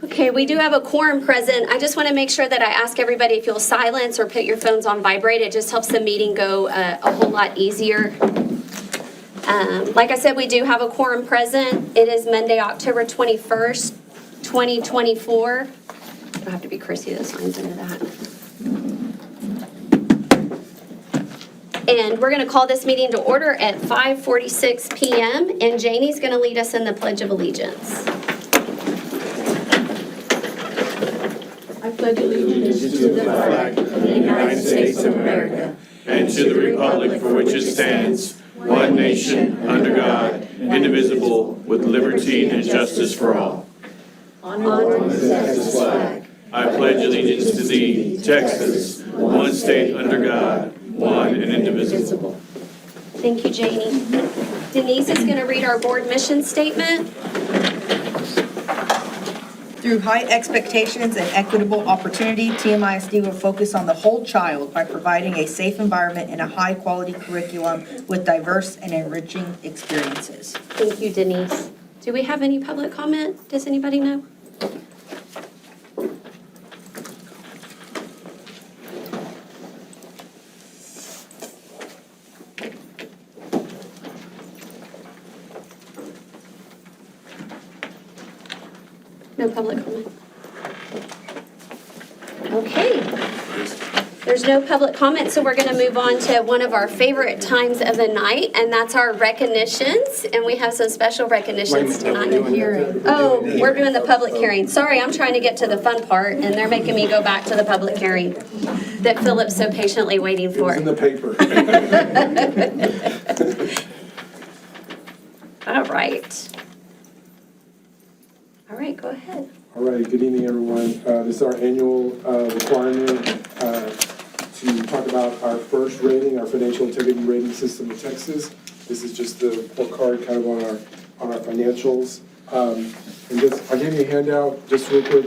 Okay, we do have a quorum present. I just want to make sure that I ask everybody if you'll silence or put your phones on vibrate. It just helps the meeting go a whole lot easier. Like I said, we do have a quorum present. It is Monday, October 21st, 2024. It'll have to be Chrissy that signs into that. And we're going to call this meeting to order at 5:46 PM, and Janie's going to lead us in the Pledge of Allegiance. I pledge allegiance to the flag of the United States of America and to the republic for which it stands, one nation, under God, indivisible, with liberty and justice for all. Honor and Texas flag. I pledge allegiance to thee, Texas, one state under God, one and indivisible. Thank you, Janie. Denise is going to read our board mission statement. Through high expectations and equitable opportunity, TMISD will focus on the whole child by providing a safe environment and a high-quality curriculum with diverse and enriching experiences. Thank you, Denise. Do we have any public comment? Does anybody know? No public comment. Okay. There's no public comment, so we're going to move on to one of our favorite times of the night, and that's our recognitions. And we have some special recognitions tonight. Oh, we're doing the public hearing. Sorry, I'm trying to get to the fun part, and they're making me go back to the public hearing that Philip's so patiently waiting for. It was in the paper. All right. All right, go ahead. All right, good evening, everyone. This is our annual requirement to talk about our first rating, our financial integrity rating system in Texas. This is just the report card kind of on our financials. And just, I gave you a handout just real quick.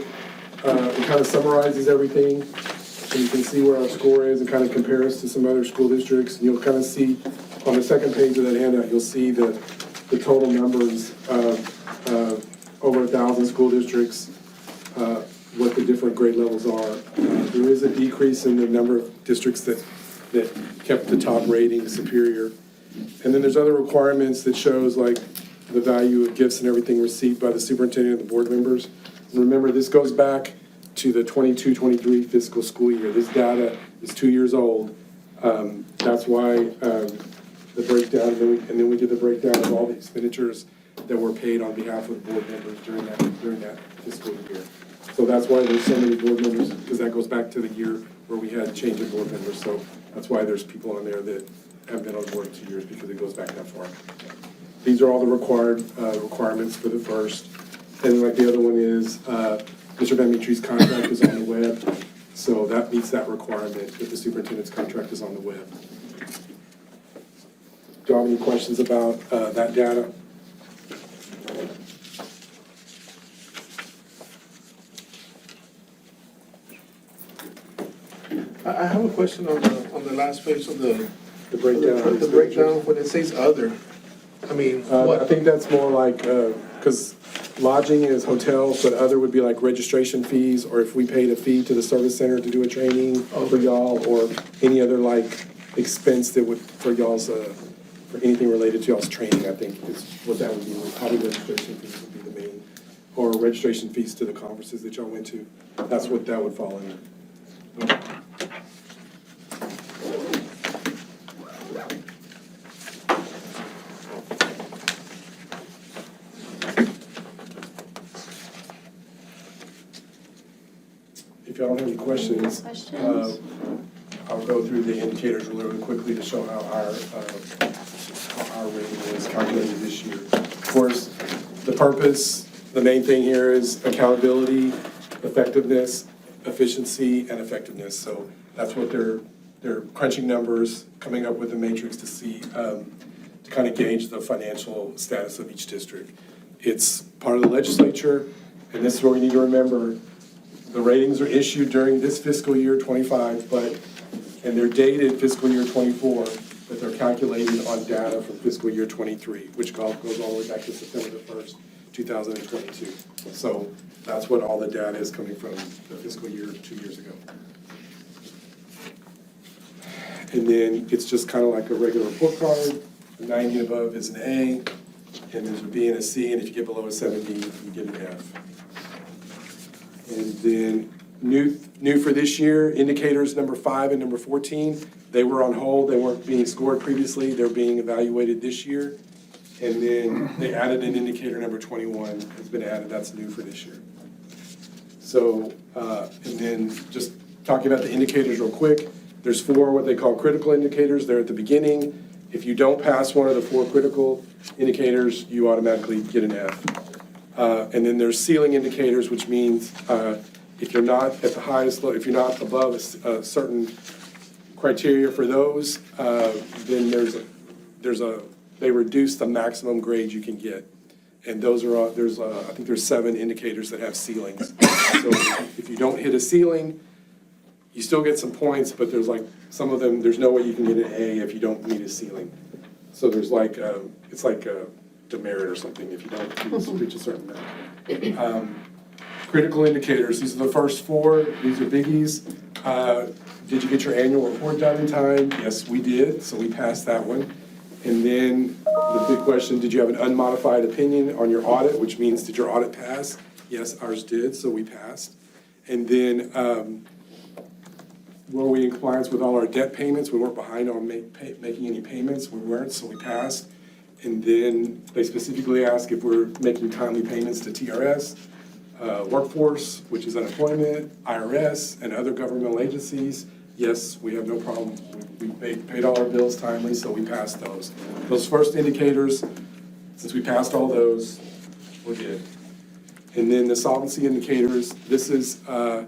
It kind of summarizes everything. So you can see where our score is and kind of compare us to some other school districts. And you'll kind of see on the second page of that handout, you'll see the total numbers of over 1,000 school districts, what the different grade levels are. There is a decrease in the number of districts that kept the top rating, superior. And then there's other requirements that shows like the value of gifts and everything received by the superintendent and the board members. And remember, this goes back to the 22-23 fiscal school year. This data is 2 years old. That's why the breakdown, and then we did the breakdown of all the expenditures that were paid on behalf of board members during that fiscal year. So that's why there's so many board members, because that goes back to the year where we had change of board members. So that's why there's people on there that have been on board 2 years, because it goes back that far. These are all the requirements for the first. And like the other one is, Mr. Van Meetre's contract is on the web. So that meets that requirement if the superintendent's contract is on the web. Do you have any questions about that data? I have a question on the last page of the breakdown. the breakdown when it says other. I mean, I what? think that's more like, because lodging is hotels, but other would be like registration fees, or if we paid a fee to the service center to do a training for y'all, or any other like expense that would, for y'all's, for anything related to y'all's training, I think is what that would be. Probably registration fees would be the main, or registration fees to the conferences that y'all went to. That's what that would fall under. If y'all don't have any questions, I'll go through the indicators really quickly to show how our rating is calculated this year. Of course, the purpose, the main thing here is accountability, effectiveness, efficiency, and effectiveness. So that's what they're crunching numbers, coming up with a matrix to see, to kind of gauge the financial status of each district. It's part of the legislature, and this is what we need to remember. The ratings are issued during this fiscal year 25, and they're dated fiscal year 24, but they're calculated on data from fiscal year 23, which goes all the way back to September the 1st, 2022. So that's what all the data is coming from the fiscal year 2 years ago. And then it's just kind of like a regular report card. A 90 and above is an A, and there's a B and a C, and if you get below a 70, you get an F. And then new for this year, indicators number 5 and number 14, they were on hold, they weren't being scored previously, they're being evaluated this year. And then they added an indicator number 21, has been added, that's new for this year. So, and then just talking about the indicators real quick, there's 4 what they call critical indicators, they're at the beginning. If you don't pass one of the 4 critical indicators, you automatically get an F. And then there's ceiling indicators, which means if you're not at the highest, if you're not above a certain criteria for those, then they reduce the maximum grade you can get. And those are, I think there's 7 indicators that have ceilings. So if you don't hit a ceiling, you still get some points, but there's like, some of them, there's no way you can get an A if you don't meet a ceiling. So there's like, it's like a demerit or something if you don't reach a certain amount. Critical indicators, these are the first 4, these are biggies. Did you get your annual report done in time? Yes, we did, so we passed that one. And then the big question, did you have an unmodified opinion on your audit, which means did your audit pass? Yes, ours did, so we passed. And then were we in compliance with all our debt payments? We weren't behind on making any payments, we weren't, so we passed. And then they specifically ask if we're making timely payments to TRS, workforce, which is unemployment, IRS, and other governmental agencies. Yes, we have no problem. We paid all our bills timely, so we passed those. Those first indicators, since we passed all those, we're good. And then the solvency indicators, this is a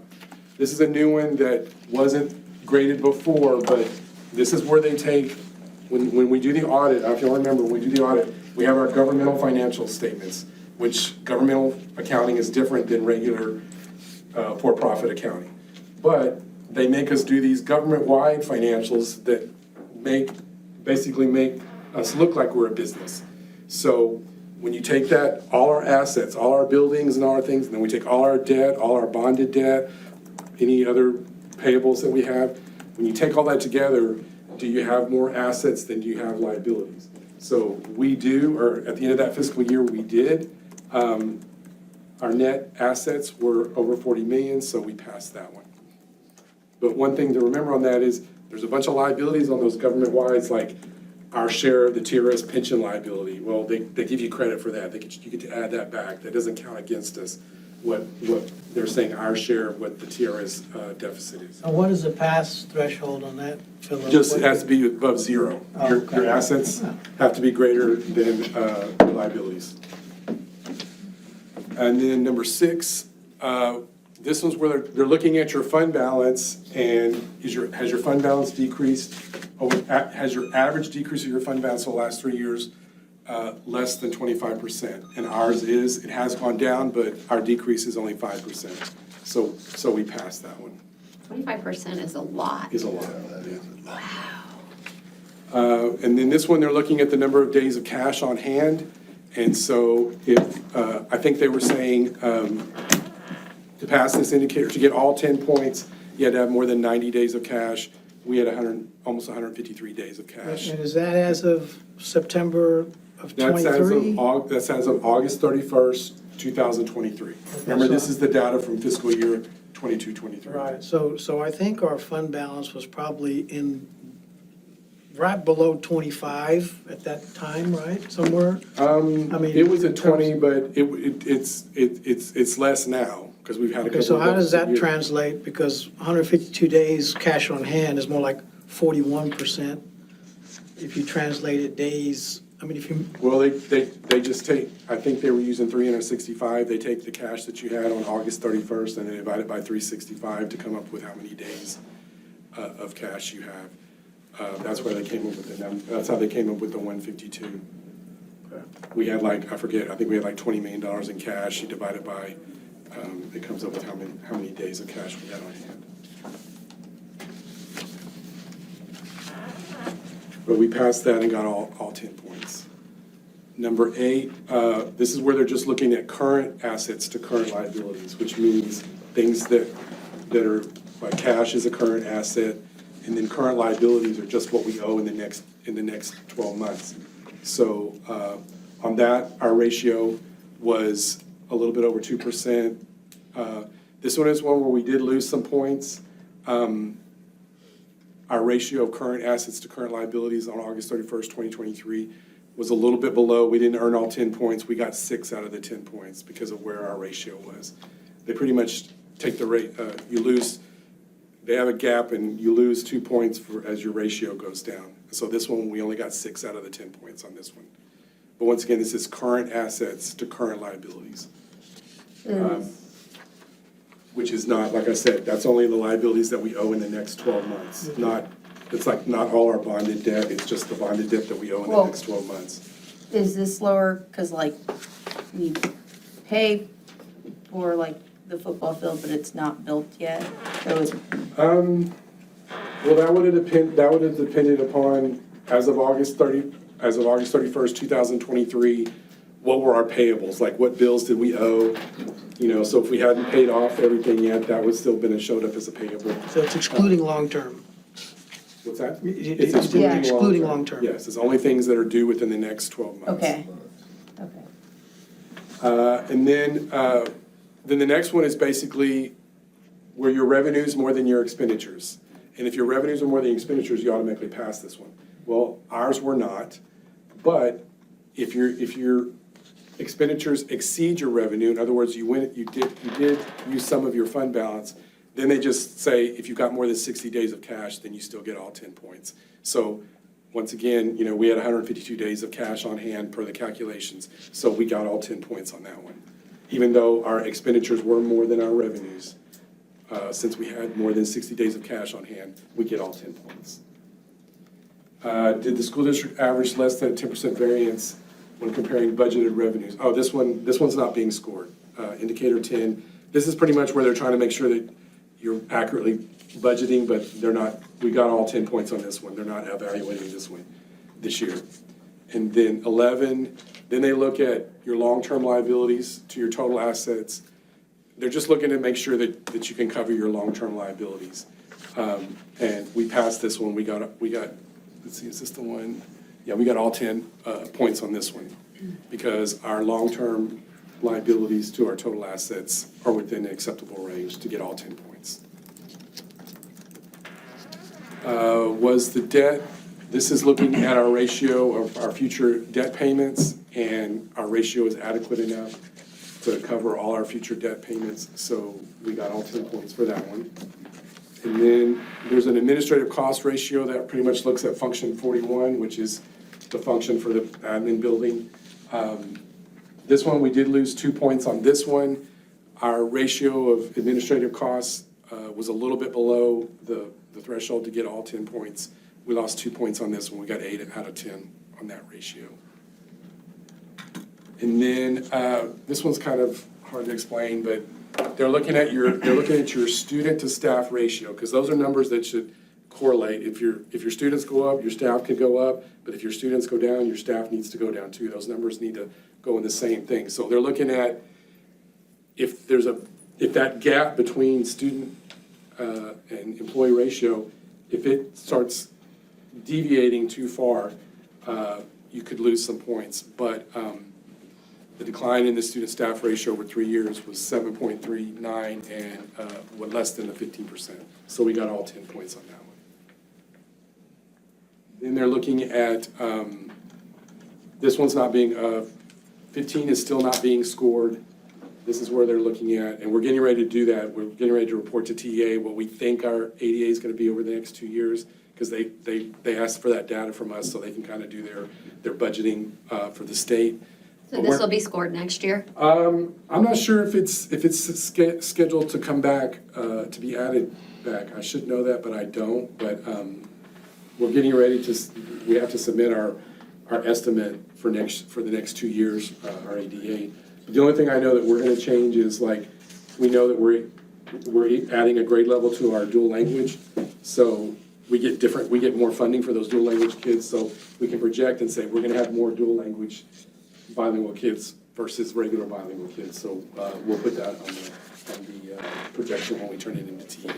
new one that wasn't graded before, but this is where they take, when we do the audit, if you'll remember, when we do the audit, we have our governmental financial statements, which governmental accounting is different than regular for-profit accounting. But they make us do these government-wide financials that basically make us look like we're a business. So when you take that, all our assets, all our buildings and all our things, and then we take all our debt, all our bonded debt, any other payables that we have, when you take all that together, do you have more assets than do you have liabilities? So we do, or at the end of that fiscal year, we did. Our net assets were over 40 million, so we passed that one. But one thing to remember on that is there's a bunch of liabilities on those government-wides, like our share of the TRS pension liability. Well, they give you credit for that. You get to add that back. That doesn't count against us, what they're saying our share of what the TRS deficit is. And what is the pass threshold on that, Philip? Just, it has to be above 0. Your assets have to be greater than liabilities. And then number 6, this one's where they're looking at your fund balance, and has your fund balance decreased? Has your average decrease of your fund balance for the last 3 years less than 25%? And ours is, it has gone down, but our decrease is only 5%. So we passed that one. 25% is a lot. Is a lot. Wow. And then this one, they're looking at the number of days of cash on hand. And so if, I think they were saying to pass this indicator, to get all 10 points, you had to have more than 90 days of cash. We had almost 153 days of cash. And is that as of September of 23? That's as of August 31st, 2023. Remember, this is the data from fiscal year 22-23. Right, so I think our fund balance was probably right below 25 at that time, right, somewhere? I mean, it was at 20, but it's less now, because we've had a couple of. Okay, so how does that years. translate? Because 152 days cash on hand is more like 41%. If you translated days, I mean, if you. Well, they just take, I think they were using 365. They take the cash that you had on August 31st and they divide it by 365 to come up with how many days of cash you have. That's where they came up with the number. That's how they came up with the 152. We had I think we had like $20 million in cash. You divide it by, it comes up with how many days of cash we had on hand. But we passed that and got all 10 points. Number 8, this is where they're just looking at current assets to current liabilities, which means things that are, like cash is a current asset, and then current liabilities are just what we owe in the next 12 months. So on that, our ratio was a little bit over 2%. This one is one where we did lose some points. Our ratio of current assets to current liabilities on August 31st, 2023 was a little bit below. We didn't earn all 10 points. We got 6 out of the 10 points because of where our ratio was. They pretty much take the rate, you lose, they have a gap and you lose 2 points as your ratio goes down. So this one, we only got 6 out of the 10 points on this one. But once again, this is current assets to current liabilities. Which is not, like I said, that's only the liabilities that we owe in the next 12 months. It's like not all our bonded debt, it's just the bonded debt that we owe in the Well- next 12 months. Is this lower, cause like, we pay for like the football field, but it's not built yet? So it's, Well, that would have depended upon, as of August 31st, 2023, what were our payables? Like, what bills did we owe? You know, so if we hadn't paid off everything yet, that would still been showed up as a payable. So it's excluding long-term. What's that? It's excluding long-term. Yes, it's only things that are due within the next 12 months. okay, okay. And then the next one is basically where your revenues more than your expenditures. And if your revenues are more than your expenditures, you automatically pass this one. Well, ours were not, but if your expenditures exceed your revenue, in other words, you did use some of your fund balance, then they just say if you got more than 60 days of cash, then you still get all 10 points. So once again, you know, we had 152 days of cash on hand per the calculations, so we got all 10 points on that one. Even though our expenditures were more than our revenues, since we had more than 60 days of cash on hand, we get all 10 points. Did the school district average less than 10% variance when comparing budgeted revenues? Oh, this one's not being scored. Indicator 10, this is pretty much where they're trying to make sure that you're accurately budgeting, but they're not, we got all 10 points on this one. They're not evaluating this one this year. And then 11, then they look at your long-term liabilities to your total assets. They're just looking to make sure that you can cover your long-term liabilities. And we passed this one. We got, let's see, is this the one? Yeah, we got all 10 points on this one because our long-term liabilities to our total assets are within an acceptable range to get all 10 points. Was the debt, this is looking at our ratio of our future debt payments, and our ratio is adequate enough to cover all our future debt payments, so we got all 10 points for that one. And then there's an administrative cost ratio that pretty much looks at function 41, which is the function for the admin building. This one, we did lose 2 points on this one. Our ratio of administrative costs was a little bit below the threshold to get all 10 points. We lost 2 points on this one. We got 8 out of 10 on that ratio. And then this one's kind of hard to explain, but they're looking at your student to staff ratio, because those are numbers that should correlate. If your students go up, your staff can go up, but if your students go down, your staff needs to go down too. Those numbers need to go in the same thing. So they're looking at if that gap between student and employee ratio, if it starts deviating too far, you could lose some points. But the decline in the student-staff ratio over 3 years was 7.39 and less than the 15%. So we got all 10 points on that one. Then they're looking at, this one's not being, 15 is still not being scored. This is where they're looking at, and we're getting ready to do that. We're getting ready to report to TEA what we think our ADA is going to be over the next 2 years, because they asked for that data from us so they can kind of do their budgeting for the state. So this will be scored next year? I'm not sure if it's scheduled to come back, to be added back. I should know that, but I don't. But we're getting ready we have to submit our estimate for the next 2 years, our ADA. The only thing I know that we're gonna change is, like, we know that we're adding a grade level to our dual language. So we get more funding for those dual language kids, so we can project and say we're gonna have more dual language bilingual kids versus regular bilingual kids. So we'll put that on the projection when we turn it into TA.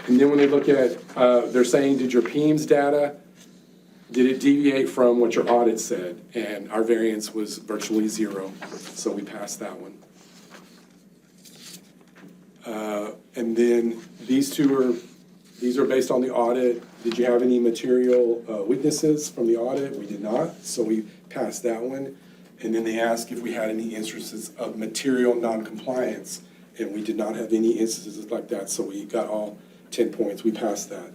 And then when they look at, they're saying, did your PEMS data, did it deviate from what your audit said? And our variance was virtually 0, so we passed that one. And then these are based on the audit. Did you have any material weaknesses from the audit? We did not, so we passed that one. And then they asked if we had any instances of material non-compliance, and we did not have any instances like that, so we got all 10 points. We passed that.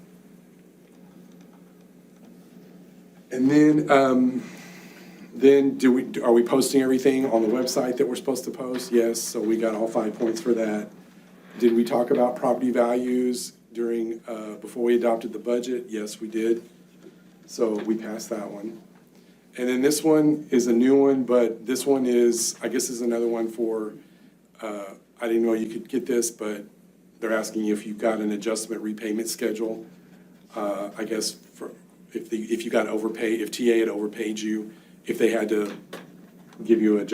And then are we posting everything on the website that we're supposed to post? Yes, so we got all 5 points for that. Did we talk about property values during, before we adopted the budget? Yes, we did. So we passed that one. And then this one is a new one, but this one is, I guess is another one for, I didn't know you could get this, but they're asking you if you've got an adjustment repayment schedule. I guess for, if you got overpaid, if TA had overpaid you, if they had to give you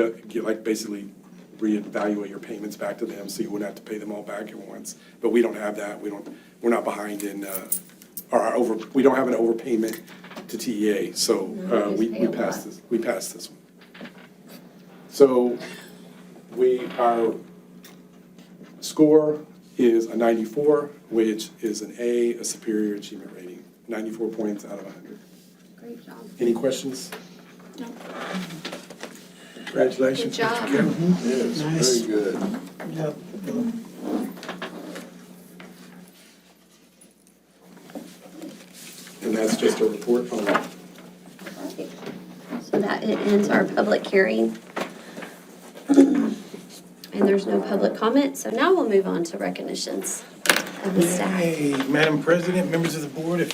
like basically reevaluate your payments back to them, so you wouldn't have to pay them all back at once. But we don't have that. We're not behind in, we don't have an overpayment to TEA, so we passed this. We passed this one. So our score is a 94, which is an A, a superior achievement rating. 94 points out of 100. Great job. Any questions? No. Congratulations, Good Mr. job. Kevin. Yes, Nice. very good. Yep. And that's just a report on that. Right. So that ends our public hearing. And there's no public comment, so now we'll move on to recognitions of the staff. Hey, Madam President, members of the board, if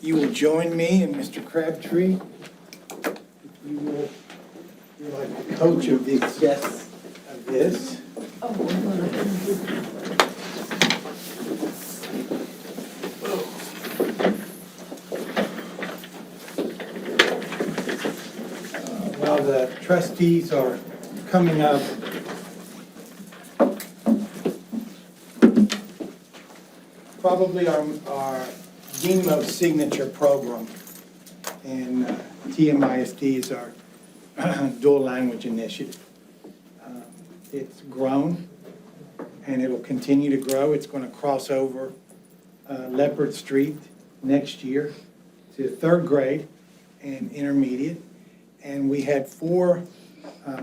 you will join me and Mr. Crabtree, you will, you're like the coach of the guests of this. While the trustees are coming up, probably our GEMO signature program, and TMISD is our dual language initiative. It's grown, and it'll continue to grow. It's going to cross over Leopard Street next year to third grade and intermediate. And we had 4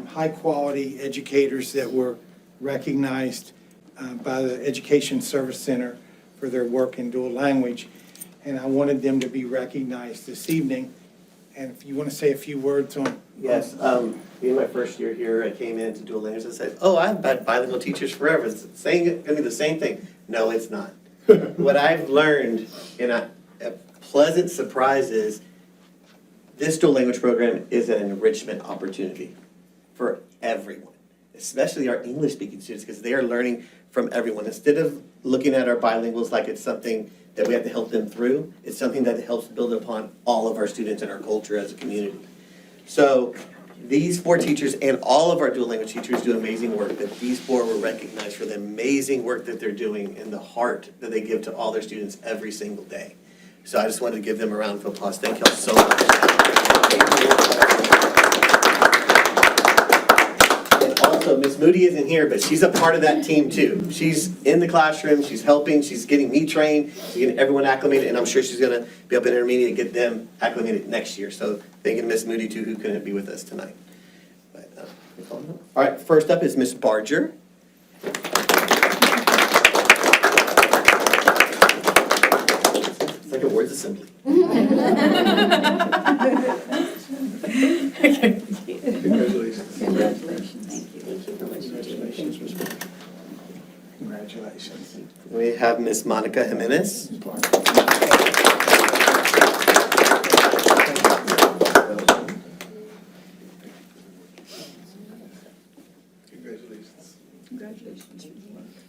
high-quality educators that were recognized by the Education Service Center for their work in dual language, and I wanted them to be recognized this evening. And if you want to say a few words on. Yes, being my first year here, I came into dual language and said, oh, I've had bilingual teachers forever. It's going to be the same thing. No, it's not. What I've learned, and a pleasant surprise is, this dual language program is an enrichment opportunity for everyone, especially our English-speaking students, because they are learning from everyone. Instead of looking at our bilinguals like it's something that we have to help them through, it's something that helps build upon all of our students and our culture as a community. So these 4 teachers and all of our dual language teachers do amazing work, but these 4 were recognized for the amazing work that they're doing and the heart that they give to all their students every single day. So I just wanted to give them a round of applause. Thank you all so much. And also, Miss Moody isn't here, but she's a part of that team too. She's in the classroom, she's helping, she's getting me trained, she's getting everyone acclimated, and I'm sure she's gonna be up in intermediate and get them acclimated next year. So thank you to Miss Moody too, who couldn't be with us tonight. But, all right, first up is Miss Barger. It's like a words assembly. Congratulations. Thank you for what you do. Congratulations, Ms. Barger. Congratulations. We have Miss Monica Jimenez. Congratulations.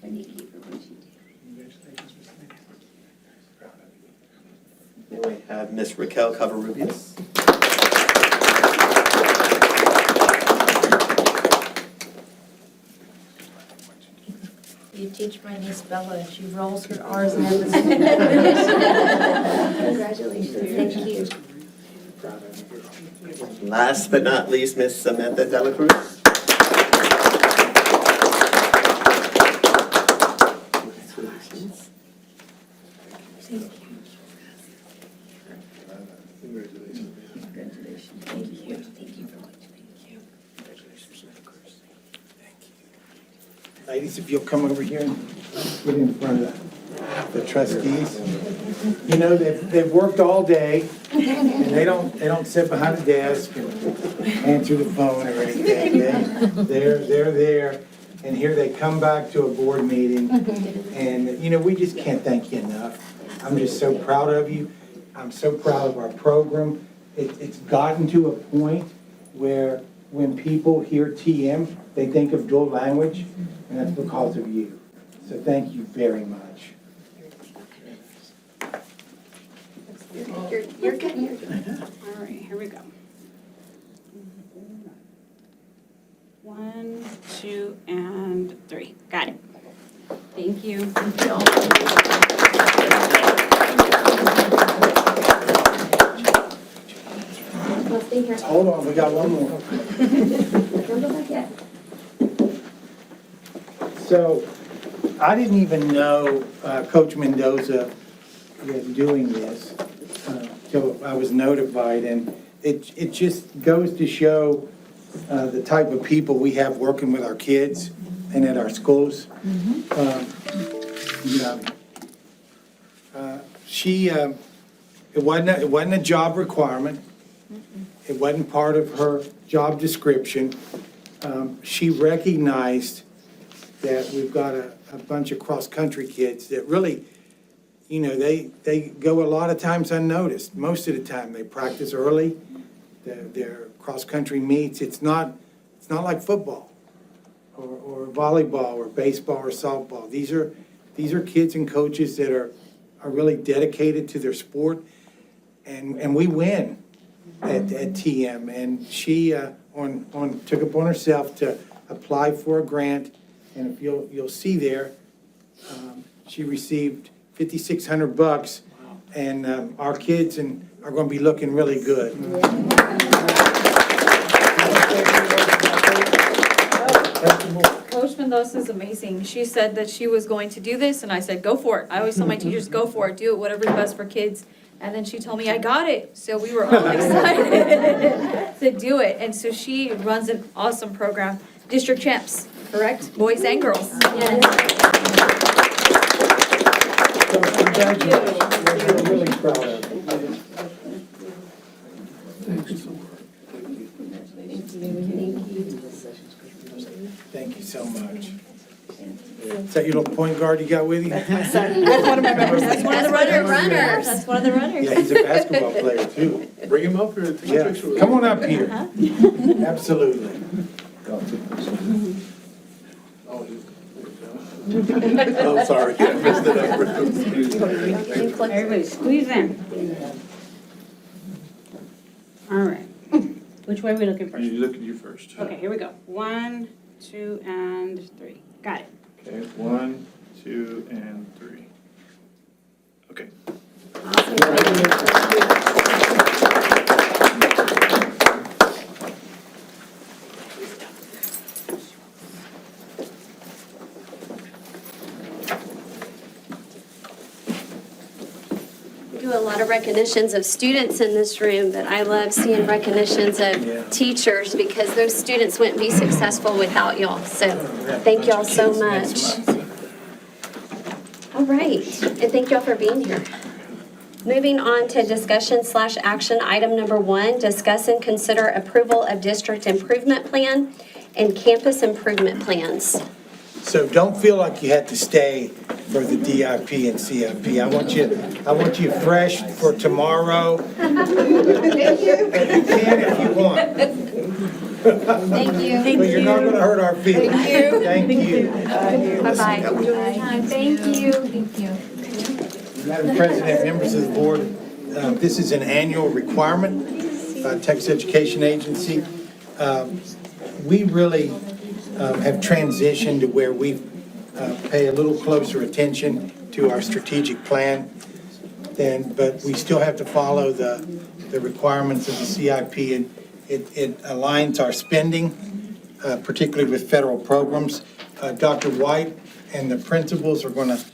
Thank you for what you do. Congratulations, Ms. Minnie. Proud of you. And we have Miss Raquel Covarrubias. teach my niece Bella, and she rolls her R's and everything. Congratulations, thank you. Last but not least, Miss Samantha Dela Cruz. Ladies, if you'll come over here and get in front of the trustees. You know, they've worked all day, and they don't sit behind a desk and answer the phone or anything. They're there, and here they come back to a board meeting, and, you know, we just can't thank you enough. I'm just so proud of you. I'm so proud of our program. It's gotten to a point where when people hear TM, they think of dual language, and that's because of you. So thank you very much. You're good. All right, here we go. 1, 2, and 3. Got it. Thank you. Well, stay here. Hold on, we got one more. Don't go back yet. So, I didn't even know Coach Mendoza was doing this till I was notified, and it just goes to show the type of people we have working with our kids and at our schools. It wasn't a job requirement. It wasn't part of her job description. She recognized that we've got a bunch of cross-country kids that really, you know, they go a lot of times unnoticed. Most of the time, they practice early, their cross-country meets. It's not like football or volleyball or baseball or softball. These are kids and coaches that are really dedicated to their sport, and we win at TM. And she took upon herself to apply for a grant. And if you'll see there, she received $5,600, and our kids are going to be looking really good. Coach Mendoza is amazing. She said that she was going to do this, and I said, go for it. I always tell my teachers, go for it, do it, whatever's best for kids. And then she told me, I got it. So we were all excited to do it. And so she runs an awesome program. District champs, correct? Boys and girls. So congratulations. We're really proud of you. Thank you so much. Is that your little point guard you got with you? That's one of my members. That's one of the runners. That's one of the runners. Yeah, he's a basketball player too. Bring him up here, take a Yeah, picture with him. come on up here. Absolutely. Oh, sorry, I messed it up. Everybody squeeze in. All right. Which way are we looking first? You look at you first. Okay, here we go. 1, 2, and 3. Got it. Okay, 1, 2, and 3. Okay. We do a lot of recognitions of students in this room, but I love seeing recognitions of teachers because those students wouldn't be successful without y'all. So thank y'all so much. All right, and thank y'all for being here. Moving on to discussion/action item number 1, discuss and consider approval of district improvement plan and campus improvement plans. So don't feel like you had to stay for the DIP and CIP. I want you fresh for tomorrow. But you can if you want. Thank you. But you're not gonna hurt our feelings. Thank you. Bye-bye. Thank you. Madam President, members of the board, this is an annual requirement, Texas Education Agency. We really have transitioned to where we've pay a little closer attention to our strategic plan. But we still have to follow the requirements of the CIP, and it aligns our spending, particularly with federal programs. Dr. White and the principals are going to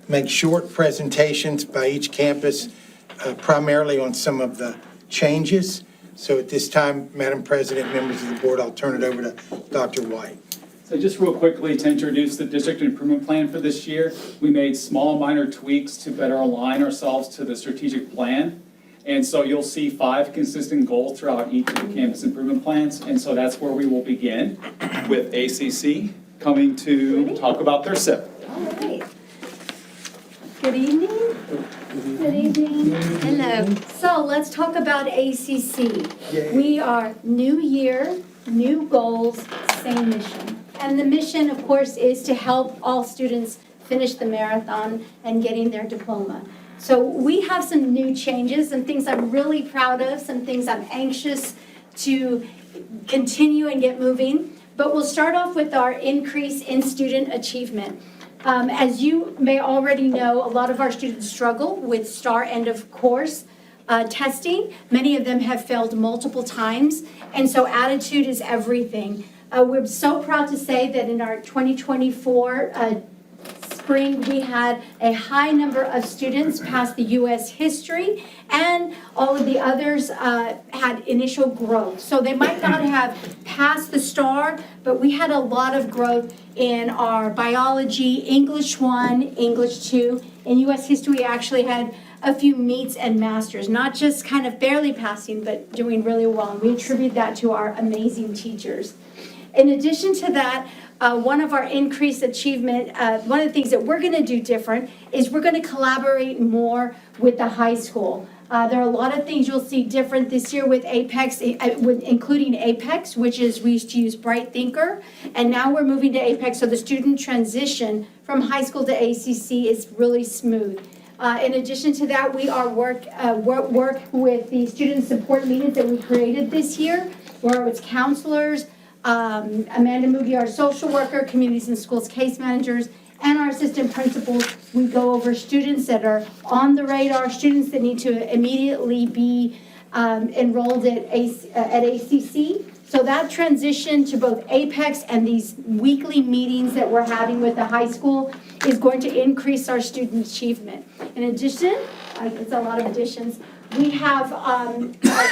make short presentations by each campus, primarily on some of the changes. So at this time, Madam President, members of the board, I'll turn it over to Dr. White. So just real quickly to introduce the district improvement plan for this year, we made small minor tweaks to better align ourselves to the strategic plan. And so you'll see 5 consistent goals throughout each of the campus improvement plans. And so that's where we will begin with ACC coming to talk about their SIP. All right. Good evening. Good evening. Hello. So let's talk about ACC. We are new year, new goals, same mission. And the mission, of course, is to help all students finish the marathon and getting their diploma. So we have some new changes, some things I'm really proud of, some things I'm anxious to continue and get moving. But we'll start off with our increase in student achievement. As you may already know, a lot of our students struggle with STAR end of course testing. Many of them have failed multiple times, and so attitude is everything. We're so proud to say that in our 2024 spring, we had a high number of students pass the U.S. history, and all of the others had initial growth. So they might not have passed the STAR, but we had a lot of growth in our biology, English 1, English 2. In U.S. history, we actually had a few meets and masters, not just kind of barely passing, but doing really well. And we attribute that to our amazing teachers. In addition to that, one of our increased achievement, one of the things that we're going to do different is we're going to collaborate more with the high school. There are a lot of things you'll see different this year with Apex, including Apex, which is we used to use Bright Thinker, and now we're moving to Apex, so the student transition from high school to ACC is really smooth. In addition to that, we are work with the student support meetings that we created this year, where it's counselors, Amanda Mugi, our social worker, communities and schools case managers, and our assistant principals. We go over students that are on the radar, students that need to immediately be enrolled at ACC. So that transition to both Apex and these weekly meetings that we're having with the high school is going to increase our student achievement. In addition, it's a lot of additions, we have our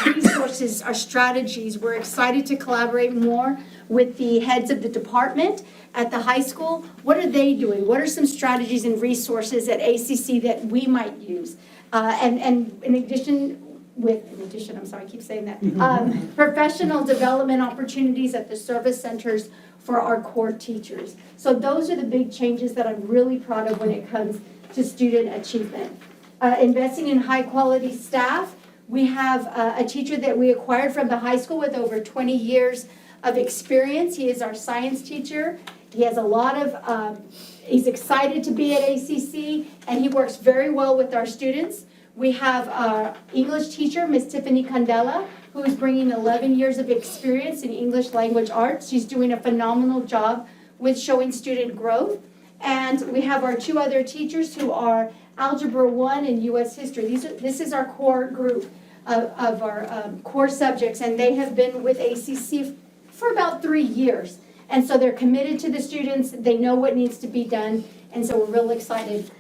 resources, our strategies. We're excited to collaborate more with the heads of the department at the high school. What are they doing? What are some strategies and resources at ACC that we might use? And in addition, I'm sorry, I keep saying that. Professional development opportunities at the service centers for our core teachers. So those are the big changes that I'm really proud of when it comes to student achievement. Investing in high quality staff. We have a teacher that we acquired from the high school with over 20 years of experience. He is our science teacher. He has a lot of, he's excited to be at ACC, and he works very well with our students. We have our English teacher, Miss Tiffany Candela, who is bringing 11 years of experience in English language arts. She's doing a phenomenal job with showing student growth. And we have our 2 other teachers who are Algebra 1 and U.S. History. This is our core group of our core subjects, and they have been with ACC for about 3 years. And so they're committed to the students. They know what needs to be done, and so we're real excited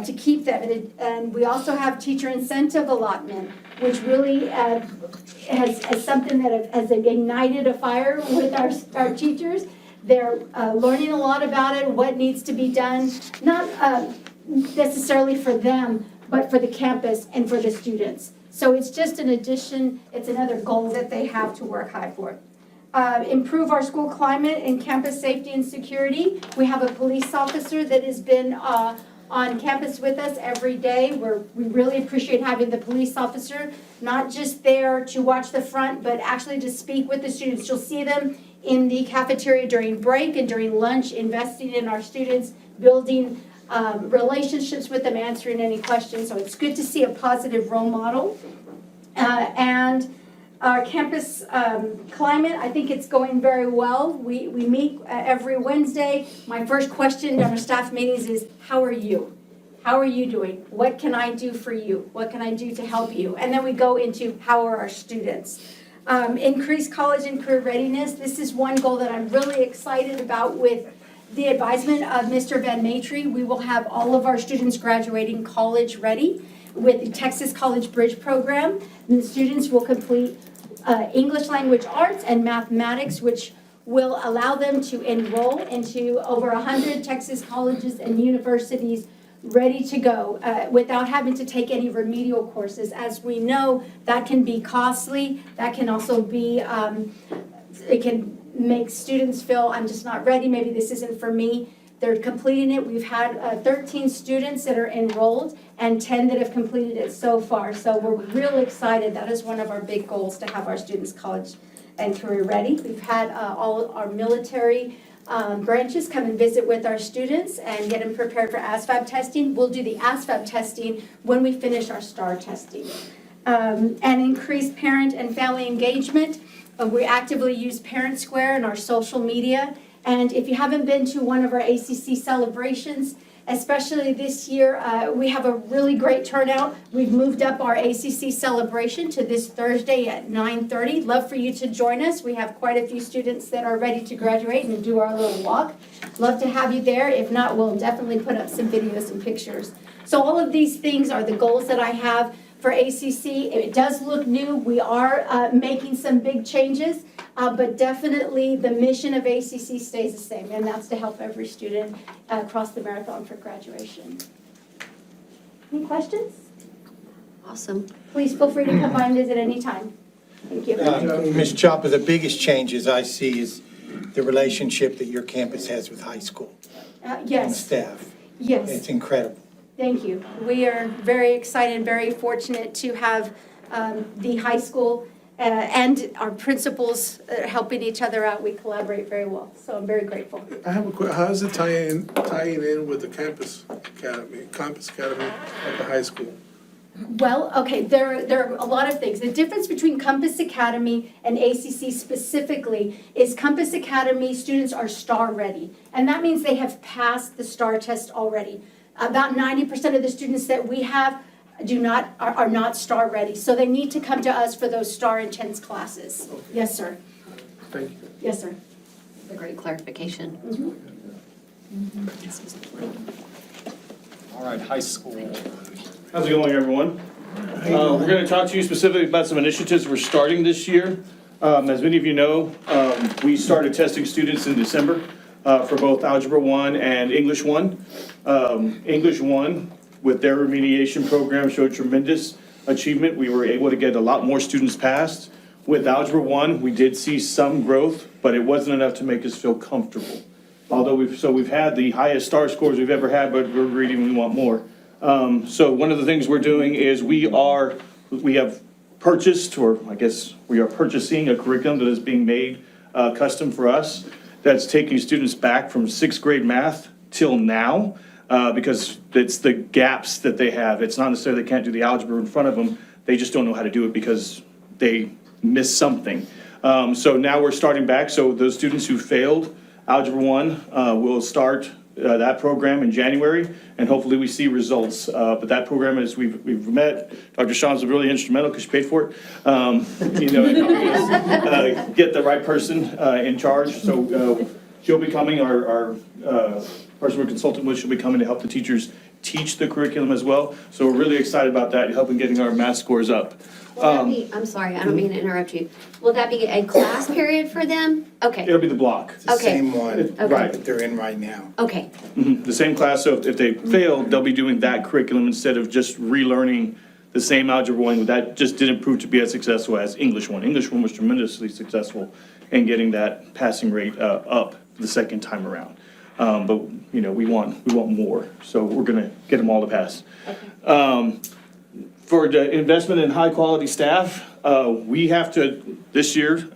to keep them. And we also have teacher incentive allotment, which really has something that has ignited a fire with our teachers. They're learning a lot about it, what needs to be done, not necessarily for them, but for the campus and for the students. So it's just an addition, it's another goal that they have to work hard for. Improve our school climate and campus safety and security. We have a police officer that has been on campus with us every day. We really appreciate having the police officer, not just there to watch the front, but actually to speak with the students. You'll see them in the cafeteria during break and during lunch, investing in our students, building relationships with them, answering any questions. So it's good to see a positive role model. And Our campus climate, I think it's going very well. We meet every Wednesday. My first question during our staff meetings is, how are you? How are you doing? What can I do for you? What can I do to help you? And then we go into how are our students? Increase college and career readiness. This is one goal that I'm really excited about with the advisement of Mr. Van Matry. We will have all of our students graduating college ready with the Texas College Bridge program. And the students will complete English language arts and mathematics, which will allow them to enroll into over 100 Texas colleges and universities ready to go without having to take any remedial courses. As we know, that can be costly. That can also be, it can make students feel, I'm just not ready, maybe this isn't for me. They're completing it. We've had 13 students that are enrolled and 10 that have completed it so far. So we're real excited. That is one of our big goals, to have our students college and career ready. We've had all our military branches come and visit with our students and get them prepared for ASVAB testing. We'll do the ASVAB testing when we finish our STAR testing. And increase parent and family engagement. We actively use Parent Square in our social media. And if you haven't been to one of our ACC celebrations, especially this year, we have a really great turnout. We've moved up our ACC celebration to this Thursday at 9:30. Love for you to join us. We have quite a few students that are ready to graduate and do our little walk. Love to have you there. If not, we'll definitely put up some videos and pictures. So all of these things are the goals that I have for ACC. It does look new. We are making some big changes, but definitely the mission of ACC stays the same, and that's to help every student cross the marathon for graduation. Any questions? Awesome. Please feel free to come by and visit anytime. Thank you. Ms. Chopper, the biggest changes I see is the relationship that your campus has with high school and Yes, staff. yes. It's incredible. Thank you. We are very excited and very fortunate to have the high school and our principals helping each other out. We collaborate very well, so I'm very grateful. I have a quick, how is it tying in with the campus academy at the high school? Well, okay, there are a lot of things. The difference between Compass Academy and ACC specifically is Compass Academy students are STAR ready, and that means they have passed the STAR test already. About 90% of the students that we have are not STAR ready, so they need to come to us for those STAR intense classes. Okay. Yes, sir. Thank you. Yes, sir. A great clarification. All right, high school. How's it going, everyone? We're going to talk to you specifically about some initiatives we're starting this year. As many of you know, we started testing students in December for both Algebra 1 and English 1. English 1, with their remediation program, showed tremendous achievement. We were able to get a lot more students passed. With Algebra 1, we did see some growth, but it wasn't enough to make us feel comfortable. Although we've had the highest STAR scores we've ever had, but we're greedy and we want more. So one of the things we're doing is we have purchased, or I guess we are purchasing a curriculum that is being made custom for us, that's taking students back from 6th grade math till now, because it's the gaps that they have. It's not necessarily they can't do the algebra in front of them, they just don't know how to do it because they missed something. So now we're starting back, so those students who failed Algebra 1 will start that program in January, and hopefully we see results. But that program, as we've met, Dr. Shaw's really instrumental because she paid for it. Get the right person in charge. So she'll be coming, our person we're consulting with, she'll be coming to help the teachers teach the curriculum as well. So we're really excited about that, helping getting our math scores up. Will that be, I'm sorry, I don't mean to interrupt you. Will that be a class period for them? Okay, It'll be the block. It's the Okay. same one Right. that they're in right now. okay. The same class, so if they fail, they'll be doing that curriculum instead of just relearning the same Algebra 1. That just didn't prove to be as successful as English 1. English 1 was tremendously successful in getting that passing rate up the second time around. But, we want more, so we're gonna get them all to pass. For the investment in high-quality staff, we have to, this year,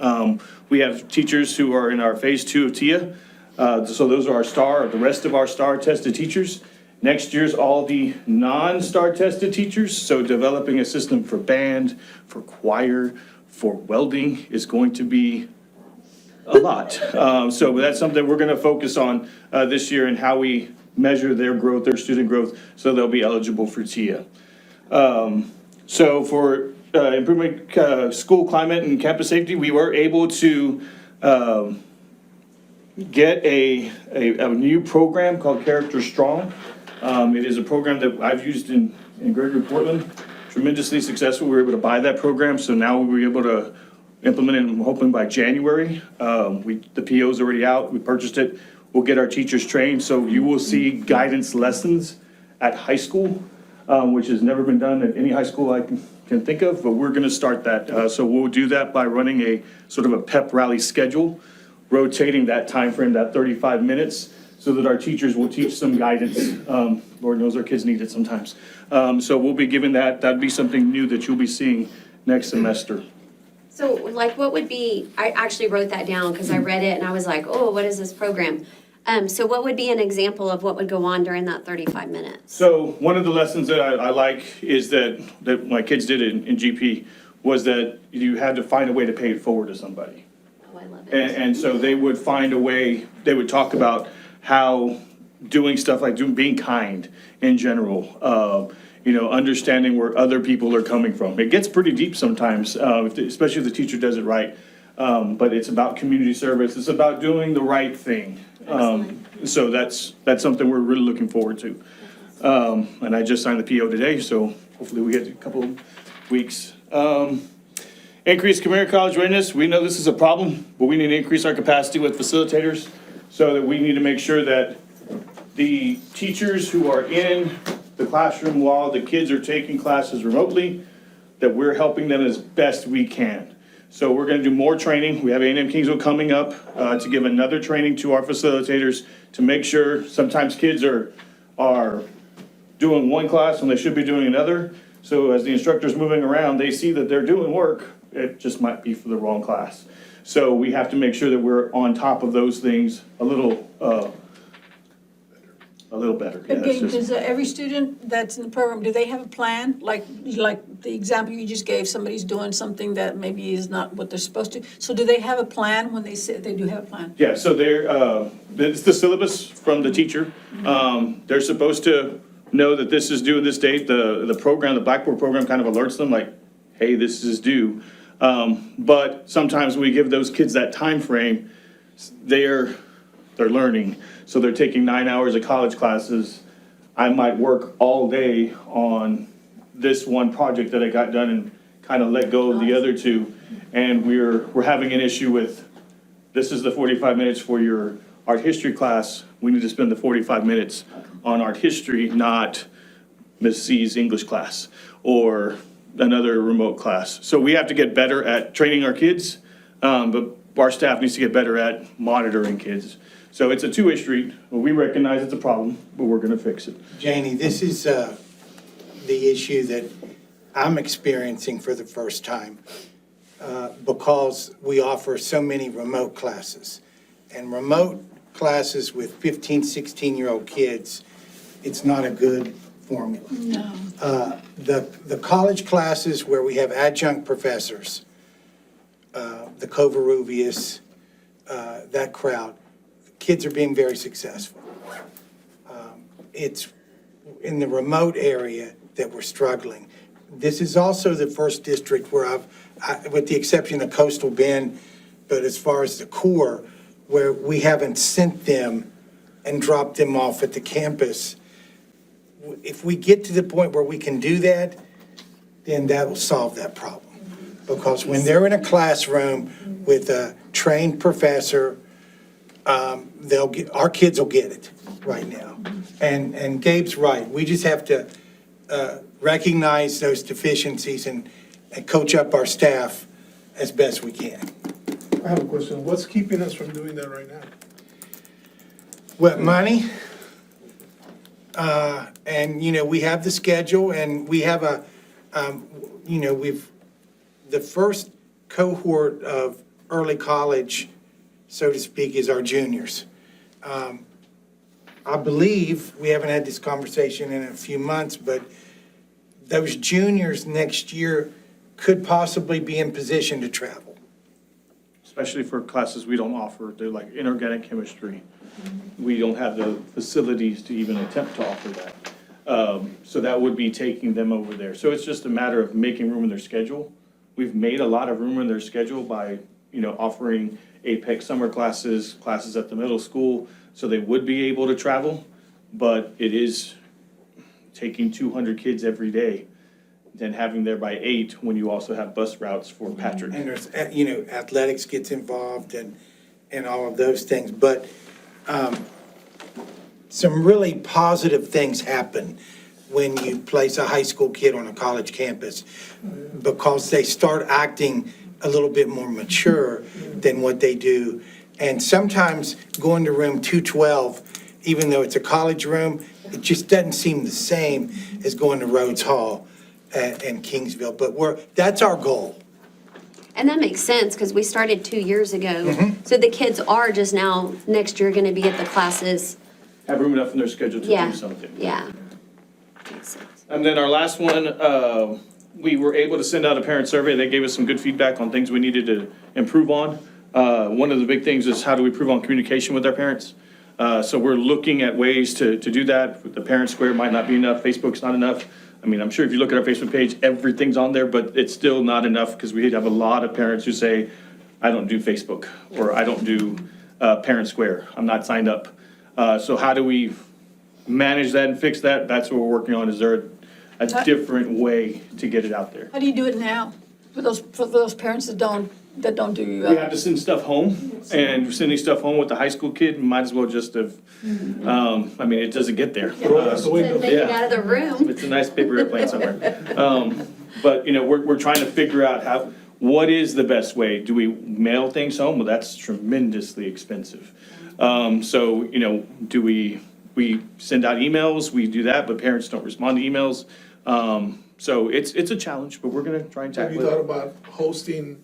we have teachers who are in our phase 2 of TIA. So those are our STAR, the rest of our STAR tested teachers. Next year's all the non-STAR tested teachers, so developing a system for band, for choir, for welding is going to be a lot. So that's something we're going to focus on this year and how we measure their growth, their student growth, so they'll be eligible for TIA. So for improvement school climate and campus safety, we were able to get a new program called Character Strong. It is a program that I've used in Gregory Portland, tremendously successful. We were able to buy that program, so now we were able to implement it, I'm hoping by January. The PO's already out, we purchased it. We'll get our teachers trained, so you will see guidance lessons at high school, which has never been done at any high school I can think of, but we're gonna start that. So we'll do that by running a sort of a pep rally schedule, rotating that time frame, that 35 minutes, so that our teachers will teach some guidance. Lord knows our kids need it sometimes. So we'll be giving that, that'd be something new that you'll be seeing next semester. So like what would be, I actually wrote that down because I read it and I was like, oh, what is this program? So what would be an example of what would go on during that 35 minutes? So one of the lessons that I like is that my kids did in GP was that you had to find a way to pay it forward to somebody. Oh, I love it. And so they would find a way, they would talk about how doing stuff like being kind in general, understanding where other people are coming from. It gets pretty deep sometimes, especially if the teacher does it right. But it's about community service. It's about doing the right thing. So that's something we're really looking forward to. And I just signed the PO today, so hopefully we get a couple of weeks. Increased community college readiness. We know this is a problem, but we need to increase our capacity with facilitators so that we need to make sure that the teachers who are in the classroom while the kids are taking classes remotely, that we're helping them as best we can. So we're going to do more training. We have A&M Kingsville coming up to give another training to our facilitators to make sure sometimes kids are doing one class when they should be doing another. So as the instructor's moving around, they see that they're doing work. It just might be for the wrong class. So we have to make sure that we're on top of those things a little better. Yeah, that's just- Does every student that's in the program, do they have a plan? Like the example you just gave, somebody's doing something that maybe is not what they're supposed to. So do they have a plan when they say they do have a plan? Yeah, so it's the syllabus from the teacher. They're supposed to know that this is due this date. The program, the Blackboard program kind of alerts them like, hey, this is due. But sometimes we give those kids that time frame, they're learning. So they're taking 9 hours of college classes. I might work all day on this one project that I got done and kind of let go of the other two. And we're having an issue with, this is the 45 minutes for your art history class. We need to spend the 45 minutes on art history, not Miss C's English class or another remote class. So we have to get better at training our kids, but our staff needs to get better at monitoring kids. So it's a two-way street. We recognize it's a problem, but we're gonna fix it. Janie, this is the issue that I'm experiencing for the first time because we offer so many remote classes. And remote classes with 15, 16-year-old kids, it's not a good formula. No. The college classes where we have adjunct professors, the Covarrubias, that crowd, kids are being very successful. It's in the remote area that we're struggling. This is also the first district where with the exception of Coastal Bend, but as far as the core, where we haven't sent them and dropped them off at the campus. If we get to the point where we can do that, then that will solve that problem. Because when they're in a classroom with a trained professor, our kids will get it right now. And Gabe's right. We just have to recognize those deficiencies and coach up our staff as best we can. I have a question. What's keeping us from doing that right now? What, money? And, we have the schedule and we have the first cohort of early college, so to speak, is our juniors. I believe, we haven't had this conversation in a few months, but those juniors next year could possibly be in position to travel. Especially for classes we don't offer, they're like inorganic chemistry. We don't have the facilities to even attempt to offer that. So that would be taking them over there. So it's just a matter of making room in their schedule. We've made a lot of room in their schedule by, offering Apex summer classes, classes at the middle school, so they would be able to travel. But it is taking 200 kids every day, then having there by 8 when you also have bus routes for Patrick. And there's, athletics gets involved and all of those things. But some really positive things happen when you place a high school kid on a college campus, because they start acting a little bit more mature than what they do. And sometimes going to room 212, even though it's a college room, it just doesn't seem the same as going to Rhodes Hall and Kingsville. But that's our goal. And that makes sense, because we started 2 years ago. So the kids are just now, next year, gonna be at the classes. Have room enough in their schedule to Yeah, do something. yeah. Makes sense. And then our last one, we were able to send out a parent survey. They gave us some good feedback on things we needed to improve on. One of the big things is how do we improve on communication with our parents? So we're looking at ways to do that. The Parent Square might not be enough, Facebook's not enough. I mean, I'm sure if you look at our Facebook page, everything's on there, but it's still not enough, because we have a lot of parents who say, I don't do Facebook, or I don't do Parent Square, I'm not signed up. So how do we manage that and fix that? That's what we're working on. Is there a different way to get it out there? How do you do it now for those parents that don't do? We have to send stuff home, and sending stuff home with the high school kid, might as well just have, it doesn't get there. Then they get out of the room. It's a nice paper airplane somewhere. But, we're trying to figure out what is the best way? Do we mail things home? Well, that's tremendously expensive. So, do we send out emails? We do that, but parents don't respond to emails. So it's a challenge, but we're gonna try and Have tackle you it. thought about hosting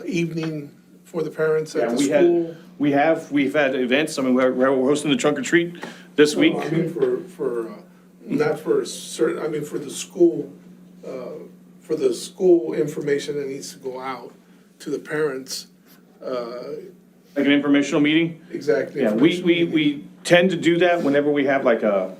evening for the parents Yeah, at the school? we've had events. We're hosting the trunk or treat this week. I mean, not for certain, I mean, for the school information that needs to go out to the parents, Like an informational meeting? exactly. Yeah, we tend to do that whenever we have like a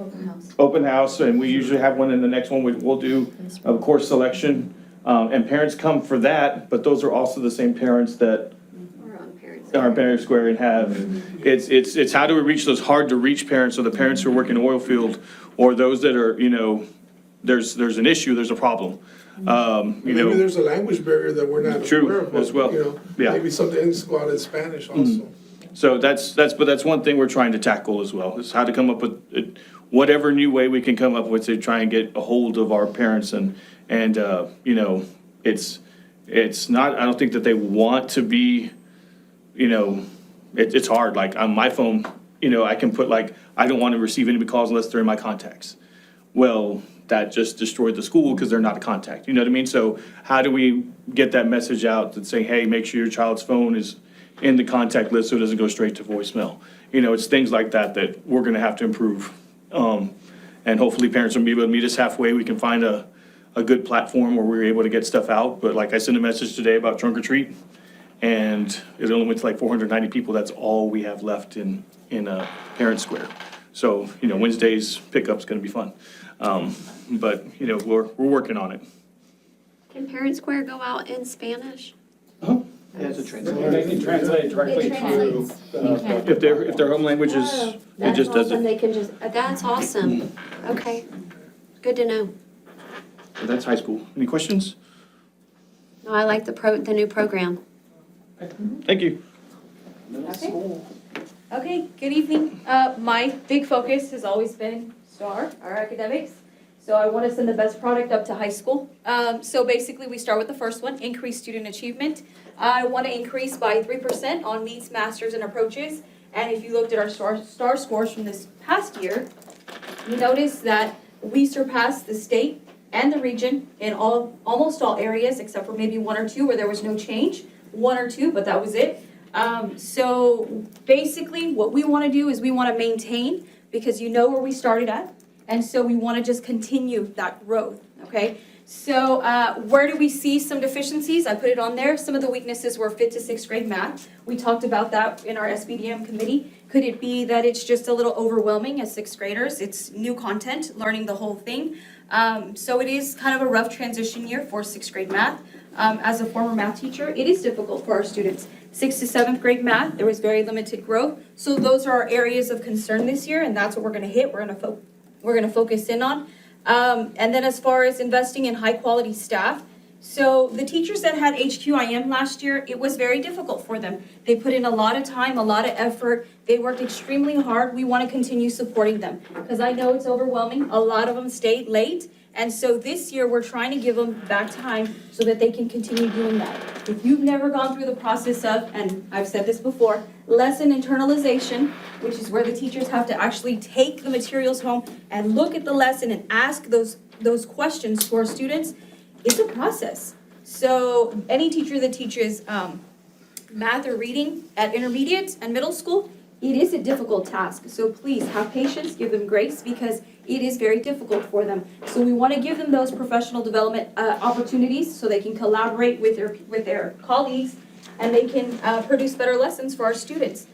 open house, and we usually have one in the next one. We'll do a course selection, and parents come for that, but those are also the same parents that We're on Parents. are Parent Square and have. It's how do we reach those hard to reach parents, or the parents who are working oil field, or those that are, there's an issue, there's a problem. Maybe there's a language barrier that we're not True, aware of. as well. Yeah. Maybe something needs to go out in Spanish also. So that's one thing we're trying to tackle as well, is how to come up with whatever new way we can come up with to try and get a hold of our parents and it's not, I don't think that they want to be, it's hard, like on my phone, I can put like, I don't want to receive any calls unless they're in my contacts. Well, that just destroyed the school because they're not a contact, you know what I mean? So how do we get that message out that saying, hey, make sure your child's phone is in the contact list so it doesn't go straight to voicemail? It's things like that we're gonna have to improve. And hopefully parents will be able to meet us halfway. We can find a good platform where we're able to get stuff out. But like I sent a message today about trunk or treat, and it only went to like 490 people. That's all we have left in Parent Square. So, Wednesday's pickup's gonna be fun. But, we're working on it. Can Parent Square go out in Spanish? Yeah, it's a translator. They can translate it directly It through. translates. If their home language is, it just does That's awesome. it. They can just, that's awesome. Okay, good to know. That's high school. Any questions? No, I like the new program. Thank you. Okay, good evening. My big focus has always been STAR, our academics. So I want to send the best product up to high school. So basically, we start with the first one, increase student achievement. I want to increase by 3% on meets, masters, and approaches. And if you looked at our STAR scores from this past year, you notice that we surpassed the state and the region in almost all areas, except for maybe one or two where there was no change. One or two, but that was it. So basically, what we want to do is we want to maintain, because where we started at. And so we want to just continue that growth, okay? So where do we see some deficiencies? I put it on there. Some of the weaknesses were 5th to 6th grade math. We talked about that in our SBDM committee. Could it be that it's just a little overwhelming as 6th graders? It's new content, learning the whole thing. So it is kind of a rough transition year for 6th grade math. As a former math teacher, it is difficult for our students. 6th to 7th grade math, there was very limited growth. So those are our areas of concern this year, and that's what we're going to hit. We're going to focus in on. And then as far as investing in high quality staff, so the teachers that had HQIM last year, it was very difficult for them. They put in a lot of time, a lot of effort. They worked extremely hard. We want to continue supporting them because I know it's overwhelming. A lot of them stayed late. And so this year, we're trying to give them back time so that they can continue doing that. If you've never gone through the process of, and I've said this before, lesson internalization, which is where the teachers have to actually take the materials home and look at the lesson and ask those questions to our students, it's a process. So any teacher that teaches math or reading at intermediate and middle school, it is a difficult task. So please have patience, give them grace because it is very difficult for them. So we want to give them those professional development opportunities so they can collaborate with their colleagues and they can produce better lessons for our students.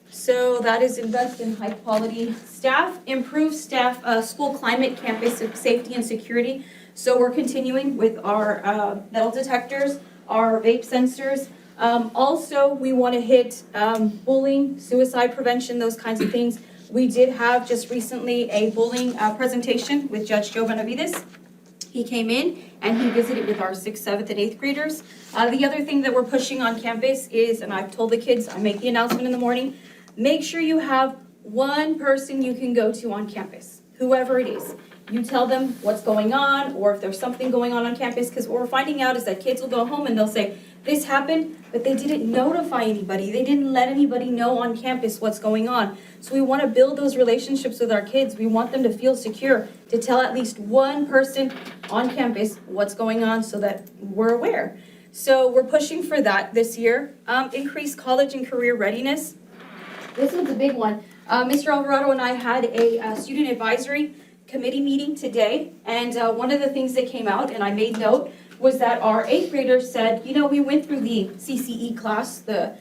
So that is invest in high quality staff, improve staff, school climate, campus safety and security. So we're continuing with our metal detectors, our vape sensors. Also, we want to hit bullying, suicide prevention, those kinds of things. We did have just recently a bullying presentation with Judge Joe Benavides. He came in and he visited with our 6th, 7th, and 8th graders. The other thing that we're pushing on campus is, and I've told the kids, I make the announcement in the morning, make sure you have one person you can go to on campus, whoever it is. You tell them what's going on or if there's something going on campus, because what we're finding out is that kids will go home and they'll say, this happened, but they didn't notify anybody. They didn't let anybody know on campus what's going on. So we want to build those relationships with our kids. We want them to feel secure, to tell at least one person on campus what's going on so that we're aware. So we're pushing for that this year. Increase college and career readiness. This one's a big one. Mr. Alvarado and I had a student advisory committee meeting today, and one of the things that came out, and I made note, was that our 8th graders said, you know, we went through the CCE class, the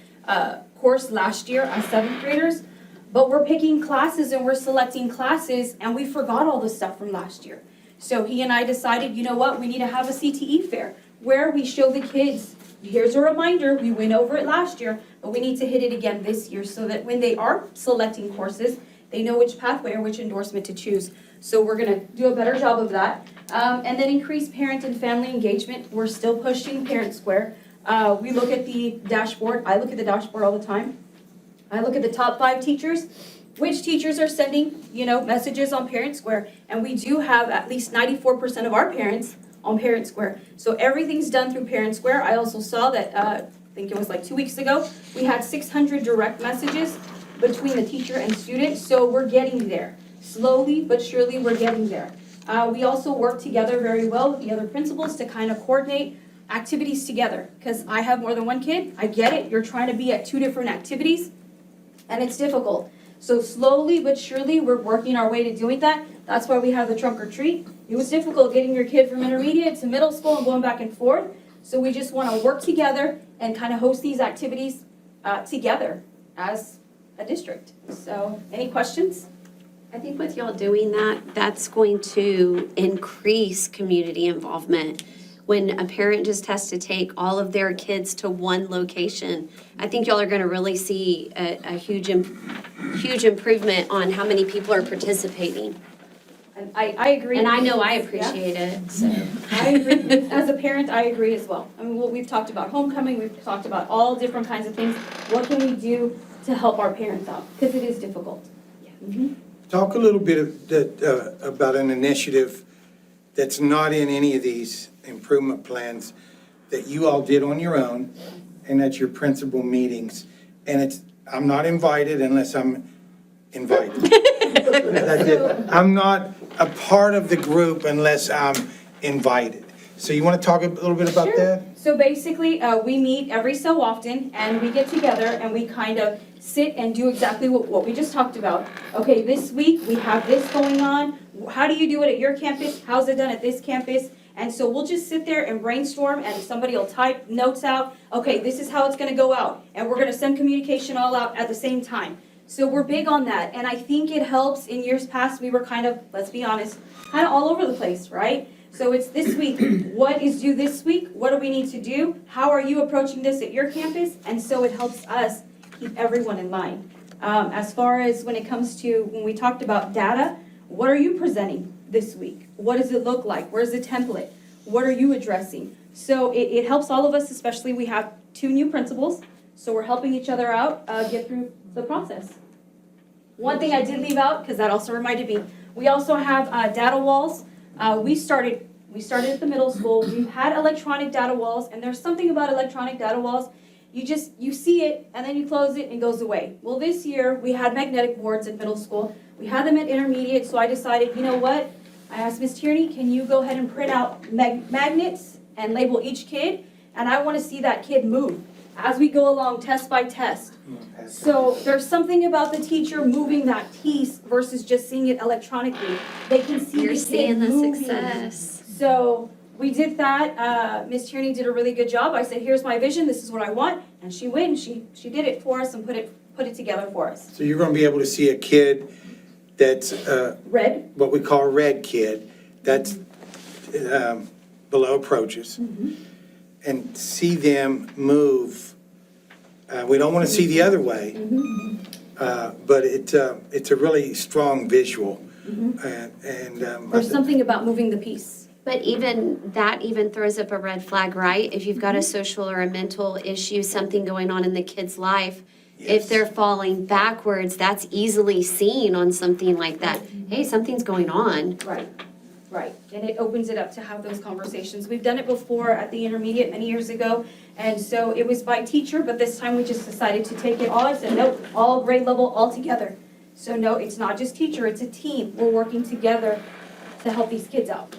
course last year as 7th graders, but we're picking classes and we're selecting classes and we forgot all the stuff from last year. So he and I decided, you know what, we need to have a CTE fair where we show the kids, here's a reminder, we went over it last year, but we need to hit it again this year so that when they are selecting courses, they know which pathway or which endorsement to choose. So we're gonna do a better job of that. And then increase parent and family engagement. We're still pushing Parent Square. We look at the dashboard. I look at the dashboard all the time. I look at the top 5 teachers, which teachers are sending, messages on Parent Square. And we do have at least 94% of our parents on Parent Square. So everything's done through Parent Square. I also saw that, I think it was like 2 weeks ago, we had 600 direct messages between the teacher and student. So we're getting there. Slowly but surely, we're getting there. We also work together very well with the other principals to kind of coordinate activities together. Because I have more than one kid. I get it. You're trying to be at 2 different activities, and it's difficult. So slowly but surely, we're working our way to doing that. That's why we have the trunk or treat. It was difficult getting your kid from intermediate to middle school and going back and forth. So we just want to work together and kind of host these activities together as a district. So any questions? I think with y'all doing that, that's going to increase community involvement. When a parent just has to take all of their kids to one location, I think y'all are going to really see a huge improvement on how many people are participating. And I agree. And I know I appreciate it, so. I agree. As a parent, I agree as well. I mean, we've talked about homecoming, we've talked about all different kinds of things. What can we do to help our parents out? Because it is difficult. Yeah. Talk a little bit about an initiative that's not in any of these improvement plans that you all did on your own, and that's your principal meetings. And I'm not invited unless I'm invited. That's it. I'm not a part of the group unless I'm invited. So you want to talk a little bit about that? So basically, we meet every so often and we get together and we kind of sit and do exactly what we just talked about. Okay, this week we have this going on. How do you do it at your campus? How's it done at this campus? And so we'll just sit there and brainstorm, and somebody will type notes out, okay, this is how it's gonna go out, and we're gonna send communication all out at the same time. So we're big on that, and I think it helps. In years past, we were kind of, let's be honest, kind of all over the place, right? So it's this week, what is due this week? What do we need to do? How are you approaching this at your campus? And so it helps us keep everyone in line. As far as when it comes to, when we talked about data, what are you presenting this week? What does it look like? Where's the template? What are you addressing? So it helps all of us, especially we have 2 new principals, so we're helping each other out, get through the process. One thing I did leave out, because that also reminded me, we also have data walls. We started at the middle school. We've had electronic data walls, and there's something about electronic data walls. You see it, and then you close it, and it goes away. Well, this year, we had magnetic boards at middle school. We had them at intermediate, so I decided, you know what? I asked Ms. Tierney, can you go ahead and print out magnets and label each kid? And I want to see that kid move as we go along, test by test. So there's something about the teacher moving that piece versus just seeing it electronically. They can see You're the seeing kid the moving. success. So we did that. Ms. Tierney did a really good job. I said, here's my vision, this is what I want. And she went, she did it for us and put it together for us. So you're gonna be able to see a kid that's, Red. what we call a red kid, that's below approaches, and see them move. We don't want to see the other way, but it's a really strong visual. And There's something about moving the piece. But even that even throws up a red flag, right? If you've got a social or a mental issue, something going on in the kid's life, if they're falling backwards, that's easily seen on something like that. Hey, something's going on. Right. And it opens it up to have those conversations. We've done it before at the intermediate many years ago. And so it was by teacher, but this time we just decided to take it all. I said, nope, all grade level, all together. So no, it's not just teacher, it's a team. We're working together to help these kids out.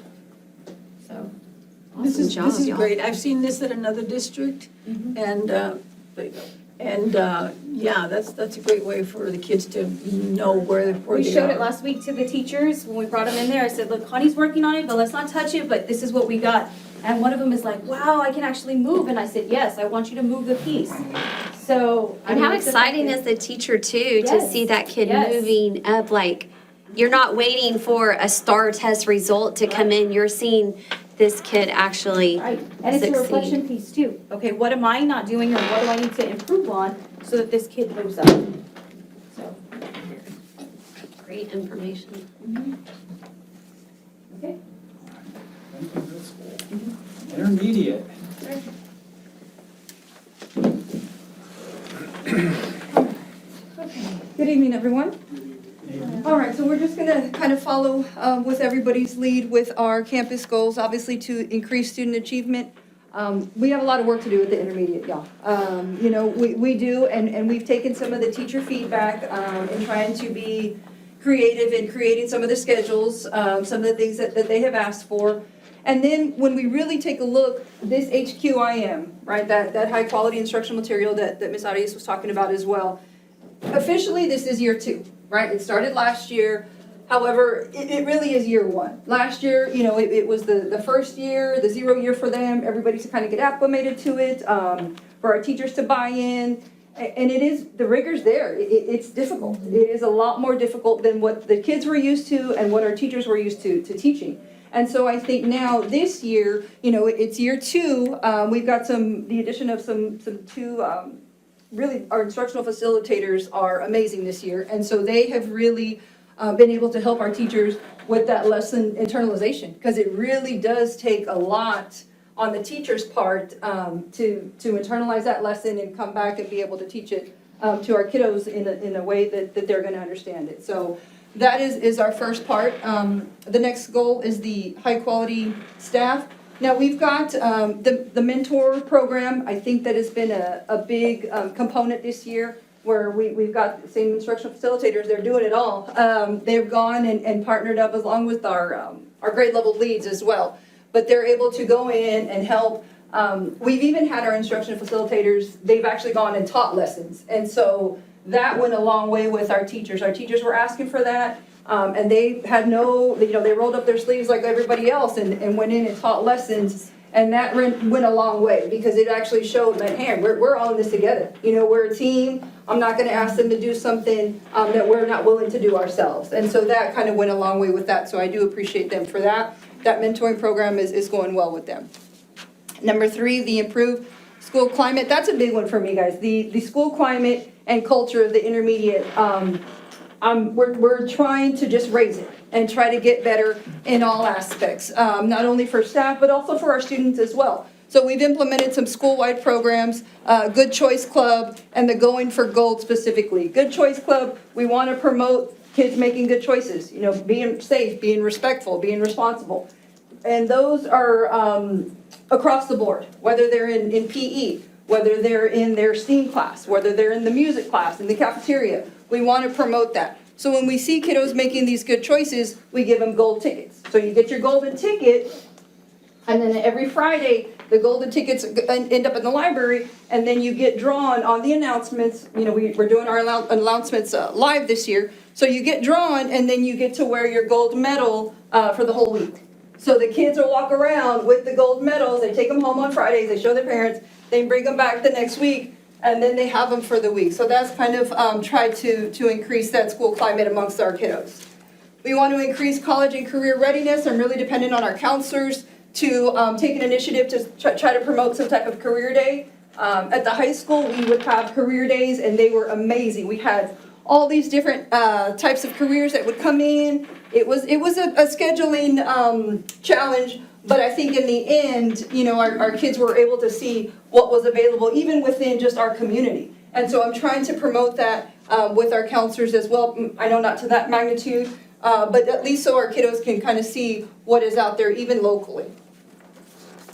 So, This is job, y'all. great. I've seen this at another district, and, there you go. And, yeah, that's a great way for the kids to know where they are. we showed it last week to the teachers when we brought them in there. I said, look, Connie's working on it, but let's not touch it, but this is what we got. And one of them is like, wow, I can actually move. And I said, yes, I want you to move the piece. So. And how exciting is the teacher too, to Yes, see that kid yes. moving up, like, you're not waiting for a STAR test result to come in, you're seeing this kid actually Right, and it's a reflection succeed. piece too. Okay, what am I not doing or what do I need to improve on so that this kid moves up? So, Great information. okay. Intermediate. Good evening, everyone. All right, so we're just gonna kind of follow with everybody's lead with our campus goals, obviously to increase student achievement. We have a lot of work to do with the intermediate, y'all. You know, we do, and we've taken some of the teacher feedback in trying to be creative in creating some of the schedules, some of the things that they have asked for. And then when we really take a look, this HQIM, right, that high quality instructional material that Ms. Arias was talking about as well. Officially, this is year 2, right? It started last year. However, it really is year 1. Last year, you know, it was the first year, the 0 year for them, everybody to kind of get acclimated to it, for our teachers to buy in. And it is, the rigor's there. It's difficult. It is a lot more difficult than what the kids were used to and what our teachers were used to teaching. And so I think now this year, you know, it's year 2. We've got the addition of some 2, really, our instructional facilitators are amazing this year. And so they have really been able to help our teachers with that lesson internalization, because it really does take a lot on the teacher's part to internalize that lesson and come back and be able to teach it to our kiddos in a way that they're going to understand it. So that is our first part. The next goal is the high quality staff. Now, we've got the mentor program. I think that has been a big component this year, where we've got the same instructional facilitators. They're doing it all. They've gone and partnered up along with our grade level leads as well. But they're able to go in and help. We've even had our instructional facilitators, they've actually gone and taught lessons. And so that went a long way with our teachers. Our teachers were asking for that. And they had no, they rolled up their sleeves like everybody else and went in and taught lessons. And that went a long way because it actually showed that, hey, we're all in this together. We're a team. I'm not gonna ask them to do something that we're not willing to do ourselves. And so that kind of went a long way with that. So I do appreciate them for that. That mentoring program is going well with them. Number 3, the improved school climate. That's a big one for me, guys. The school climate and culture of the intermediate. We're trying to just raise it and try to get better in all aspects, not only for staff, but also for our students as well. So we've implemented some school-wide programs, Good Choice Club, and the Going for Gold specifically. Good Choice Club, we want to promote kids making good choices, being safe, being respectful, being responsible. And those are across the board, whether they're in PE, whether they're in their STEAM class, whether they're in the music class, in the cafeteria. We want to promote that. So when we see kiddos making these good choices, we give them gold tickets. So you get your golden ticket, and then every Friday, the golden tickets end up in the library, and then you get drawn on the announcements. We're doing our announcements live this year. So you get drawn, and then you get to wear your gold medal for the whole week. So the kids will walk around with the gold medals. They take them home on Fridays. They show their parents. They bring them back the next week, and then they have them for the week. So that's kind of tried to increase that school climate amongst our kiddos. We want to increase college and career readiness. I'm really dependent on our counselors to take an initiative to try to promote some type of career day. At the high school, we would have career days, and they were amazing. We had all these different types of careers that would come in. It was a scheduling challenge, but I think in the end, our kids were able to see what was available even within just our community. And so I'm trying to promote that with our counselors as well. I know not to that magnitude, but at least so our kiddos can kind of see what is out there even locally.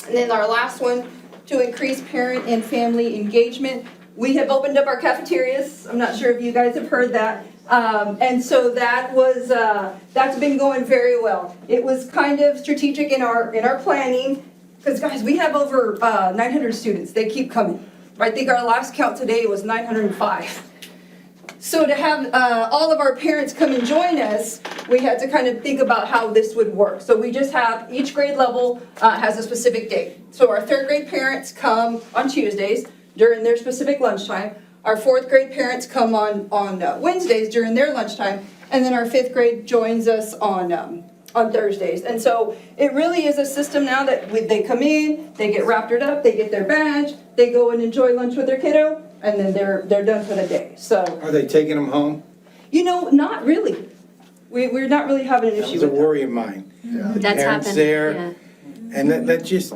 And then our last one, to increase parent and family engagement. We have opened up our cafeterias. I'm not sure if you guys have heard that. And so that's been going very well. It was kind of strategic in our planning, because guys, we have over 900 students. They keep coming. I think our last count today was 905. So to have all of our parents come and join us, we had to kind of think about how this would work. So we just have, each grade level has a specific date. So our 3rd grade parents come on Tuesdays during their specific lunchtime. Our 4th grade parents come on Wednesdays during their lunchtime, and then our 5th grade joins us on Thursdays. And so it really is a system now that they come in, they get wrapped up, they get their badge, they go and enjoy lunch with their kiddo, and then they're done for the day. So Are they taking them home? not really. We're not really having an That issue was a with that. worry of mine. That's Parents happened. there. Yeah. And let's just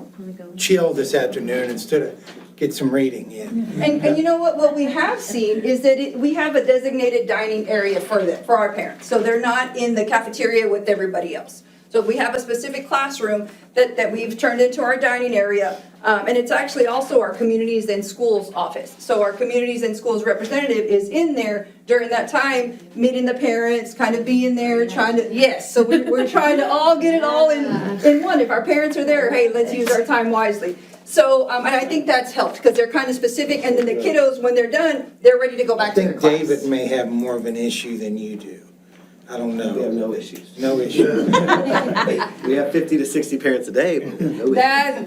chill this afternoon instead of get some reading in. And you know what we have seen is that we have a designated dining area for our parents. So they're not in the cafeteria with everybody else. So we have a specific classroom that we've turned into our dining area. And it's actually also our communities and schools office. So our communities and schools representative is in there during that time, meeting the parents, kind of being there, trying to, yes. So we're trying to all get it all in one. If our parents are there, hey, let's use our time wisely. So, and I think that's helped because they're kind of specific, and then the kiddos, when they're done, they're ready to go back to their I class. think David may have more of an issue than you do. I don't know. We have no issues. No issue. We have 50 to 60 parents a day, but no issues.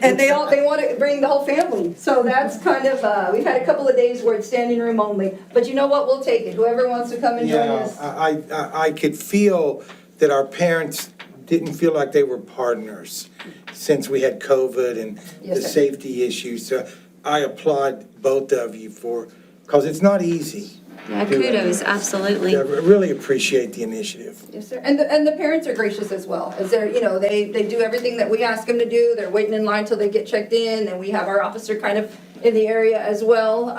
And they want to bring the whole family. So that's kind of, we've had a couple of days where it's standing room only. But you know what? We'll take it. Whoever wants to come and join us. I could feel that our parents didn't feel like they were partners since we had COVID and Yes, the sir. safety issues. So I applaud both of you because it's not easy. Yeah, kudos, absolutely. I really appreciate the initiative. Yes, sir. And the parents are gracious as well. As they're, they do everything that we ask them to do. They're waiting in line till they get checked in. And we have our officer kind of in the area as well.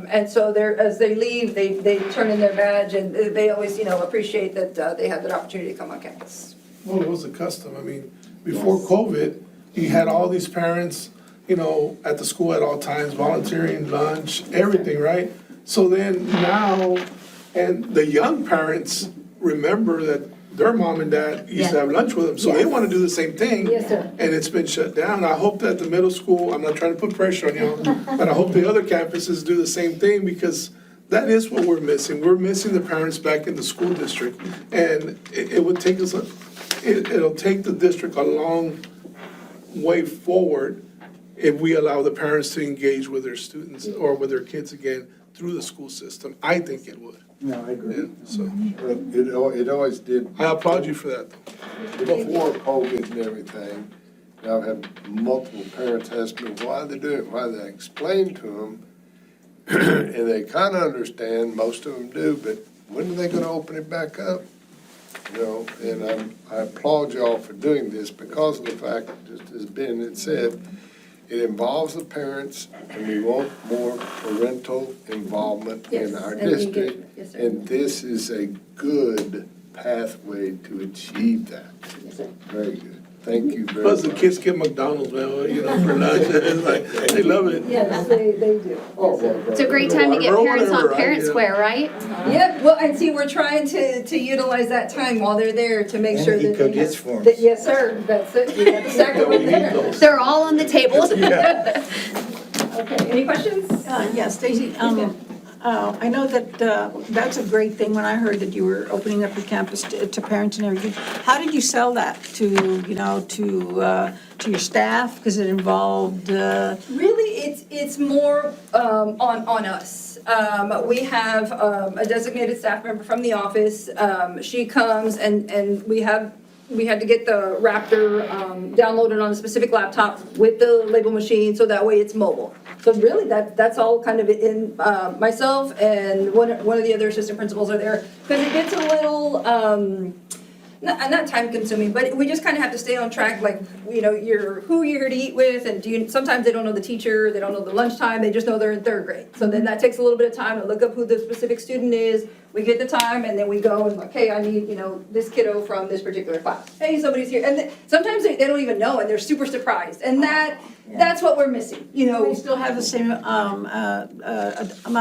And so as they leave, they turn in their badge, and they always, appreciate that they have that opportunity to come on campus. Well, it was a custom. I mean, before COVID, you had all these parents, at the school at all times, volunteering, lunch, everything, right? So then now, and the young parents remember that their mom and dad used to have lunch with them, so they want to do the same thing. Yes, sir. And it's been shut down. I hope that the middle school, I'm not trying to put pressure on y'all, but I hope the other campuses do the same thing, because That is what we're missing. We're missing the parents back in the school district. And it would take us, it'll take the district a long way forward if we allow the parents to engage with their students or with their kids again through the school system. I think it would. No, I agree. Yeah, so It always did. I applaud you for that. Before COVID and everything, I've had multiple parents ask me why they do it, why they explain to them. And they kind of understand, most of them do, but when are they going to open it back up? You know, and I applaud y'all for doing this because of the fact, just as Ben had said, it involves the parents, and we want more parental involvement in our district. Yes, sir. And this is a good pathway to achieve that. Very good. Thank you very much. Plus the kids get McDonald's, man, you know, for lunch. It's like, they love it. Yes, they do. It's a great time to get Or parents whatever, on right? Parent Yeah. Square, right? Yep, well, and see, we're trying to utilize that time while they're there to make And sure eat that they cookies have. for 'em. Yes, sir, that's it, we have to stack them with dinner. They're all on the tables. Okay, any questions? Yes, Stacy, I know that that's a great thing when I heard that you were opening up your campus to parents and everything. How did you sell that to, you know, to your staff? Because it involved, Really, it's more on us. We have a designated staff member from the office. She comes and we had to get the Raptor downloaded on a specific laptop with the label machine, so that way it's mobile. So really, that's all kind of in, myself and one of the other assistant principals are there, because it gets a little, not time consuming, but we just kind of have to stay on track, like, you know, who you're here to eat with, and sometimes they don't know the teacher, they don't know the lunchtime, they just know they're in third grade. So then that takes a little bit of time to look up who the specific student is, we get the time, and then we go and like, hey, I need, you know, this kiddo from this particular class. Hey, somebody's here, and sometimes they don't even know, and they're super surprised, and that's what we're missing, you know. they still have the same amount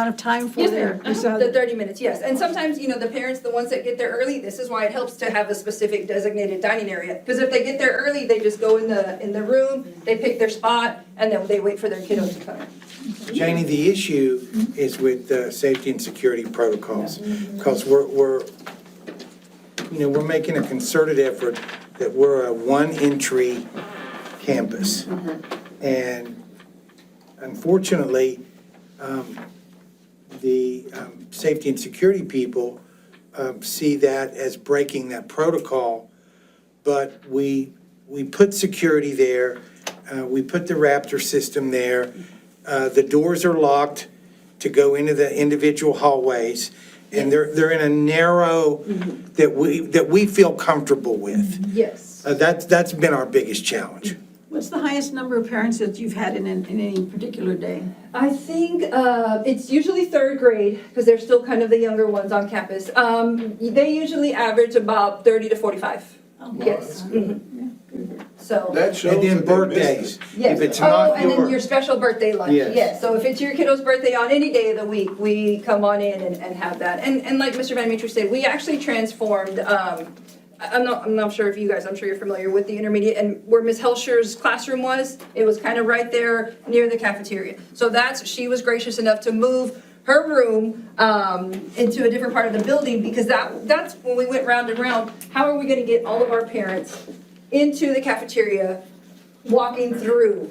of time for Yes, their. ma'am. The 30 minutes, yes. And sometimes, you know, the parents, the ones that get there early, this is why it helps to have a specific designated dining area. Because if they get there early, they just go in the room, they pick their spot, and then they wait for their kiddo to come in. Janie, the issue is with the safety and security protocols, because we're making a concerted effort that we're a one-entry campus. And unfortunately, the safety and security people see that as breaking that protocol, but we put security there, we put the Raptor system there. The doors are locked to go into the individual hallways, and they're in a narrow that we feel comfortable with. Yes. That's been our biggest challenge. What's the highest number of parents that you've had in any particular day? I think it's usually third grade, because they're still kind of the younger ones on campus. They usually average about 30 to 45. Yes. So. That shows And then that they missed birthdays. it. Yes. If it's not and then your your, special birthday lunch. Yes. Yes. So if it's your kiddo's birthday on any day of the week, we come on in and have that. And like Mr. Van Meter said, we actually transformed, I'm not sure if you guys, I'm sure you're familiar with the intermediate, and where Ms. Helscher's classroom was, it was kind of right there near the cafeteria. So she was gracious enough to move her room into a different part of the building, because that's when we went round and round. How are we gonna get all of our parents into the cafeteria, walking through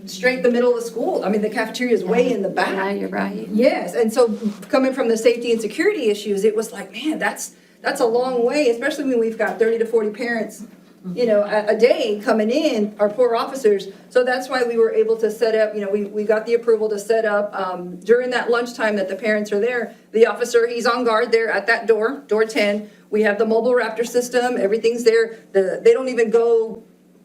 straight the middle of the school? I mean, the cafeteria is way in the back. Yeah, you're right. Yes, and so coming from the safety and security issues, it was like, man, that's a long way, especially when we've got 30 to 40 parents, you know, a day coming in, our poor officers. So that's why we were able to set up, you know, we got the approval to set up during that lunchtime that the parents are there. The officer, he's on guard there at that door 10. We have the mobile Raptor system, everything's there. They don't even go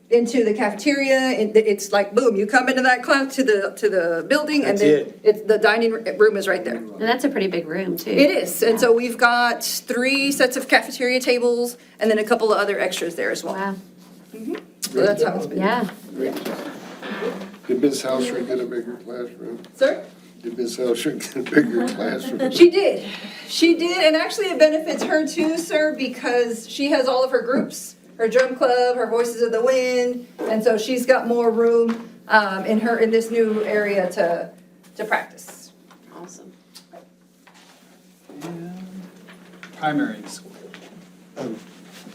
into the cafeteria. It's like, boom, you come into that class to the building, and then the dining room is right there. And that's a pretty big room, too. It is, and so we've got 3 sets of cafeteria tables, and then a couple of other extras there as well. Wow. So that's how it's been. Yeah. Did Ms. Helscher get a bigger classroom? Sir? Did Ms. Helscher get a bigger classroom? She did, and actually it benefits her too, sir, because she has all of her groups, her drum club, her Voices of the Wind, and so she's got more room in this new area to practice. Awesome. Primary school.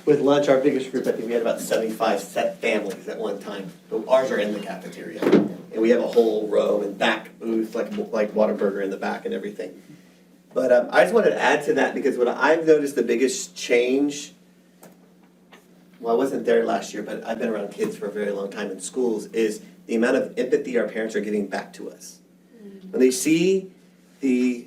With lunch, our biggest group, I think we had about 75 set families at one time. But ours are in the cafeteria. And we have a whole row and back booth, like Whataburger in the back and everything. But I just wanted to add to that because what I've noticed the biggest change, well, I wasn't there last year, but I've been around kids for a very long time in schools, is the amount of empathy our parents are giving back to us. When they see the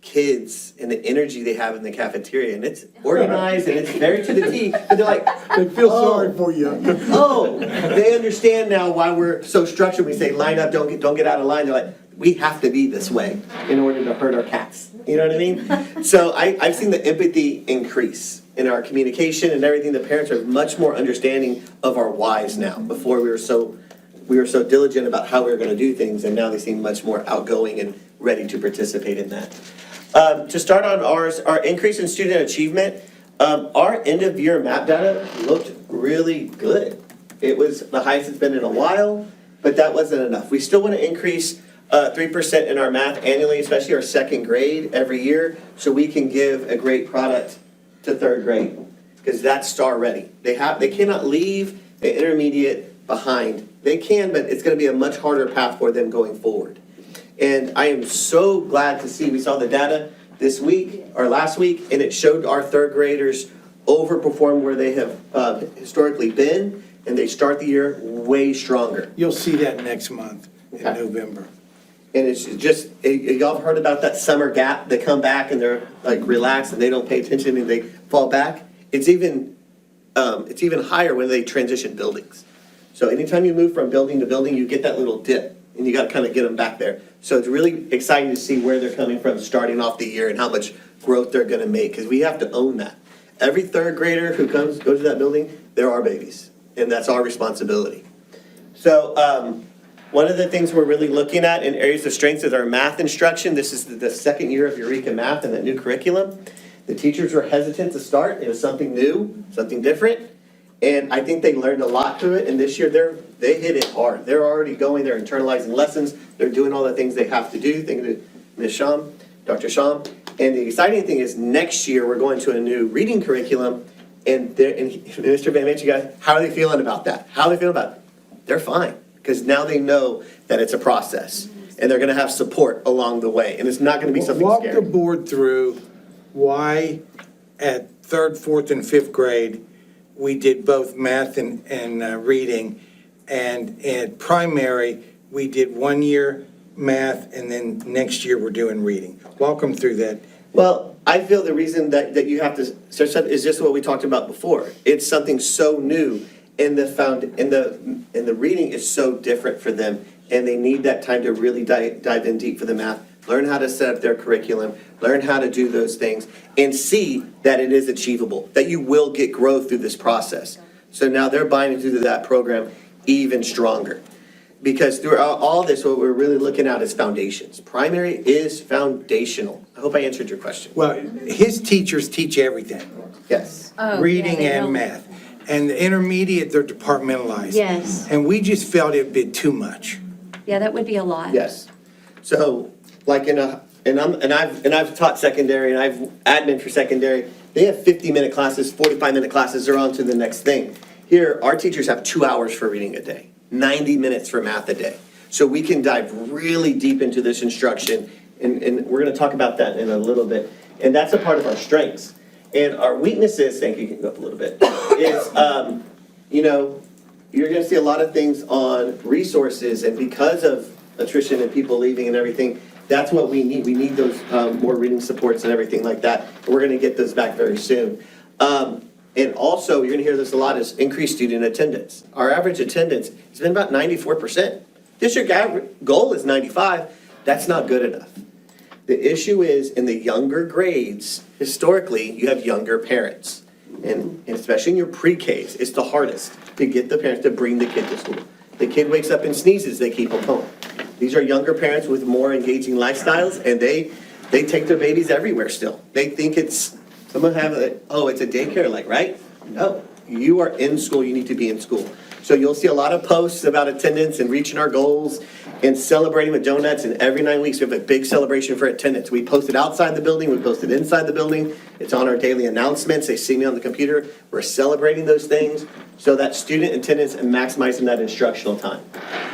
kids and the energy they have in the cafeteria, and it's organized and it's very to the T, but they're like, They feel Oh. sorry for you. oh, they understand now why we're so structured. We say line up, don't get out of line. They're like, we have to be this way in order to hurt our cats. You know what I mean? So I've seen the empathy increase in our communication and everything. The parents are much more understanding of our whys now. Before we were so diligent about how we were going to do things, and now they seem much more outgoing and ready to participate in that. To start on our increase in student achievement, our end of year map data looked really good. It was the highest it's been in a while, but that wasn't enough. We still want to increase 3% in our math annually, especially our second grade every year, so we can give a great product to third grade, because that's star ready. They cannot leave the intermediate behind. They can, but it's going to be a much harder path for them going forward. And I am so glad to see, we saw the data this week, or last week, and it showed our third graders overperform where they have historically been, and they start the year way stronger. You'll see that next month in Okay. November. And it's just, y'all have heard about that summer gap? They come back and they're like relaxed and they don't pay attention and they fall back. It's even higher when they transition buildings. So anytime you move from building to building, you get that little dip and you got to kind of get them back there. So it's really exciting to see where they're coming from starting off the year and how much growth they're going to make, because we have to own that. Every third grader who goes to that building, they're our babies, and that's our responsibility. So one of the things we're really looking at in areas of strength is our math instruction. This is the second year of Eureka Math and that new curriculum. The teachers were hesitant to start. It was something new, something different. And I think they learned a lot through it. And this year they hit it hard. They're already going, they're internalizing lessons. They're doing all the things they have to do. Thank you to Ms. Sham, Dr. Sham. And the exciting thing is next year we're going to a new reading curriculum. And Mr. Van Mitch, you guys, how are they feeling about that? How are they feeling about it? They're fine. Because now they know that it's a process, and they're going to have support along the way, and it's not going to be something Walk the scary. board through why at third, fourth, and fifth grade, we did both math and reading, and at primary, we did 1 year math, and then next year we're doing reading. Walk them through that. Well, I feel the reason that you have to search that is just what we talked about before. It's something so new. And the reading is so different for them, and they need that time to really dive in deep for the math, learn how to set up their curriculum, learn how to do those things, and see that it is achievable, that you will get growth through this process. So now they're buying into that program even stronger. Because throughout all this, what we're really looking at is foundations. Primary is foundational. I hope I answered your question. Well, his teachers teach everything, Yes. reading and math. And the intermediate, they're departmentalized. Yes. And we just felt it bit too much. Yeah, that would be a lot. Yes. So, like I've taught secondary and I've admin for secondary. They have 50-minute classes, 45-minute classes. They're on to the next thing. Here, our teachers have 2 hours for reading a day, 90 minutes for math a day. So we can dive really deep into this instruction, and we're going to talk about that in a little bit. And that's a part of our strengths. And our weaknesses, thank you, you can go up a little bit, is, you're gonna see a lot of things on resources, and because of attrition and people leaving and everything, that's what we need. We need those more reading supports and everything like that. And we're gonna get those back very soon. And also, you're gonna hear this a lot, is increased student attendance. Our average attendance has been about 94%. District goal is 95. That's not good enough. The issue is, in the younger grades, historically, you have younger parents. And especially in your pre-Ks, it's the hardest to get the parents to bring the kid to school. The kid wakes up and sneezes, they keep them home. These are younger parents with more engaging lifestyles, and they take their babies everywhere still. They think it's, someone have it's a daycare, right? No, you are in school, you need to be in school. So you'll see a lot of posts about attendance and reaching our goals and celebrating with donuts. And every 9 weeks, we have a big celebration for attendance. We post it outside the building, we post it inside the building. It's on our daily announcements. They see me on the computer. We're celebrating those things so that student attendance and maximizing that instructional time.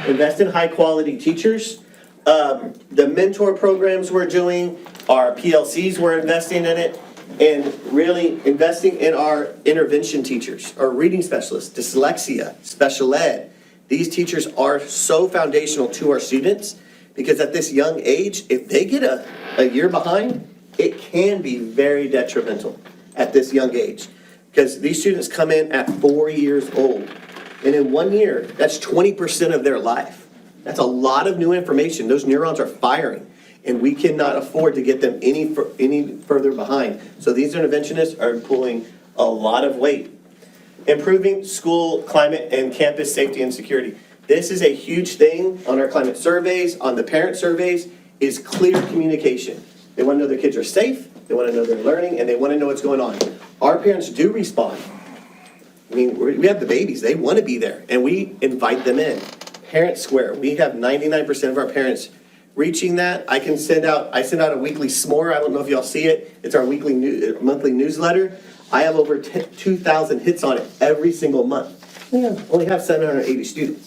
Invest in high-quality teachers. The mentor programs we're doing, our PLCs, we're investing in it, and really investing in our intervention teachers, our reading specialists, dyslexia, special ed. These teachers are so foundational to our students because at this young age, if they get a year behind, it can be very detrimental at this young age. Because these students come in at 4 years old, and in 1 year, that's 20% of their life. That's a lot of new information. Those neurons are firing, and we cannot afford to get them any further behind. So these interventionists are pulling a lot of weight. Improving school climate and campus safety and security. This is a huge thing on our climate surveys, on the parent surveys, is clear communication. They want to know their kids are safe, they want to know they're learning, and they want to know what's going on. Our parents do respond. I mean, we have the babies, they want to be there, and we invite them in. Parent Square, we have 99% of our parents reaching that. I send out a weekly s'more, I don't know if y'all see it, it's our monthly newsletter. I have over 2,000 hits on it every single month. We only have 780 students.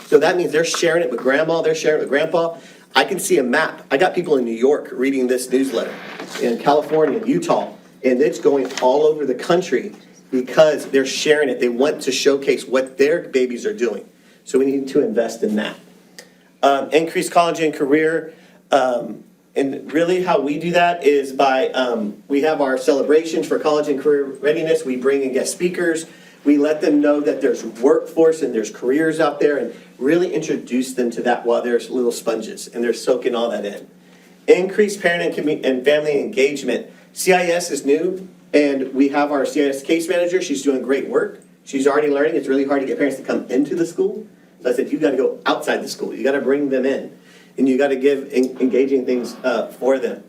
So that means they're sharing it with grandma, they're sharing it with grandpa. I can see a map. I got people in New York reading this newsletter, in California, Utah, and it's going all over the country because they're sharing it. They want to showcase what their babies are doing. So we need to invest in that. Increase college and career. And really how we do that is by, we have our celebrations for college and career readiness. We bring in guest speakers. We let them know that there's workforce and there's careers out there and really introduce them to that while they're little sponges and they're soaking all that in. Increase parent and family engagement. CIS is new and we have our CIS case manager. She's doing great work. She's already learning. It's really hard to get parents to come into the school. So I said, you gotta go outside the school. You gotta bring them in. And you got to give engaging things for them.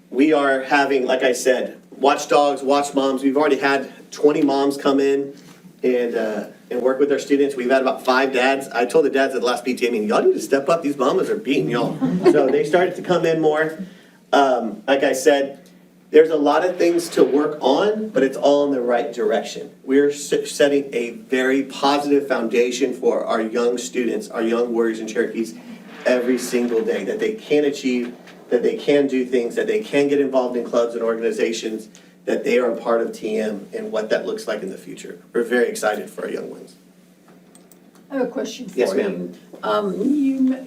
We are having, like I said, watchdogs, watch moms. We've already had 20 moms come in and work with our students. We've had about 5 dads. I told the dads at the last PTA meeting, y'all need to step up. These mamas are beating y'all. So they started to come in more. Like I said, there's a lot of things to work on, but it's all in the right direction. We're setting a very positive foundation for our young students, our young warriors and Cherokees, every single day, that they can achieve, that they can do things, that they can get involved in clubs and organizations, that they are a part of TM and what that looks like in the future. We're very excited for our young ones. I have a question for you. Yes, ma'am.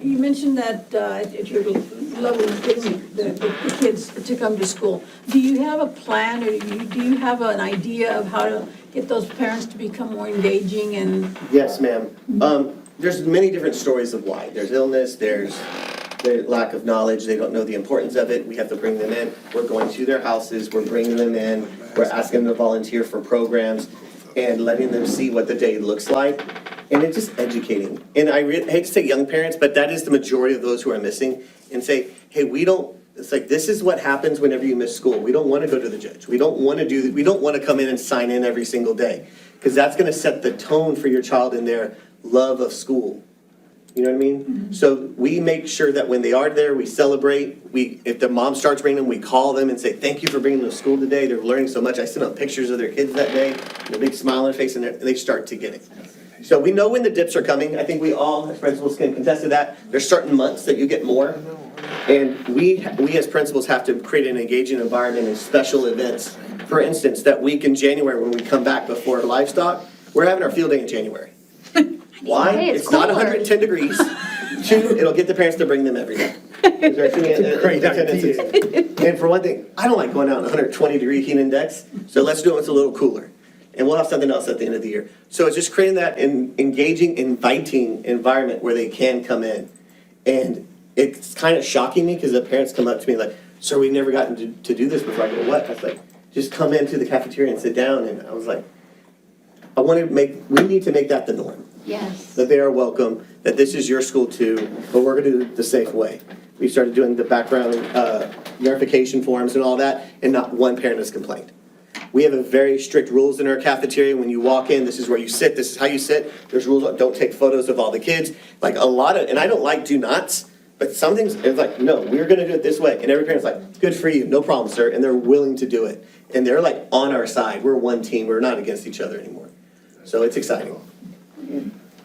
You mentioned that at your level of getting the kids to come to school. Do you have a plan or do you have an idea of how to get those parents to become more engaging and? Yes, ma'am. There's many different stories of why. There's illness, there's the lack of knowledge, they don't know the importance of it, we have to bring them in. We're going to their houses, we're bringing them in, we're asking them to volunteer for programs and letting them see what the day looks like. And it's just educating. And I hate to say young parents, but that is the majority of those who are missing, and say, hey, it's like, this is what happens whenever you miss school. We don't want to go to the judge. We don't want to come in and sign in every single day, because that's going to set the tone for your child in their love of school. You know what I mean? Mm-hmm. So we make sure that when they are there, we celebrate. If the mom starts bringing them, we call them and say, thank you for bringing them to school today. They're learning so much. I send them pictures of their kids that day, and a big smile on their face, and they start to get it. So we know when the dips are coming. I think we all, as principals, can contest to that. There's certain months that you get more. And we as principals have to create an engaging environment and special events. For instance, that week in January when we come back before livestock, we're having our field day in January. Why? Hey, it's not 110 degrees. 2, it'll get the parents to bring them every day. Great idea. And for one thing, I don't like going out in 120 degree heat index, so let's do it when it's a little cooler. And we'll have something else at the end of the year. So it's just creating that engaging, inviting environment where they can come in. And it's kind of shocking me because the parents come up to me like, sir, we've never gotten to do this before. I go, what? I was like, just come into the cafeteria and sit down. And I was like, we need to make that the norm. Yes. That they are welcome, that this is your school too, but we're gonna do it the safe way. We started doing the background verification forms and all that, and not one parent has complained. We have a very strict rules in our cafeteria. When you walk in, this is where you sit, this is how you sit. There's rules, don't take photos of all the kids. Like a lot of, and I don't like do nots, but some things, it's like, no, we're gonna do it this way. And every parent's like, good for you, no problem, sir. And they're willing to do it. And they're like on our side. We're one team. We're not against each other anymore. So it's exciting.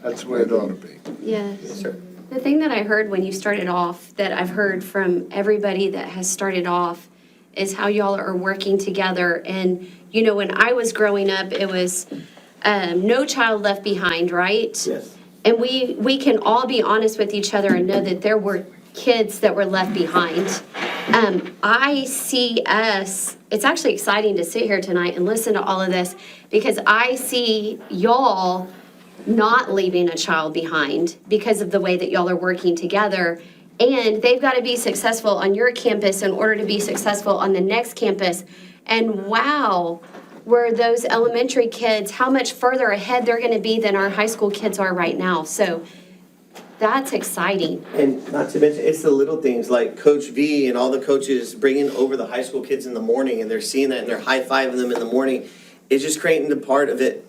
That's the way it ought to be. Yes. Yes, sir. The thing that I heard when you started off, that I've heard from everybody that has started off, is how y'all are working together. And, you know, when I was growing up, it was No Child Left Behind, right? Yes. And we can all be honest with each other and know that there were kids that were left behind. I see us, it's actually exciting to sit here tonight and listen to all of this, because I see y'all not leaving a child behind because of the way that y'all are working together. And they've got to be successful on your campus in order to be successful on the next campus. And wow, were those elementary kids, how much further ahead they're going to be than our high school kids are right now. So that's exciting. And not to mention, it's the little things like Coach V and all the coaches bringing over the high school kids in the morning, and they're seeing that and they're high-fiving them in the morning. It's just creating the part of it,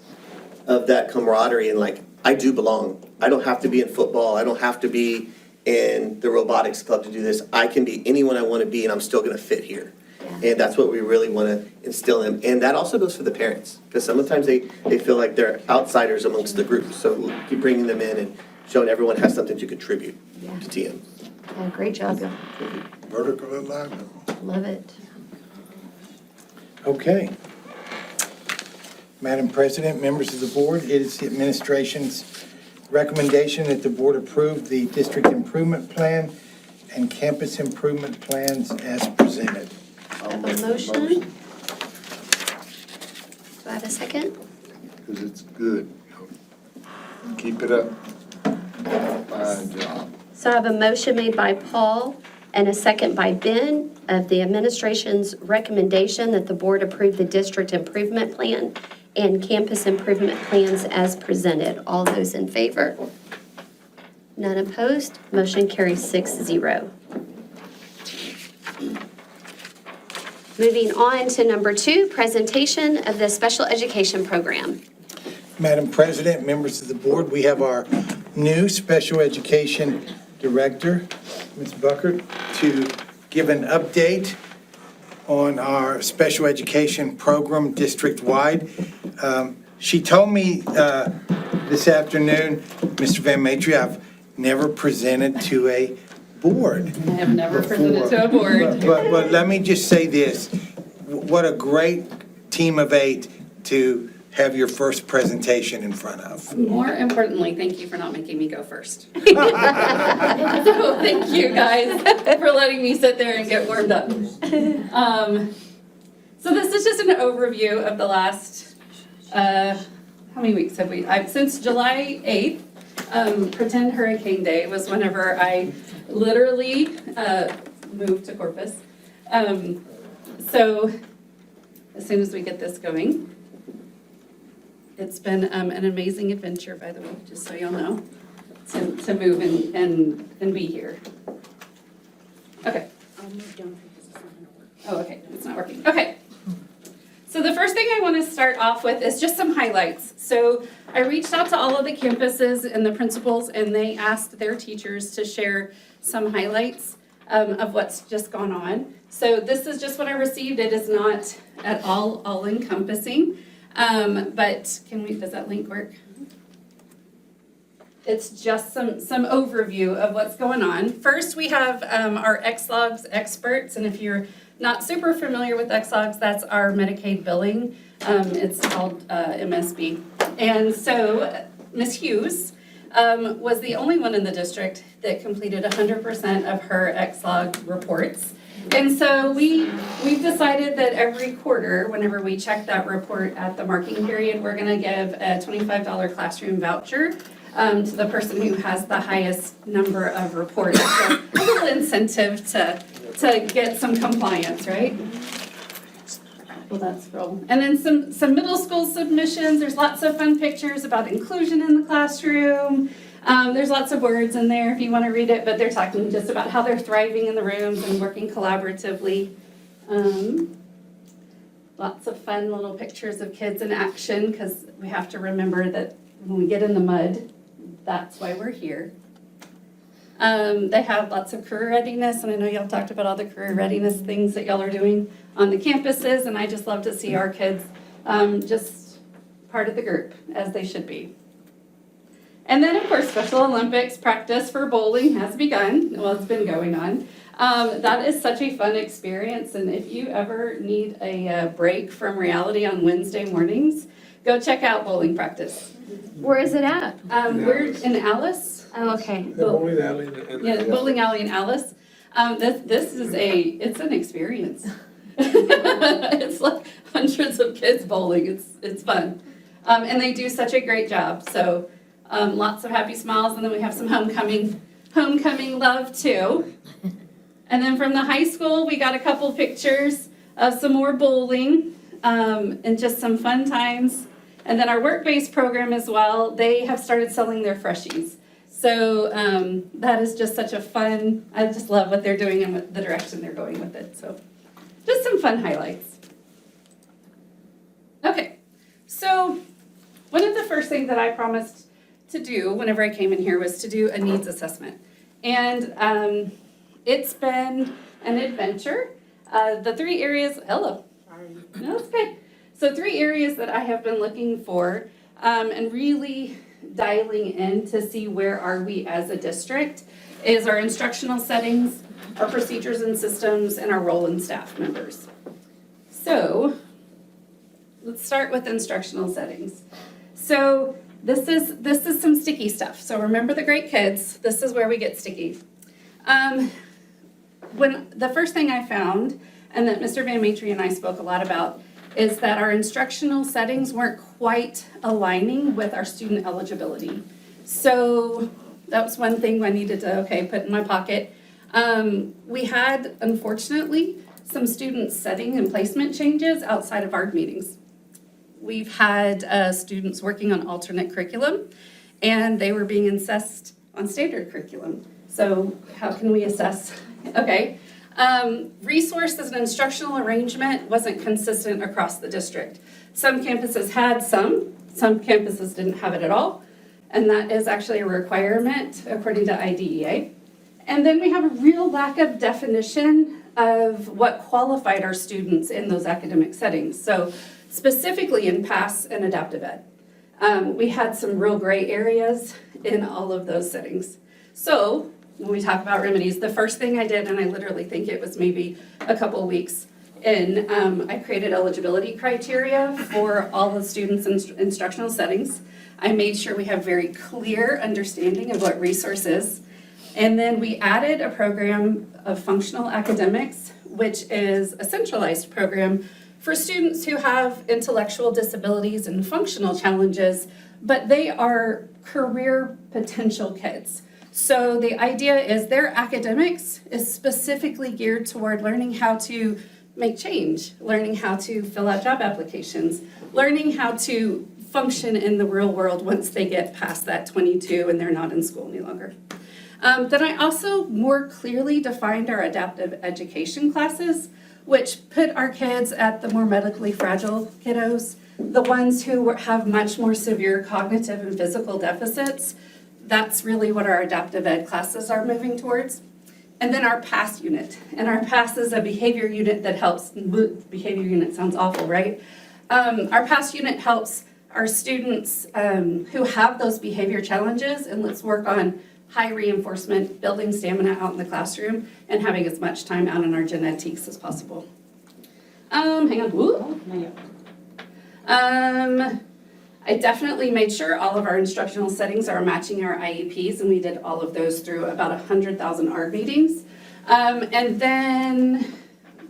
of that camaraderie, and like, I do belong. I don't have to be in football. I don't have to be in the robotics club to do this. I can be anyone I want to be, and I'm still going to fit here. And that's what we really want to instill in them. And that also goes for the parents, because sometimes they feel like they're outsiders amongst the group. So keep bringing them in and showing everyone has something to contribute to TM. Yeah, great job. Vertical alignment. Love it. Okay. Madam President, members of the board, it is the administration's recommendation that the board approve the district improvement plan and campus improvement plans as presented. I have a motion. Do I have a second? Because it's good. Keep it up. Fine job. So I have a motion made by Paul and a second by Ben of the administration's recommendation that the board approve the district improvement plan and campus improvement plans as presented. All those in favor? None opposed? Motion carries 6-0. Moving on to number 2, presentation of the special education program. Madam President, members of the board, we have our new special education director, Ms. Buckert, to give an update on our special education program district-wide. She told me this afternoon, Mr. Van Matry, I've never presented to a board. I have never presented to a board. But let me just say this, what a great team of 8 to have your first presentation in front of. More importantly, thank you for not making me go first. So thank you guys for letting me sit there and get warmed up. So this is just an overview of the last, how many weeks have we, since July 8th, Pretend Hurricane Day was whenever I literally moved to Corpus. So as soon as we get this going, it's been an amazing adventure, by the way, just so y'all know, to move and be here. Okay. I'll move down because it's not gonna work. Oh, okay, it's not working. Okay. So the first thing I want to start off with is just some highlights. So I reached out to all of the campuses and the principals, and they asked their teachers to share some highlights of what's just gone on. So this is just what I received. It is not at all encompassing. But does that link work? It's just some overview of what's going on. First, we have our XLOGS experts, and if you're not super familiar with XLOGS, that's our Medicaid billing. It's called MSB. And so Ms. Hughes was the only one in the district that completed 100% of her XLOG reports. And so we've decided that every quarter, whenever we check that report at the marking period, we're gonna give a $25 classroom voucher to the person who has the highest number of reports. So a little incentive to get some compliance, right? Well, that's cool. And then some middle school submissions. There's lots of fun pictures about inclusion in the classroom. There's lots of words in there if you want to read it, but they're talking just about how they're thriving in the rooms and working collaboratively. A Lots of fun little pictures of kids in action, because we have to remember that when we get in the mud, that's why we're here. They have lots of career readiness, and I know y'all talked about all the career readiness things that y'all are doing on the campuses, and I just love to see our kids just part of the group, as they should be. And then, of course, Special Olympics practice for bowling has begun. Well, it's been going on. That is such a fun experience, and if you ever need a break from reality on Wednesday mornings, go check out bowling practice. Where is it at? We're in Alice. Oh, okay. The bowling alley and. Yeah, the bowling alley in Alice. This is it's an experience. It's like hundreds of kids bowling. It's fun. And they do such a great job. So lots of happy smiles, and then we have some homecoming love too. And then from the high school, we got a couple pictures of some more bowling and just some fun times. And then our work-based program as well, they have started selling their freshies. So that is just such a fun, I just love what they're doing and what the direction they're going with it. So just some fun highlights. Okay, so one of the first things that I promised to do whenever I came in here was to do a needs assessment. And it's been an adventure. The 3 areas, hello. No, it's okay. So 3 areas that I have been looking for and really dialing in to see where are we as a district is our instructional settings, our procedures and systems, and our role in staff members. So let's start with instructional settings. So this is some sticky stuff. So remember the great kids, this is where we get sticky. When the first thing I found, and that Mr. Van Matry and I spoke a lot about, is that our instructional settings weren't quite aligning with our student eligibility. So that was one thing I needed to, put in my pocket. We had, unfortunately, some student setting and placement changes outside of ARD meetings. We've had students working on alternate curriculum, and they were being assessed on standard curriculum. So how can we assess? Okay. Resources and instructional arrangement wasn't consistent across the district. Some campuses had some campuses didn't have it at all, and that is actually a requirement according to IDEA. And then we have a real lack of definition of what qualified our students in those academic settings. So specifically in PASS and adaptive ed. We had some real gray areas in all of those settings. So when we talk about remedies, the first thing I did, and I literally think it was maybe a couple weeks in, I created eligibility criteria for all the students in instructional settings. I made sure we have very clear understanding of what resource is. And then we added a program of functional academics, which is a centralized program for students who have intellectual disabilities and functional challenges, but they are career potential kids. So the idea is their academics is specifically geared toward learning how to make change, learning how to fill out job applications, learning how to function in the real world once they get past that 22 and they're not in school any longer. Then I also more clearly defined our adaptive education classes, which put our kids at the more medically fragile kiddos, the ones who have much more severe cognitive and physical deficits. That's really what our adaptive ed classes are moving towards. And then our PASS unit. And our PASS is a behavior unit that helps, behavior unit sounds awful, right? Our PASS unit helps our students who have those behavior challenges, and let's work on high reinforcement, building stamina out in the classroom, and having as much time out in our genetiques as possible. Hang on. Ooh. I definitely made sure all of our instructional settings are matching our IEPs, and we did all of those through about 100,000 ARD meetings. And then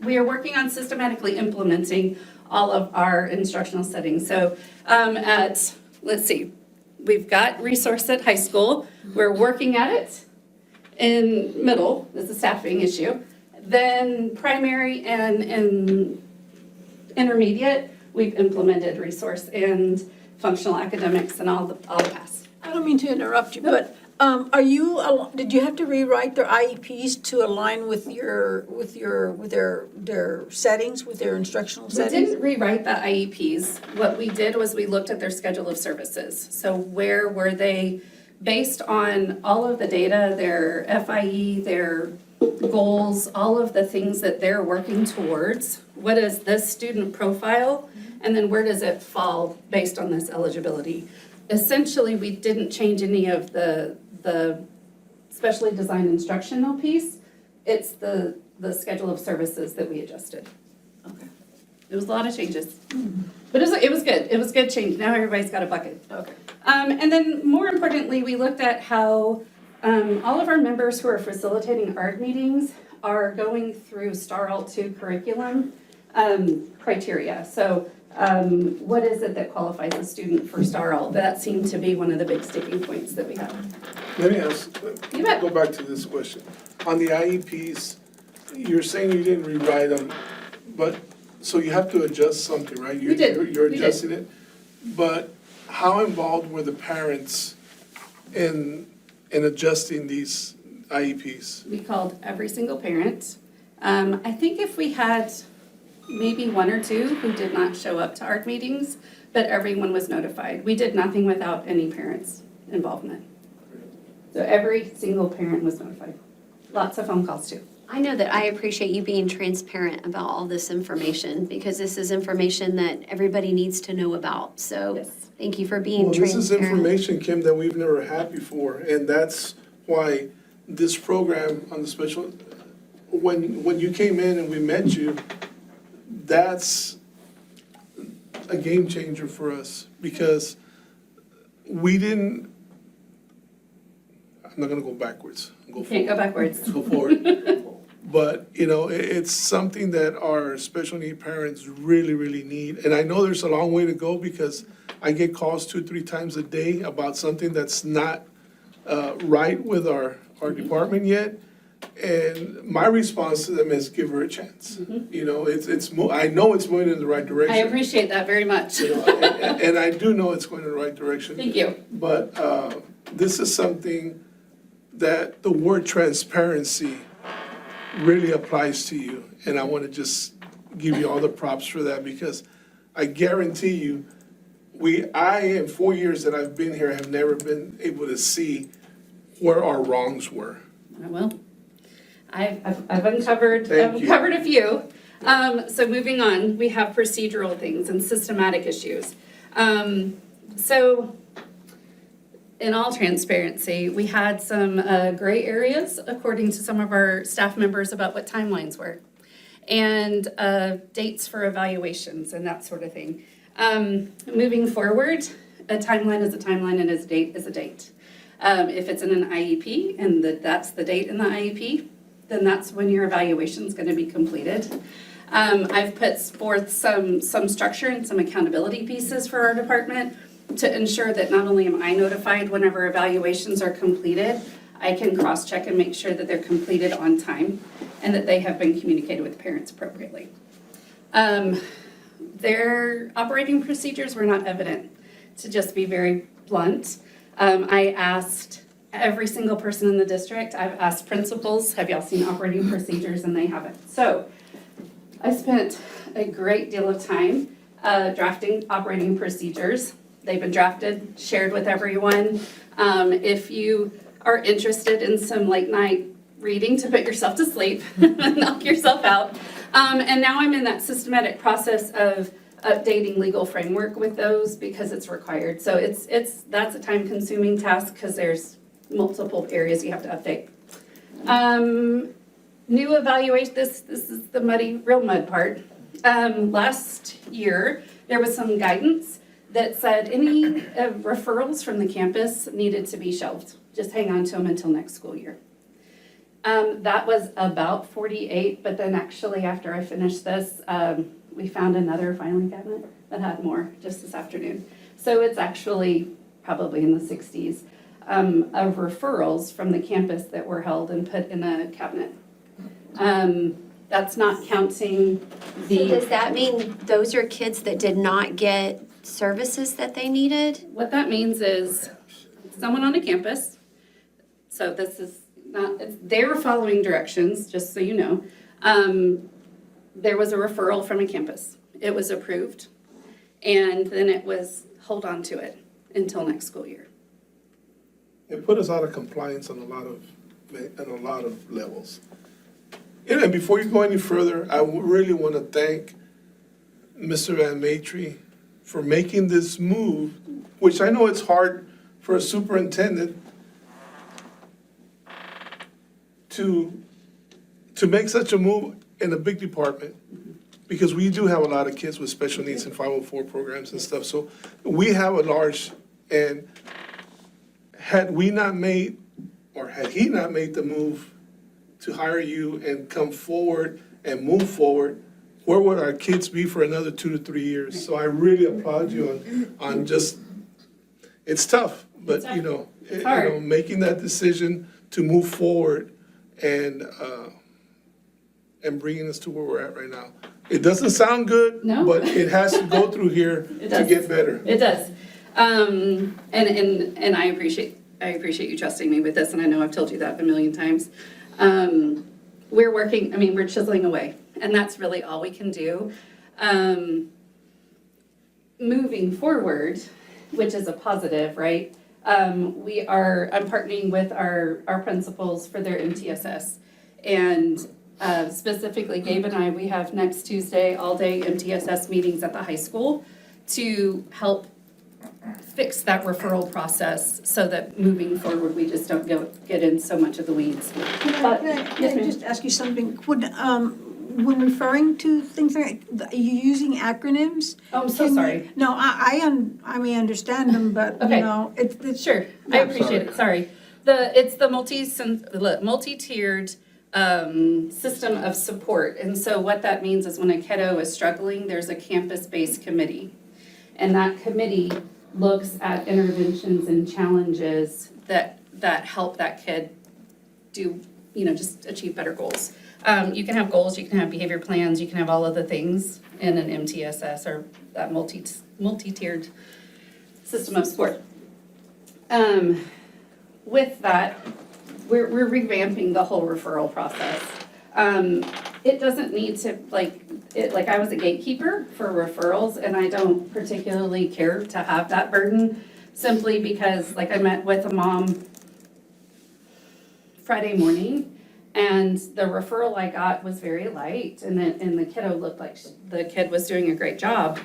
we are working on systematically implementing all of our instructional settings. So let's see, we've got resource at high school. We're working at it in middle. This is a staffing issue. Then primary and intermediate, we've implemented resource and functional academics and all the PASS. I don't mean to interrupt you, but Did you have to rewrite their IEPs to align with their settings, with their instructional We settings? didn't rewrite the IEPs. What we did was we looked at their schedule of services. So where were they, based on all of the data, their FIE, their goals, all of the things that they're working towards, what is this student profile? And then where does it fall based on this eligibility? Essentially, we didn't change any of the specially designed instructional piece. It's the schedule of services that we adjusted. Okay. It was a lot of changes. But it was good. It was good change. Now everybody's got a bucket. Okay. And then more importantly, we looked at how all of our members who are facilitating ARD meetings are going through STAR Alt2 curriculum criteria. So what is it that qualifies a student for STAR Alt? That seemed to be one of the big sticking points that we have. Let me ask, You bet. go back to this question. On the IEPs, you're saying you didn't rewrite them, but, so you have to adjust something, right? We did. You're We did. adjusting it, but how involved were the parents in adjusting these IEPs? We called every single parent. I think if we had maybe one or two who did not show up to ARD meetings, but everyone was notified. We did nothing without any parents' involvement. So every single parent was notified. Lots of phone calls too. I know that I appreciate you being transparent about all this information because this is information that everybody needs to know about. So Yes. thank you for being Well, this is transparent. information, Kim, that we've never had before, and that's why this program on the special, when you came in and we met you, that's a game changer for us, because we didn't, I'm not gonna go backwards. You can't go backwards. Go forward. But, you know, it's something that our special need parents really, really need. And I know there's a long way to go because I get calls 2-3 times a day about something that's not right with our department yet. And my response to them is give her a chance. You know, I know it's moving in the right direction. I appreciate that very much. You know, and I do know it's going in the right direction. Thank you. But this is something that the word transparency really applies to you. And I want to just give you all the props for that, because I guarantee you, I, in 4 years that I've been here, have never been able to see where our wrongs were. I will. I've uncovered Thank you. a few. So moving on, we have procedural things and systematic issues. So in all transparency, we had some gray areas according to some of our staff members about what timelines were and dates for evaluations and that sort of thing. Moving forward, a timeline is a timeline and a date is a date. If it's in an IEP and that's the date in the IEP, then that's when your evaluation is going to be completed. I've put forth some structure and some accountability pieces for our department to ensure that not only am I notified whenever evaluations are completed, I can cross-check and make sure that they're completed on time and that they have been communicated with parents appropriately. Their operating procedures were not evident, to just be very blunt. I asked every single person in the district, I've asked principals, have y'all seen operating procedures, and they haven't. So I spent a great deal of time drafting operating procedures. They've been drafted, shared with everyone. If you are interested in some late night reading to put yourself to sleep, knock yourself out. And now I'm in that systematic process of updating legal framework with those because it's required. So that's a time consuming task because there's multiple areas you have to update. New evaluation, this is the real mud part. Last year, there was some guidance that said any referrals from the campus needed to be shelved. Just hang on to them until next school year. That was about 48, but then actually after I finished this, we found another filing cabinet that had more just this afternoon. So it's actually probably in the 60s of referrals from the campus that were held and put in a cabinet. That's not counting So does that mean those are kids that did not get services that they needed? What that means is someone on a campus So this is not, they're following directions, just so you know. There was a referral from a campus. It was approved. And then it was, hold on to it until next school year. It put us out of compliance on a lot of levels. And before you go any further, I really want to thank Mr. Van Matry for making this move, which I know it's hard for a superintendent to make such a move in a big department, because we do have a lot of kids with special needs and 504 programs and stuff. So we have a large, and had he not made the move to hire you and come forward and move forward, where would our kids be for another 2 to 3 years? So I really applaud you on just, it's tough, but making that decision to move forward and bringing us to where we're at right now. It doesn't sound good, No. but it has to go through here It to does. get better. It does. And I appreciate you trusting me with this, and I know I've told you that a million times. We're chiseling away, and that's really all we can do. Moving forward, which is a positive, right? I'm partnering with our principals for their MTSS. And specifically, Gabe and I, we have next Tuesday, all-day MTSS meetings at the high school to help fix that referral process so that moving forward, we just don't get in so much of the weeds. Can I just ask you something? When referring to things like, are you using acronyms? Oh, I'm so sorry. No, I may understand them, but, Okay. it's. Sure, I appreciate it, sorry. It's the multi-tiered system of support. And so what that means is when a kiddo is struggling, there's a campus-based committee. And that committee looks at interventions and challenges that help that kid do, just achieve better goals. You can have goals, you can have behavior plans, you can have all of the things in an MTSS or that multi-tiered system of support. With that, we're revamping the whole referral process. It doesn't need to, I was a gatekeeper for referrals, and I don't particularly care to have that burden, simply because, I met with a mom Friday morning, and the referral I got was very light, and the kiddo looked like the kid was doing a great job.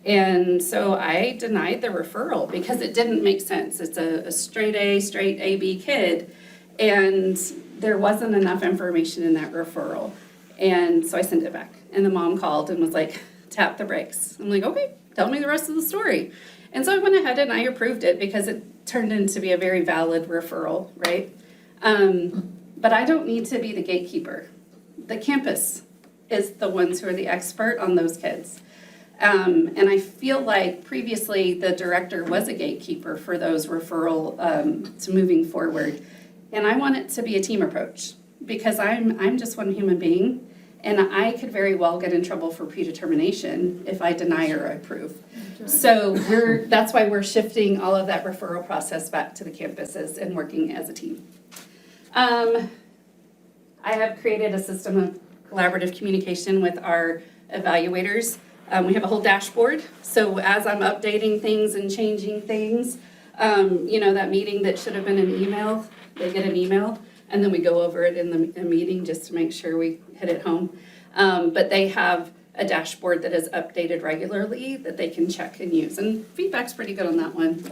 And so I denied the referral because it didn't make sense. It's a straight A/B kid, and there wasn't enough information in that referral. And so I sent it back, and the mom called and was like, tap the brakes. I'm like, okay, tell me the rest of the story. And so I went ahead and I approved it because it turned into be a very valid referral, right? But I don't need to be the gatekeeper. The campus is the ones who are the expert on those kids. And I feel like previously the director was a gatekeeper for those referral to moving forward. And I want it to be a team approach because I'm just one human being, and I could very well get in trouble for predetermination if I deny or approve. So that's why we're shifting all of that referral process back to the campuses and working as a team. I have created a system of collaborative communication with our evaluators. We have a whole dashboard, so as I'm updating things and changing things, that meeting that should have been an email, they get an email, and then we go over it in the meeting just to make sure we hit it home. But they have a dashboard that is updated regularly that they can check and use, and feedback's pretty good on that one.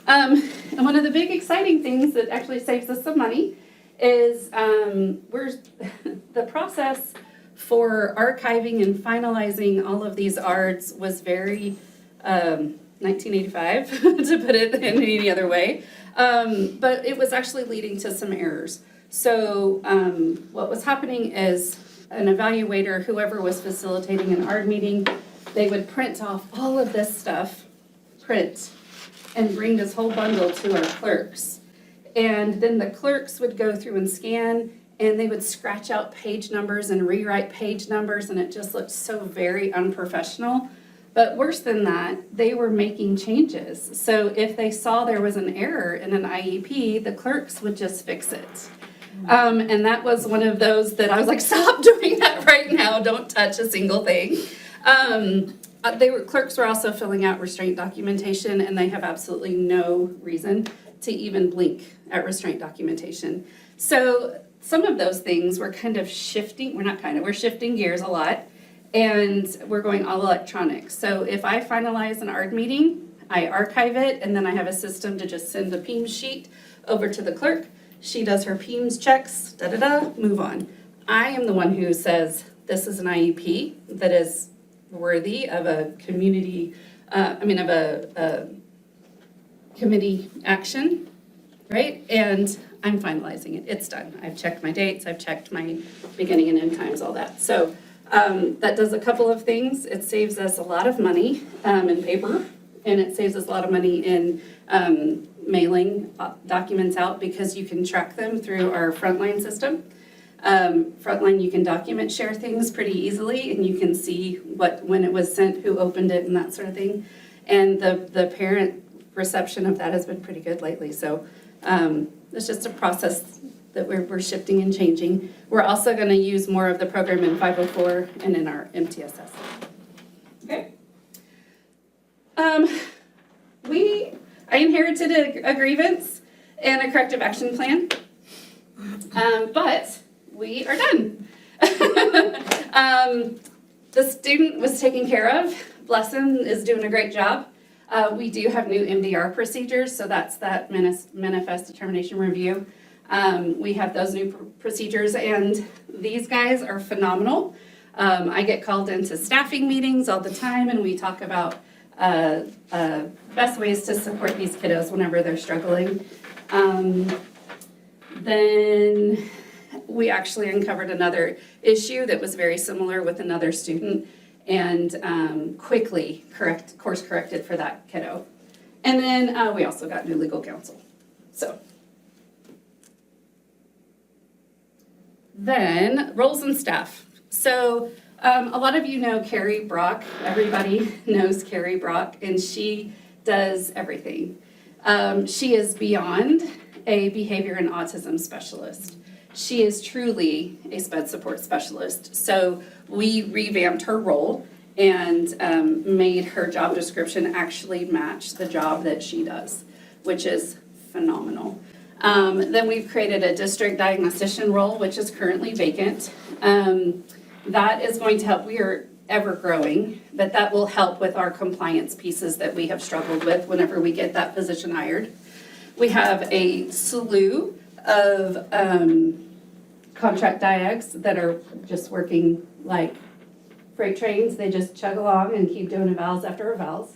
And one of the big exciting things that actually saves us some money is the process for archiving and finalizing all of these ARDs was very 1985, to put it in any other way. But it was actually leading to some errors. So what was happening is an evaluator, whoever was facilitating an ARD meeting, they would print off all of this stuff, and bring this whole bundle to our clerks. And then the clerks would go through and scan, and they would scratch out page numbers and rewrite page numbers, and it just looked so very unprofessional But worse than that, they were making changes. So if they saw there was an error in an IEP, the clerks would just fix it. And that was one of those that I was like, stop doing that right now, don't touch a single thing. Clerks were also filling out restraint documentation, and they have absolutely no reason to even blink at restraint documentation. So some of those things we're kind of shifting, we're shifting gears a lot, and we're going all electronic. So if I finalize an ARD meeting, I archive it, and then I have a system to just send a PEMS sheet over to the clerk. She does her PEMS checks, move on. I am the one who says, this is an IEP that is worthy of a community, a committee action, right? And I'm finalizing it, it's done. I've checked my dates, I've checked my beginning and end times, all that. So that does a couple of things. It saves us a lot of money in paper, and it saves us a lot of money in mailing documents out because you can track them through our Frontline system. Frontline, you can document share things pretty easily, and you can see when it was sent, who opened it, and that sort of thing. And the parent reception of that has been pretty good lately. So it's just a process that we're shifting and changing. We're also going to use more of the program in 504 and in our MTSS. Okay. I inherited a grievance and a corrective action plan, but we are done. The student was taken care of. Bless him, is doing a great job. We do have new MDR procedures, so that's that manifest determination review. We have those new procedures, and these guys are phenomenal. I get called into staffing meetings all the time, and we talk about best ways to support these kiddos whenever they're struggling. Then we actually uncovered another issue that was very similar with another student, and quickly course corrected for that kiddo. And then we also got new legal counsel. So then roles and staff. So a lot of you know Carrie Brock. Everybody knows Carrie Brock, and she does everything. She is beyond a behavior and autism specialist. She is truly a SPED support specialist. So we revamped her role and made her job description actually match the job that she does, which is phenomenal. Then we've created a district diagnostician role, which is currently vacant. That is going to help. We are ever growing, but that will help with our compliance pieces that we have struggled with whenever we get that position hired. We have a slew of contract diags that are just working like freight trains. They just chug along and keep doing evals after evals.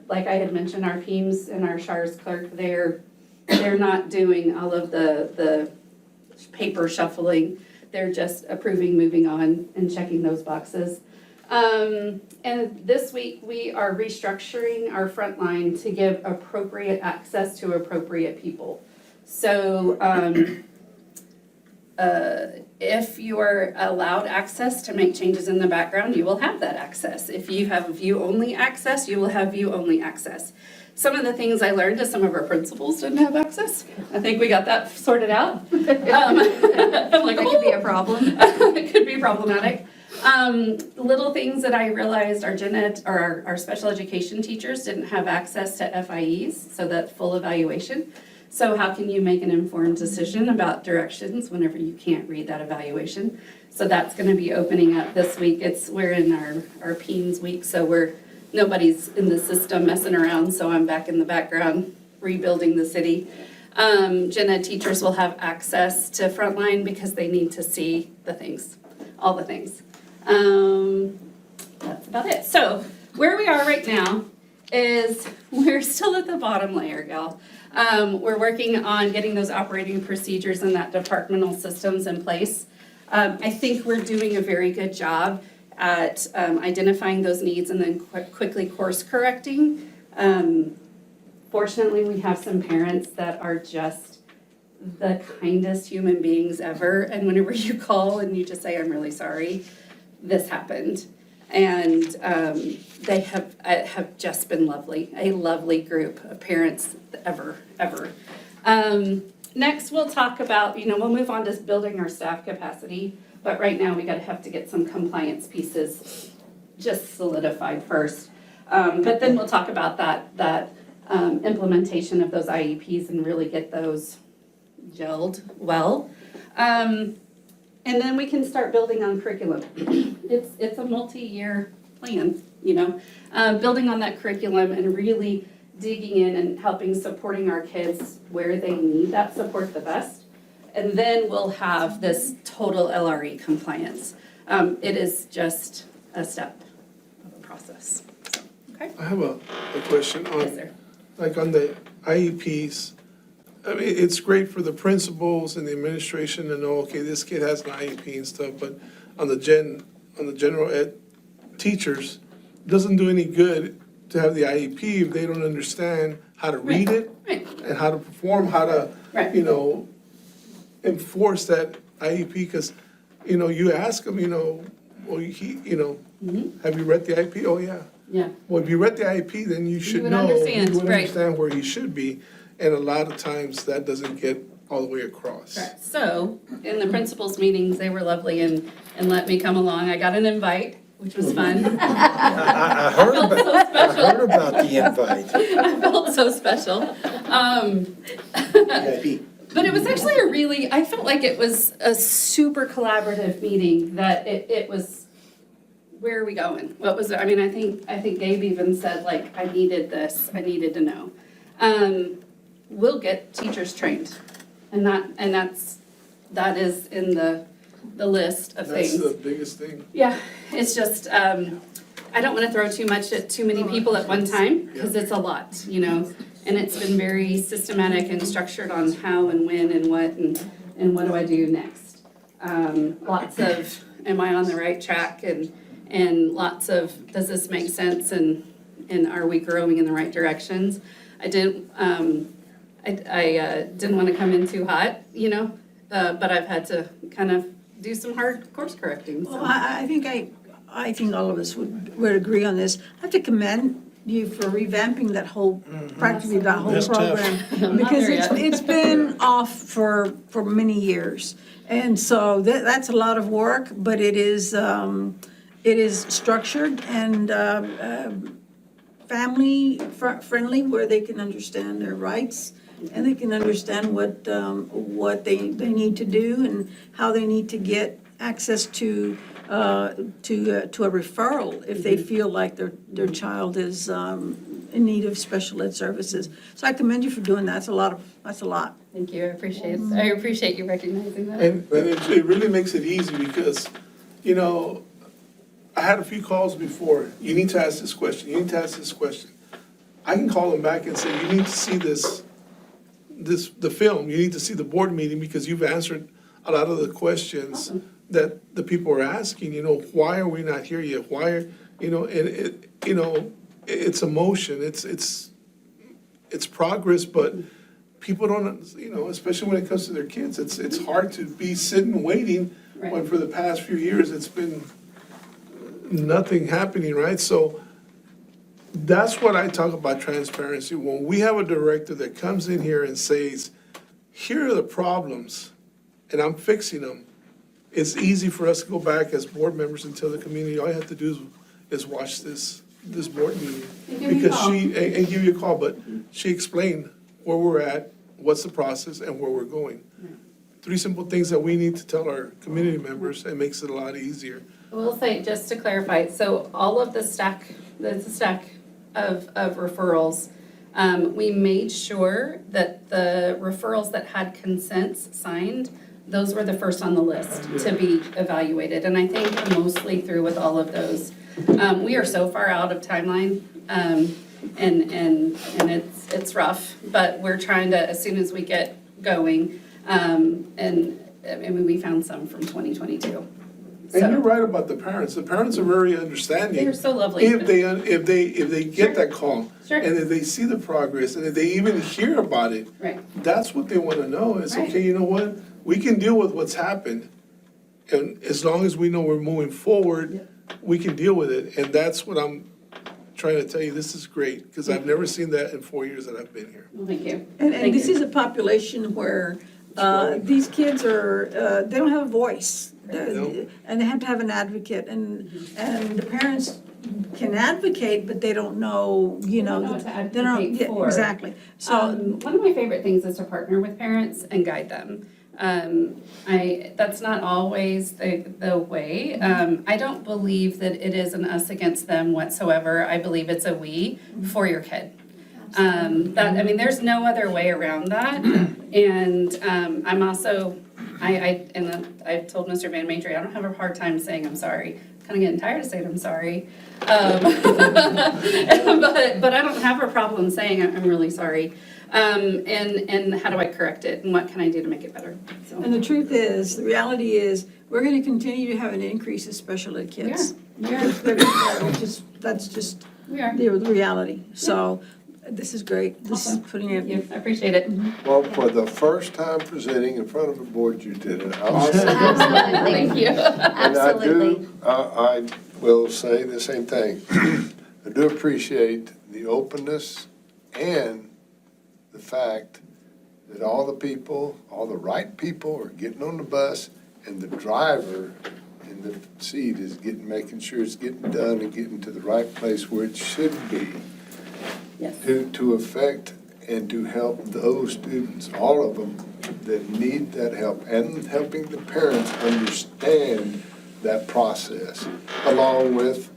Like I had mentioned, our PEMS and our SHARS clerk, they're not doing all of the paper shuffling. They're just approving, moving on, and checking those boxes. And this week, we are restructuring our Frontline to give appropriate access to appropriate people. So if you are allowed access to make changes in the background, you will have that access. If you have view-only access, you will have view-only access. Some of the things I learned is some of our principals didn't have access. I think we got that sorted out. I'm like, that could be a problem. It could be problematic. Little things that I realized our gen ed or our special education teachers didn't have access to FIEs, so that full evaluation. So how can you make an informed decision about directions whenever you can't read that evaluation? So that's going to be opening up this week. We're in our PEMS week, so nobody's in the system messing around, so I'm back in the background rebuilding the city. Gen ed teachers will have access to Frontline because they need to see the things, all the things. That's about it. So where we are right now is we're still at the bottom layer, gal. We're working on getting those operating procedures and that departmental systems in place. I think we're doing a very good job at identifying those needs and then quickly course correcting. Fortunately, we have some parents that are just the kindest human beings ever, and whenever you call and you just say, I'm really sorry, this happened. And they have just been lovely, a lovely group of parents ever. Next, we'll talk about, we'll move on to building our staff capacity, but right now we have to get some compliance pieces just solidified first. But then we'll talk about that implementation of those IEPs and really get those gelled well. And then we can start building on curriculum. It's a multi-year plan, building on that curriculum and really digging in and supporting our kids where they need that support the best. And then we'll have this total LRE compliance. It is just a step of a process. So, okay? I have a question on, Yes, sir. like on the IEPs. I mean, it's great for the principals and the administration to know, okay, this kid has an IEP and stuff, but on the general ed teachers, it doesn't do any good to have the IEP if they don't understand how to read it and how to perform, how to, enforce that IEP, because, you ask them, well, have you read the IEP? Oh, yeah. Yeah. Well, if you read the IEP, then you should would know, understand, you would right. understand where he should be, and a lot of times that doesn't get all the way across. Correct. So, in the principals' meetings, they were lovely and let me come along. I got an invite, which was fun. I heard about the invite. I felt so special. But it was actually I felt like it was a super collaborative meeting, that it was, where are we going? What was it? I mean, I think Gabe even said, like, I needed this, I needed to know. We'll get teachers trained, and that is in the list of things. That's the biggest thing. Yeah, it's just, I don't want to throw too much at too many people at one time, because it's a lot, and it's been very systematic and structured on how and when and what do I do next. Lots of, am I on the right track, and lots of, does this make sense, and are we growing in the right directions? I didn't want to come in too hot, but I've had to kind of do some hard course correcting. So. Well, I think all of us would agree on this. I have to commend you for revamping that whole, practically that whole That's tough. program. Because it's been off for many years. And so that's a lot of work, but it is structured and family friendly, where they can understand their rights and they can understand what they need to do and how they need to get access to a referral if they feel like their child is in need of special ed services. So I commend you for doing that. That's a lot. Thank you, I appreciate you recognizing that. And it really makes it easy because, I had a few calls before, you need to ask this question, you need to ask this question. I can call them back and say, you need to see the film, you need to see the board meeting because you've answered a lot of the questions that the people are asking, why are we not here yet? Why are, it's emotion, it's progress, but people don't, especially when it comes to their kids, it's hard to be sitting waiting when for the past few years it's been nothing happening, right? So that's what I talk about transparency. When we have a director that comes in here and says, here are the problems, and I'm fixing them, it's easy for us to go back as board members and tell the community, all you have to do is watch this board meeting. Because and give you a call, but she explained where we're at, what's the process, and where we're going. 3 simple things that we need to tell our community members, it makes it a lot easier. I will say, just to clarify, so all of the stack of referrals, we made sure that the referrals that had consents signed, those were the first on the list to be evaluated. And I think we're mostly through with all of those. We are so far out of timeline, and it's rough, but we're trying to, as soon as we get going, and we found some from 2022. And you're right about the parents. The parents are very understanding. They're so lovely. If they get that call. Sure. And if they see the progress, and if they even hear about it. Right. That's what they want to know. It's Right. okay, you know what? We can deal with what's happened. And as long as we know we're moving forward, we can deal with it. And that's what I'm trying to tell you, this is great, because I've never seen that in 4 years that I've been here. Well, thank you. And Thank this you. is a population where these kids are, they don't have a voice. No. And they have to have an advocate, and the parents can advocate, but they don't know, you know. They don't know what to they don't- advocate yeah, for. Exactly. So, One of my favorite things is to partner with parents and guide them. That's not always the way. I don't believe that it is an us against them whatsoever. I believe it's a we for your kid. There's no other way around that. And I'm also, I've told Mr. Van Matry, I don't have a hard time saying I'm sorry. Kind of getting tired of saying I'm sorry. But I don't have a problem saying I'm really sorry. And how do I correct it, and what can I do to make it better? So. and the truth is, the reality is, we're gonna continue to have an increase in special ed kids. That's just We are. the reality. So, this is great. This is putting Thank you. it. I appreciate it. Well, for the first time presenting in front of a board, you did it. Absolutely. Thank you. And Absolutely. I will say the same thing. I do appreciate the openness and the fact that all the people, all the right people are getting on the bus, and the driver in the seat is making sure it's getting done and getting to the right place where it should be. Yes. To affect and to help those students, all of them, that need that help, and helping the parents understand that process, along with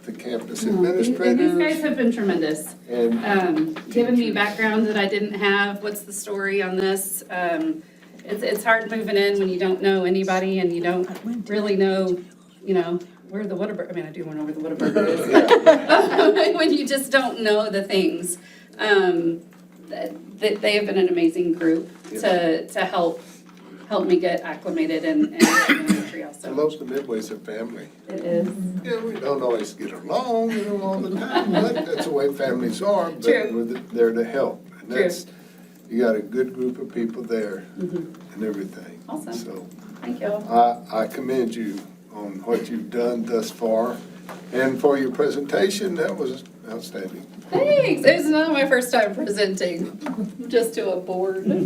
the campus And these guys administrators have been tremendous. and Giving me background that I didn't have. What's the story on this? It's hard moving in when you don't know anybody and you don't really know, where the Whataburger, I do want to know where the Whataburger is. When you just don't know the things. They have been an amazing group to help me get acclimated and elementary also. most of Midway's a family. It is. Yeah, we don't always get along, all the time, but that's the way families are, but True. we're there to help. And True. you got a good group of people there and everything. Awesome. So Thank you. I commend you on what you've done thus far, and for your presentation, that was outstanding. Thanks. It was not my first time presenting, just to a board. We're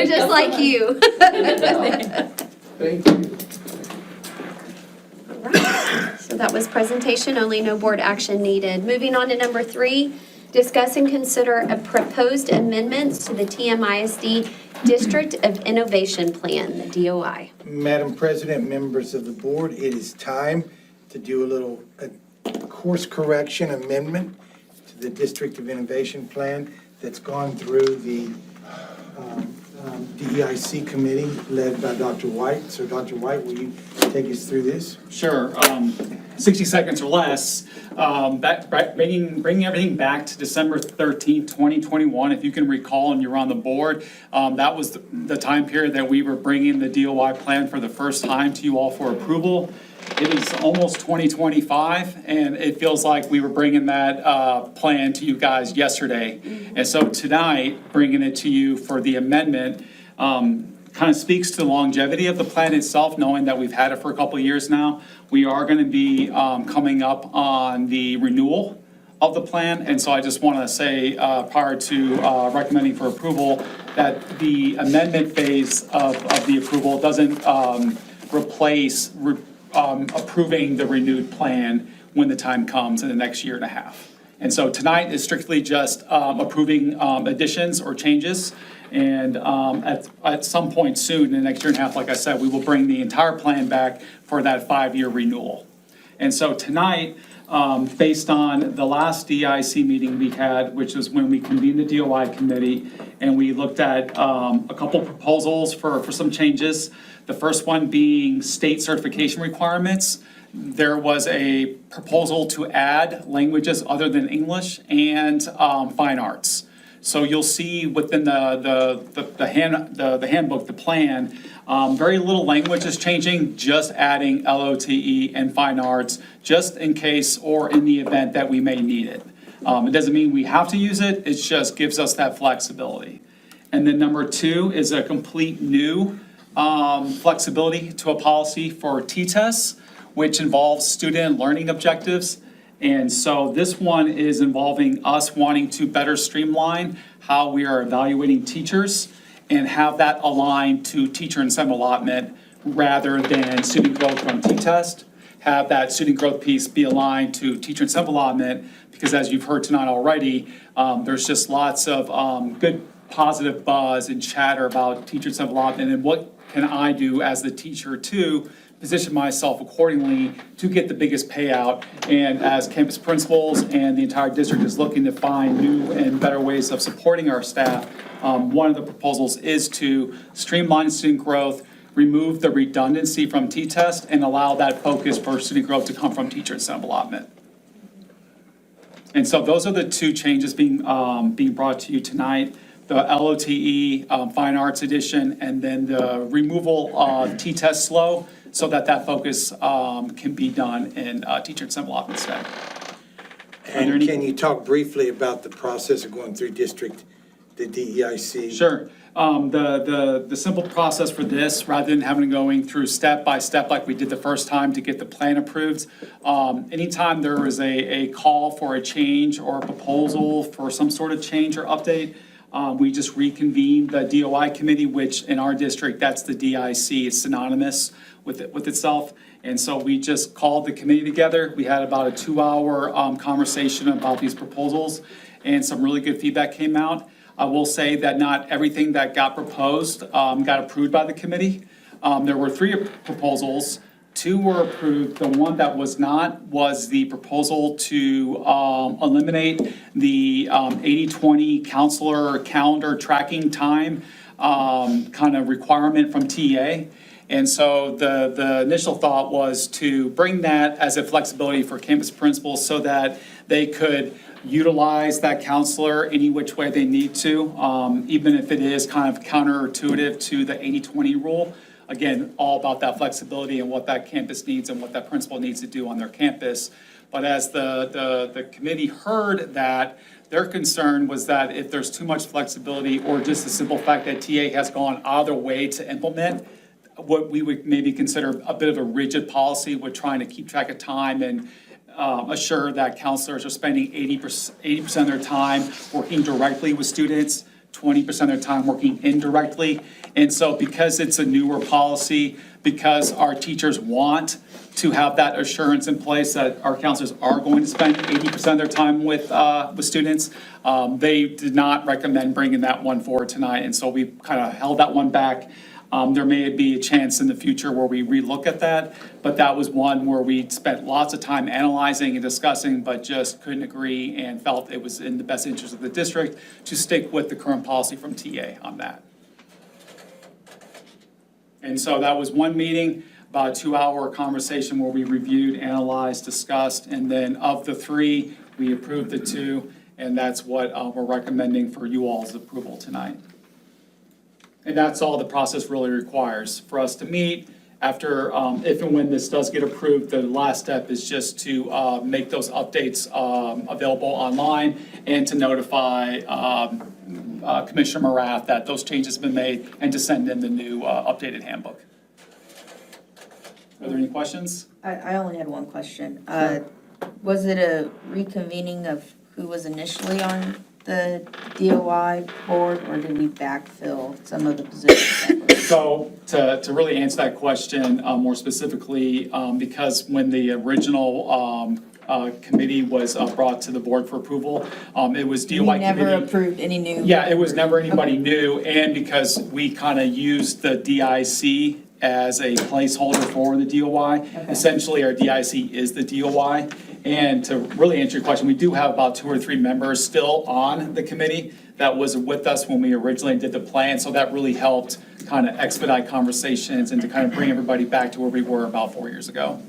just like you. Thank you. So that was presentation only, no board action needed. Moving on to number 3, discuss and consider a proposed amendments to the TMISD District of Innovation Plan, the DOI. Madam President, members of the board, it is time to do a little course correction amendment to the District of Innovation Plan that's gone through the DEIC committee led by Dr. White. So Dr. White, will you take us through this? Sure, 60 seconds or less. Bringing everything back to December 13th, 2021, if you can recall and you're on the board, that was the time period that we were bringing the DOI plan for the first time to you all for approval. It is almost 2025, and it feels like we were bringing that plan to you guys yesterday. And so tonight, bringing it to you for the amendment, kind of speaks to the longevity of the plan itself, knowing that we've had it for a couple of years now. We are going to be coming up on the renewal of the plan, and so I just want to say prior to recommending for approval that the amendment phase of the approval doesn't replace approving the renewed plan when the time comes in the next year and a half. And so tonight is strictly just approving additions or changes. And at some point soon, in the next year and a half, like I said, we will bring the entire plan back for that 5-year renewal. And so tonight, based on the last DIC meeting we had, which is when we convened the DOI committee, and we looked at a couple proposals for some changes. The first one being state certification requirements. There was a proposal to add languages other than English and fine arts. So you'll see within the handbook, the plan, very little language is changing, just adding LOTE and fine arts, just in case or in the event that we may need it. It doesn't mean we have to use it, it just gives us that flexibility. And then number 2 is a complete new flexibility to a policy for T-tests, which involves student and learning objectives. And so this one is involving us wanting to better streamline how we are evaluating teachers and have that aligned to teacher incentive allotment rather than student growth from T-test. Have that student growth piece be aligned to teacher incentive allotment, because as you've heard tonight already, there's just lots of good positive buzz and chatter about teacher incentive allotment and what can I do as the teacher to position myself accordingly to get the biggest payout. And as campus principals and the entire district is looking to find new and better ways of supporting our staff, one of the proposals is to streamline student growth, remove the redundancy from T-test, and allow that focus for student growth to come from teacher incentive allotment. And so those are the two changes being brought to you tonight. The LOTE Fine Arts Edition, and then the removal of T-test slow, so that focus can be done in teacher incentive allotment instead. And can you talk briefly about the process of going through district, the DEIC? Sure. The simple process for this, rather than having going through step by step like we did the first time to get the plan approved, anytime there is a call for a change or a proposal for some sort of change or update, we just reconvene the DOI committee, which in our district, that's the DIC. It's synonymous with itself. And so we just called the committee together. We had about a 2-hour conversation about these proposals, and some really good feedback came out. I will say that not everything that got proposed got approved by the committee. There were 3 proposals. 2 were approved. The one that was not was the proposal to eliminate the 80-20 counselor calendar tracking time kind of requirement from TA. And so the initial thought was to bring that as a flexibility for campus principals so that they could utilize that counselor any which way they need to, even if it is kind of counterintuitive to the 80-20 rule. Again, all about that flexibility and what that campus needs and what that principal needs to do on their campus. But as the committee heard that, their concern was that if there's too much flexibility or just the simple fact that TA has gone out of their way to implement what we would maybe consider a bit of a rigid policy with trying to keep track of time and assure that counselors are spending 80% of their time working directly with students, 20% of their time working indirectly. And so because it's a newer policy, because our teachers want to have that assurance in place that our counselors are going to spend 80% of their time with students, they did not recommend bringing that one forward tonight. And so we kind of held that one back. There may be a chance in the future where we relook at that, but that was one where we spent lots of time analyzing and discussing, but just couldn't agree and felt it was in the best interest of the district to stick with the current policy from TA on that. And so that was one meeting, about a 2-hour conversation where we reviewed, analyzed, discussed, and then of the 3, we approved the 2, and that's what we're recommending for you all's approval tonight. And that's all the process really requires for us to meet. After, if and when this does get approved, the last step is just to make those updates available online and to notify Commissioner Morath that those changes have been made and to send in the new updated handbook. Are there any questions? I only had one question. Was it a reconvening of who was initially on the DOI board, or did we backfill some of the positions? So to really answer that question more specifically, because when the original committee was brought to the board for approval, it was DOI committee. We never approved any new? Yeah, it was never anybody new, and because we kind of used the DIC as a placeholder for the DOI. Essentially, our DIC is the DOI. And to really answer your question, we do have about 2 or 3 members still on the committee that was with us when we originally did the plan. So that really helped kind of expedite conversations and to kind of bring everybody back to where we were about 4 years ago.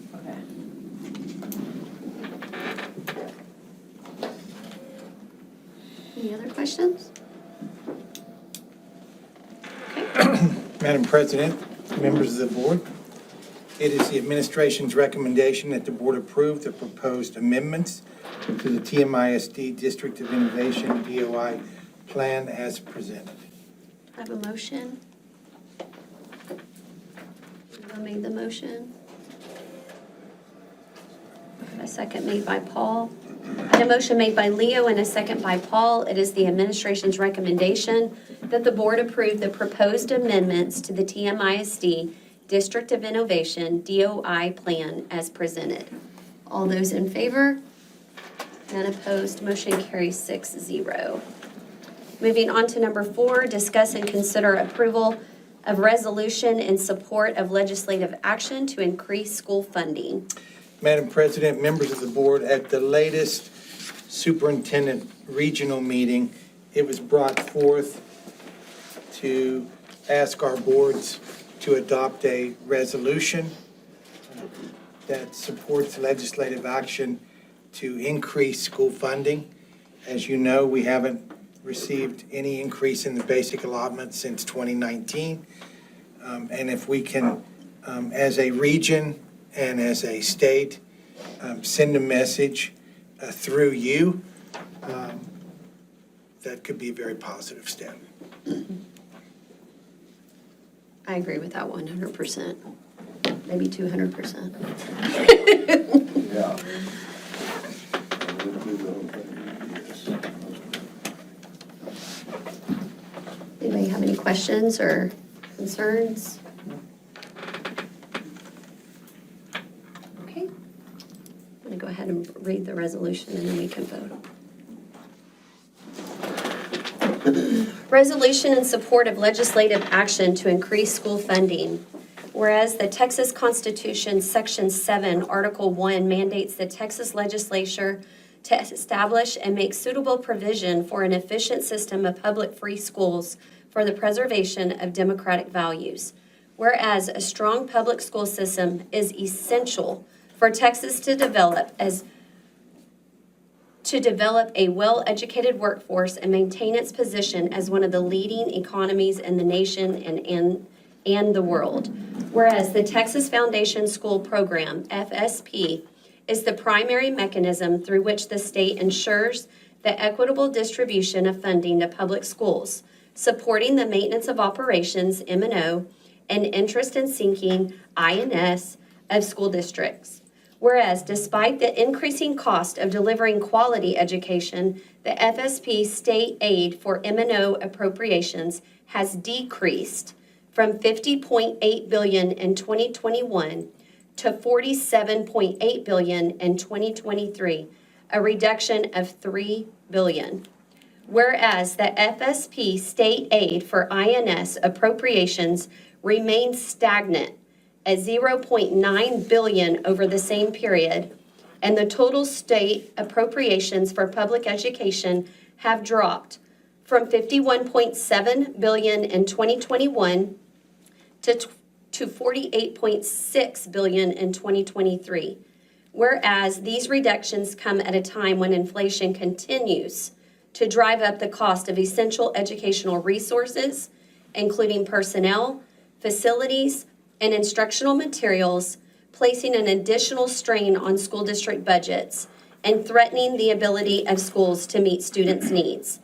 Any other questions? Madam President, members of the board, it is the administration's recommendation that the board approve the proposed amendments to the TMISD District of Innovation DOI plan as presented. I have a motion. Who made the motion? second made by Paul. And a motion made by Leo and a second by Paul. It is the administration's recommendation that the board approve the proposed amendments to the TMISD District of Innovation DOI plan as presented. All those in favor? None opposed, motion carries 6-0. Moving on to number 4, discuss and consider approval of resolution in support of legislative action to increase school funding. Madam President, members of the board, at the latest superintendent regional meeting, it was brought forth to ask our boards to adopt a resolution that supports legislative action to increase school funding. As you know, we haven't received any increase in the basic allotment since 2019. And if we can, as a region and as a state, send a message through you, that could be a very positive step. I agree with that 100%, maybe 200%. Yeah. Anybody have any questions or concerns? Okay. I'm going to go ahead and read the resolution and then we can vote. Resolution in support of legislative action to increase school funding. Whereas the Texas Constitution, Section 7, Article 1 mandates the Texas legislature to establish and make suitable provision for an efficient system of public free schools for the preservation of democratic values. Whereas a strong public school system is essential for Texas to develop a well-educated workforce and maintain its position as one of the leading economies in the nation and the world. Whereas the Texas Foundation School Program, FSP, is the primary mechanism through which the state ensures the equitable distribution of funding to public schools, supporting the maintenance of operations, M&O, and interest in sinking, INS, of school districts. Whereas despite the increasing cost of delivering quality education, the FSP state aid for M&O appropriations has decreased from $50.8 billion in 2021 to $47.8 billion in 2023, a reduction of $3 billion. Whereas the FSP state aid for INS appropriations remains stagnant at $0.9 billion over the same period, and the total state appropriations for public education have dropped from $51.7 billion in 2021 to $48.6 billion in 2023. Whereas these reductions come at a time when inflation continues to drive up the cost of essential educational resources, including personnel, facilities, and instructional materials, placing an additional strain on school district budgets and threatening the ability of schools to meet students' needs.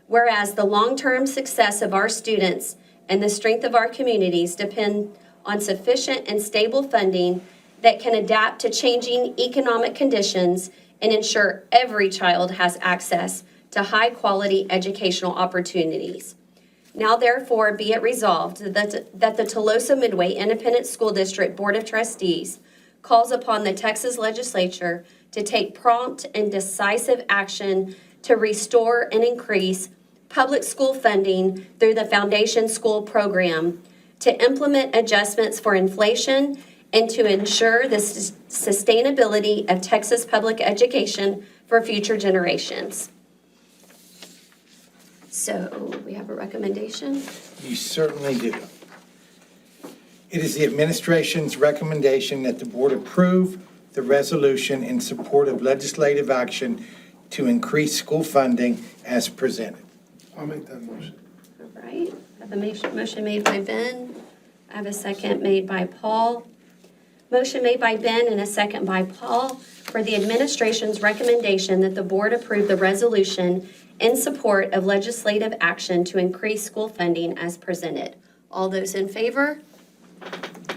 Whereas the long-term success of our students and the strength of our communities depend on sufficient and stable funding that can adapt to changing economic conditions and ensure every child has access to high-quality educational opportunities. Now therefore be it resolved that the Tolosa Midway Independent School District Board of Trustees calls upon the Texas Legislature to take prompt and decisive action to restore and increase public school funding through the Foundation School Program, to implement adjustments for inflation, and to ensure the sustainability of Texas public education for future generations. So we have a recommendation. You certainly do. It is the administration's recommendation that the board approve the resolution in support of legislative action to increase school funding as presented. I'll make that motion. All right, I have a motion made by Ben. I have a second made by Paul. Motion made by Ben and a second by Paul for the administration's recommendation that the board approve the resolution in support of legislative action to increase school funding as presented. All those in favor?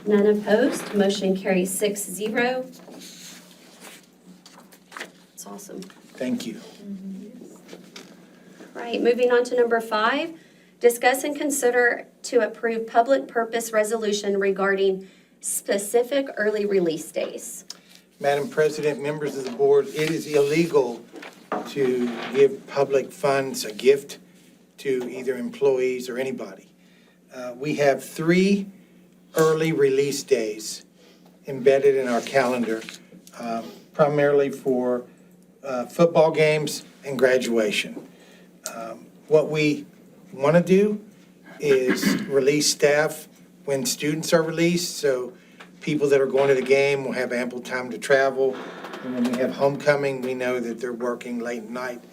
None opposed. Motion carries 6-0. awesome. Thank you. Right, moving on to number 5, discuss and consider to approve public purpose resolution regarding specific early release days. Madam President, members of the board, it is illegal to give public funds a gift to either employees or anybody. We have 3 early release days embedded in our calendar, primarily for football games and graduation. What we want to do is release staff when students are released, so people that are going to the game will have ample time to travel. And when we have homecoming, we know that they're working late at night.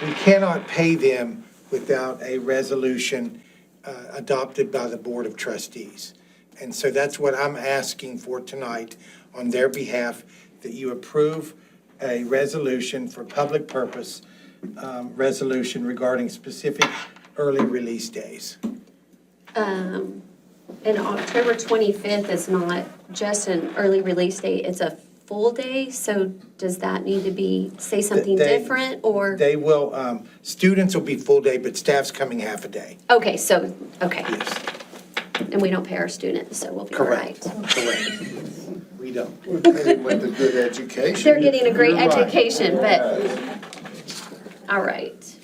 We cannot pay them without a resolution adopted by the Board of Trustees. And so that's what I'm asking for tonight on their behalf, that you approve a resolution for public purpose, resolution regarding specific early release days. And October 25th is not just an early release date, it's a full day, so does that need to say something They- different, or? They will, students will be full day, but staff's coming half a day. Okay, okay, Yes, and we don't pay our students, so we'll be all right. correct. We don't. We're paying with a good education. They're getting a great You're right. education, but, all right.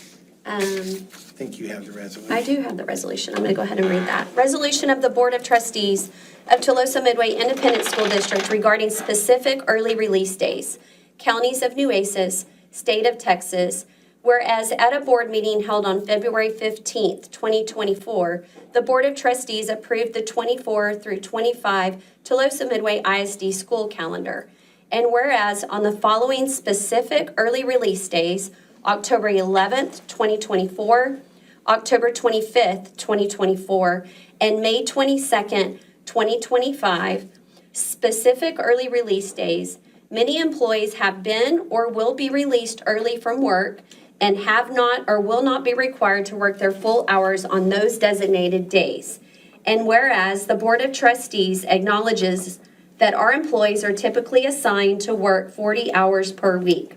I think you have the resolution. I do have the resolution. I'm going to go ahead and read that. Resolution of the Board of Trustees of Tolosa Midway Independent School District regarding specific early release days, counties of Nueces, state of Texas. Whereas at a board meeting held on February 15th, 2024, the Board of Trustees approved the 24 through 25 Tolosa Midway ISD school calendar. And whereas on the following specific early release days, October 11th, 2024, October 25th, 2024, and May 22nd, 2025, specific early release days, many employees have been or will be released early from work and have not or will not be required to work their full hours on those designated days. And whereas the Board of Trustees acknowledges that our employees are typically assigned to work 40 hours per week,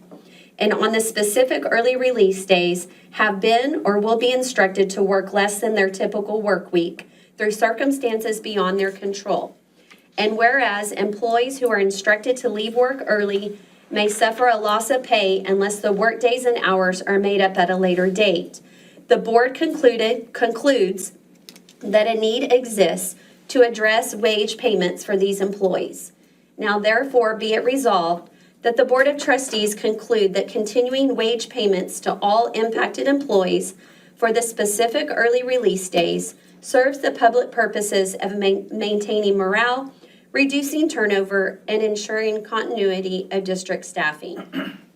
and on the specific early release days have been or will be instructed to work less than their typical work week through circumstances beyond their control. And whereas employees who are instructed to leave work early may suffer a loss of pay unless the work days and hours are made up at a later date, the board concludes that a need exists to address wage payments for these employees. Now therefore be it resolved that the Board of Trustees conclude that continuing wage payments to all impacted employees for the specific early release days serves the public purposes of maintaining morale, reducing turnover, and ensuring continuity of district staffing.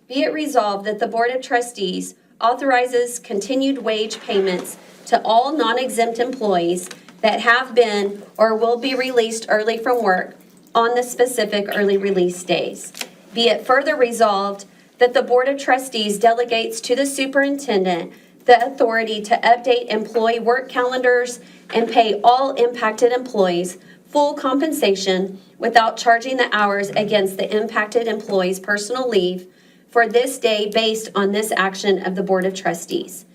Be it resolved that the Board of Trustees authorizes continued wage payments to all non-exempt employees that have been or will be released early from work on the specific early release days. Be it further resolved that the Board of Trustees delegates to the superintendent the authority to update employee work calendars and pay all impacted employees full compensation without charging the hours against the impacted employee's personal leave for this day based on this action of the Board of Trustees.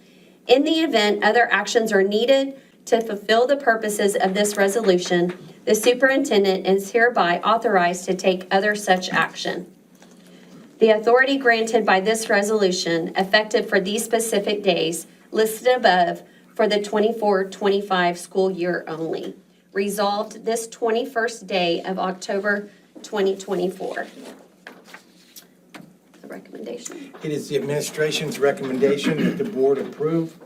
In the event other actions are needed to fulfill the purposes of this resolution, the superintendent is hereby authorized to take other such action. The authority granted by this resolution, effective for these specific days listed above for the 24-25 school year only. Resolved this 21st day of October 2024. The recommendation. It is the administration's recommendation that the board approve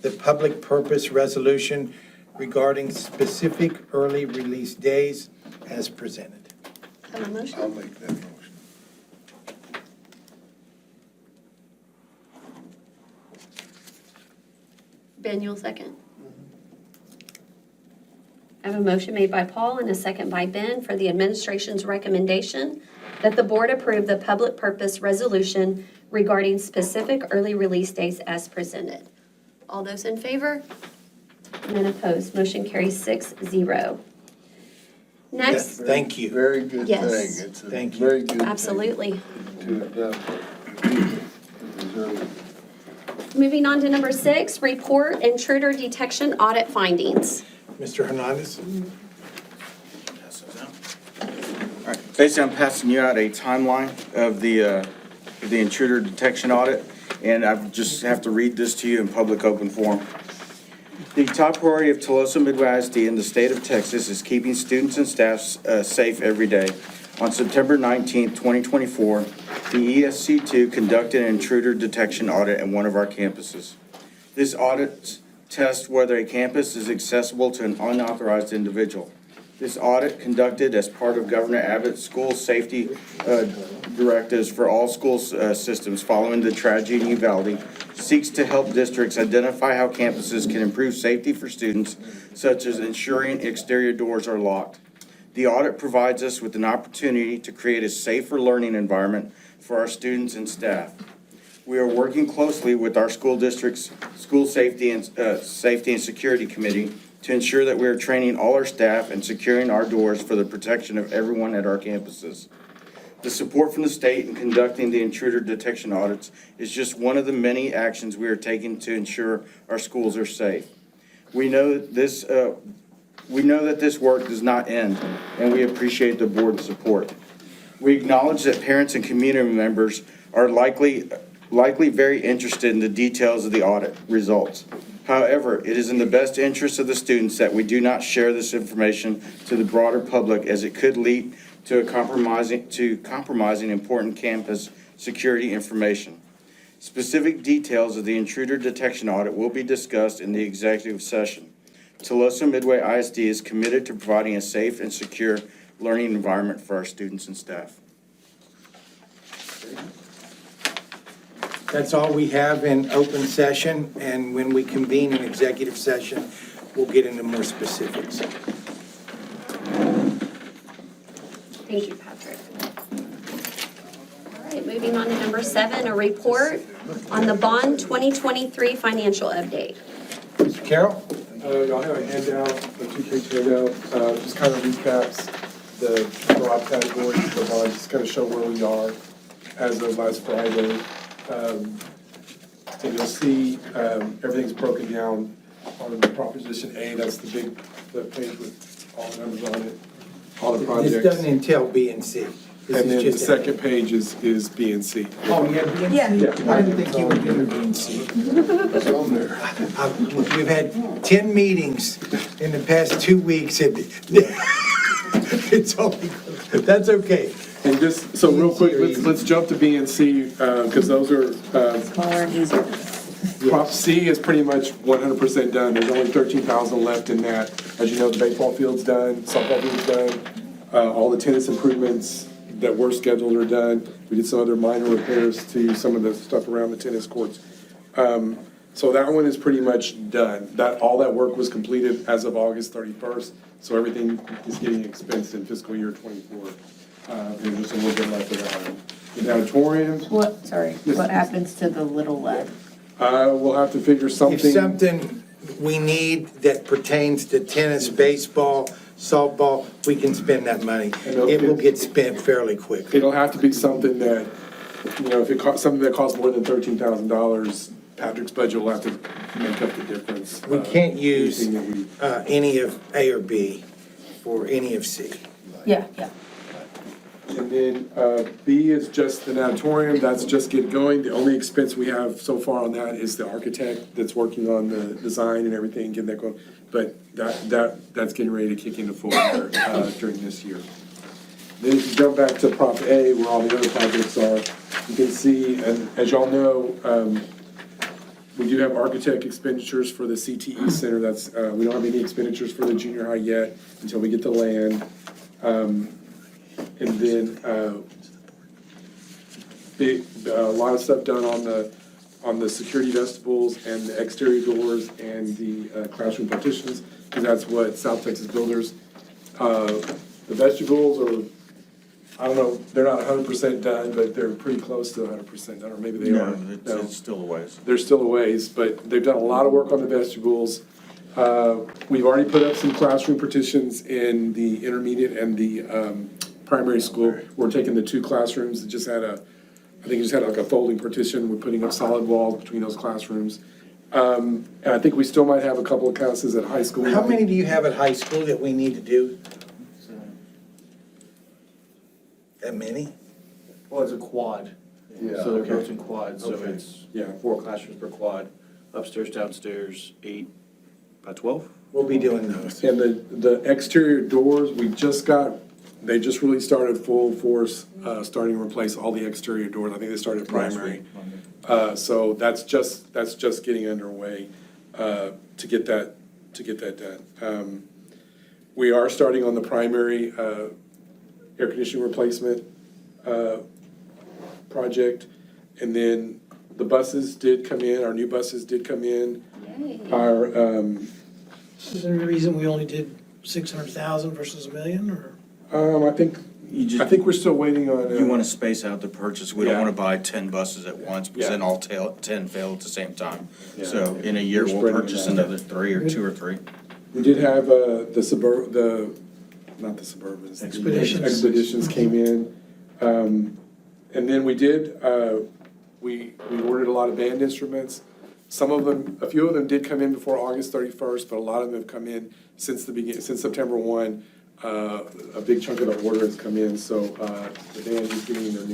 the public purpose resolution regarding specific early release days as presented. Have a motion? I'll make that motion. Ben, you'll second. I have a motion made by Paul and a second by Ben for the administration's recommendation that the board approve the public purpose resolution regarding specific early release days as presented. All those in favor? None opposed. Motion carries 6-0. Next, Thank you. Very good Yes. thing. It's a Thank you. very good thing absolutely. to adopt. early. Moving on to number 6, report intruder detection audit findings. Mr. Hernandez? All right, basically, I'm passing you out a timeline of the intruder detection audit, and I just have to read this to you in public open forum. The top priority of Tolosa Midway ISD in the state of Texas is keeping students and staff safe every day. On September 19, 2024, the ESC2 conducted an intruder detection audit at one of our campuses. This audit tests whether a campus is accessible to an unauthorized individual. This audit, conducted as part of Governor Abbott's school safety directives for all school systems following the tragedy in Uvalde, seeks to help districts identify how campuses can improve safety for students, such as ensuring exterior doors are locked. The audit provides us with an opportunity to create a safer learning environment for our students and staff. We are working closely with our school district's school safety and security committee to ensure that we are training all our staff and securing our doors for the protection of everyone at our campuses. The support from the state in conducting the intruder detection audits is just one of the many actions we are taking to ensure our schools are safe. We know that this work does not end, and we appreciate the board's support. We acknowledge that parents and community members are likely very interested in the details of the audit results. However, it is in the best interest of the students that we do not share this information to the broader public, as it could lead to compromising important campus security information. Specific details of the intruder detection audit will be discussed in the executive session. Tolosa Midway ISD is committed to providing a safe and secure learning environment for our students and staff. That's all we have in open session, and when we convene in executive session, we'll get into more specifics. Thank you, Patrick. All right, moving on to number 7, a report on the Bond 2023 financial update. Mr. Carroll? Y'all have a handout, a 2-page handout, just kind of recaps the broad categories of the bond, just kind of show where we are as of last Friday. And you'll see everything's broken down on the Proposition A, that's the page with all the numbers on it, all the projects. This doesn't entail B and C. This And is then the just second page is B and C. Oh, yeah, B and C? I didn't think you were doing B and C. It's on there. We've had 10 meetings in the past 2 weeks, and it's only, that's okay. And just, so real quick, let's jump to B and C, because those are, Smaller and easier. Prop C is pretty much 100% done. There's only 13,000 left in that. As you know, the baseball field's done, softball field's done, all the tennis improvements that were scheduled are done. We did some other minor repairs to some of the stuff around the tennis courts. So that one is pretty much done. All that work was completed as of August 31st, so everything is getting expensed in fiscal year '24. There's just a little bit left of that one. The auditorium, What happens to the little lead? we'll have to figure something. If something we need that pertains to tennis, baseball, softball, we can spend that money. It will get spent fairly quick. It'll have to be something that, if it costs, something that costs more than $13,000, Patrick's budget will have to make up the difference. We can't use anything that we- any of A or B for any of C. Yeah. And then B is just an auditorium, that's just getting going. The only expense we have so far on that is the architect that's working on the design and everything, getting that going. But that's getting ready to kick into full gear during this year. Then if you jump back to Prop A, where all the other projects are, you can see, and as y'all know, we do have architect expenditures for the CTE Center. That's we don't have any expenditures for the junior high yet until we get the land. And then a lot of stuff done on the security vestibules and the exterior doors and the classroom partitions, because that's what South Texas Builders. The vestibules are, I don't know, they're not 100% done, but they're pretty close to 100% done, or maybe they are. No, It's still a ways. there's still a ways, but they've done a lot of work on the vestibules. We've already put up some classroom partitions in the intermediate and the primary school. We're taking the 2 classrooms that just had I think you just had like a folding partition, we're putting up solid walls between those classrooms. And I think we still might have a couple of classes at high school. How many do you have at high school that we need to do? That many? Well, it's a quad. Yeah. So they're both in quads, so Okay. it's Yeah. 4 classrooms per quad, upstairs, downstairs, 8, about 12. We'll be doing those. And the exterior doors, they just really started full force, starting to replace all the exterior doors. I think they started primary. So that's just getting underway, to get that done. We are starting on the primary, air conditioning replacement, project. And then the buses did come in, our new buses did come in. Yay. Our, Is there a reason we only did 600,000 versus 1 million, or? I think we're still waiting on. You want to space out the purchase. We don't Yeah. want to buy 10 buses at once, because then all 10 fail at the same time. Yeah. So in a year, We're we'll spreading it purchase out. another 3 or 2 or 3. We did have not the Suburbans. the Expeditions. Expeditions came in. And then we did, we ordered a lot of band instruments. Some of them, a few of them did come in before August 31st, but a lot of them have come in since September 1. A big chunk of the order has come in, so the band is getting their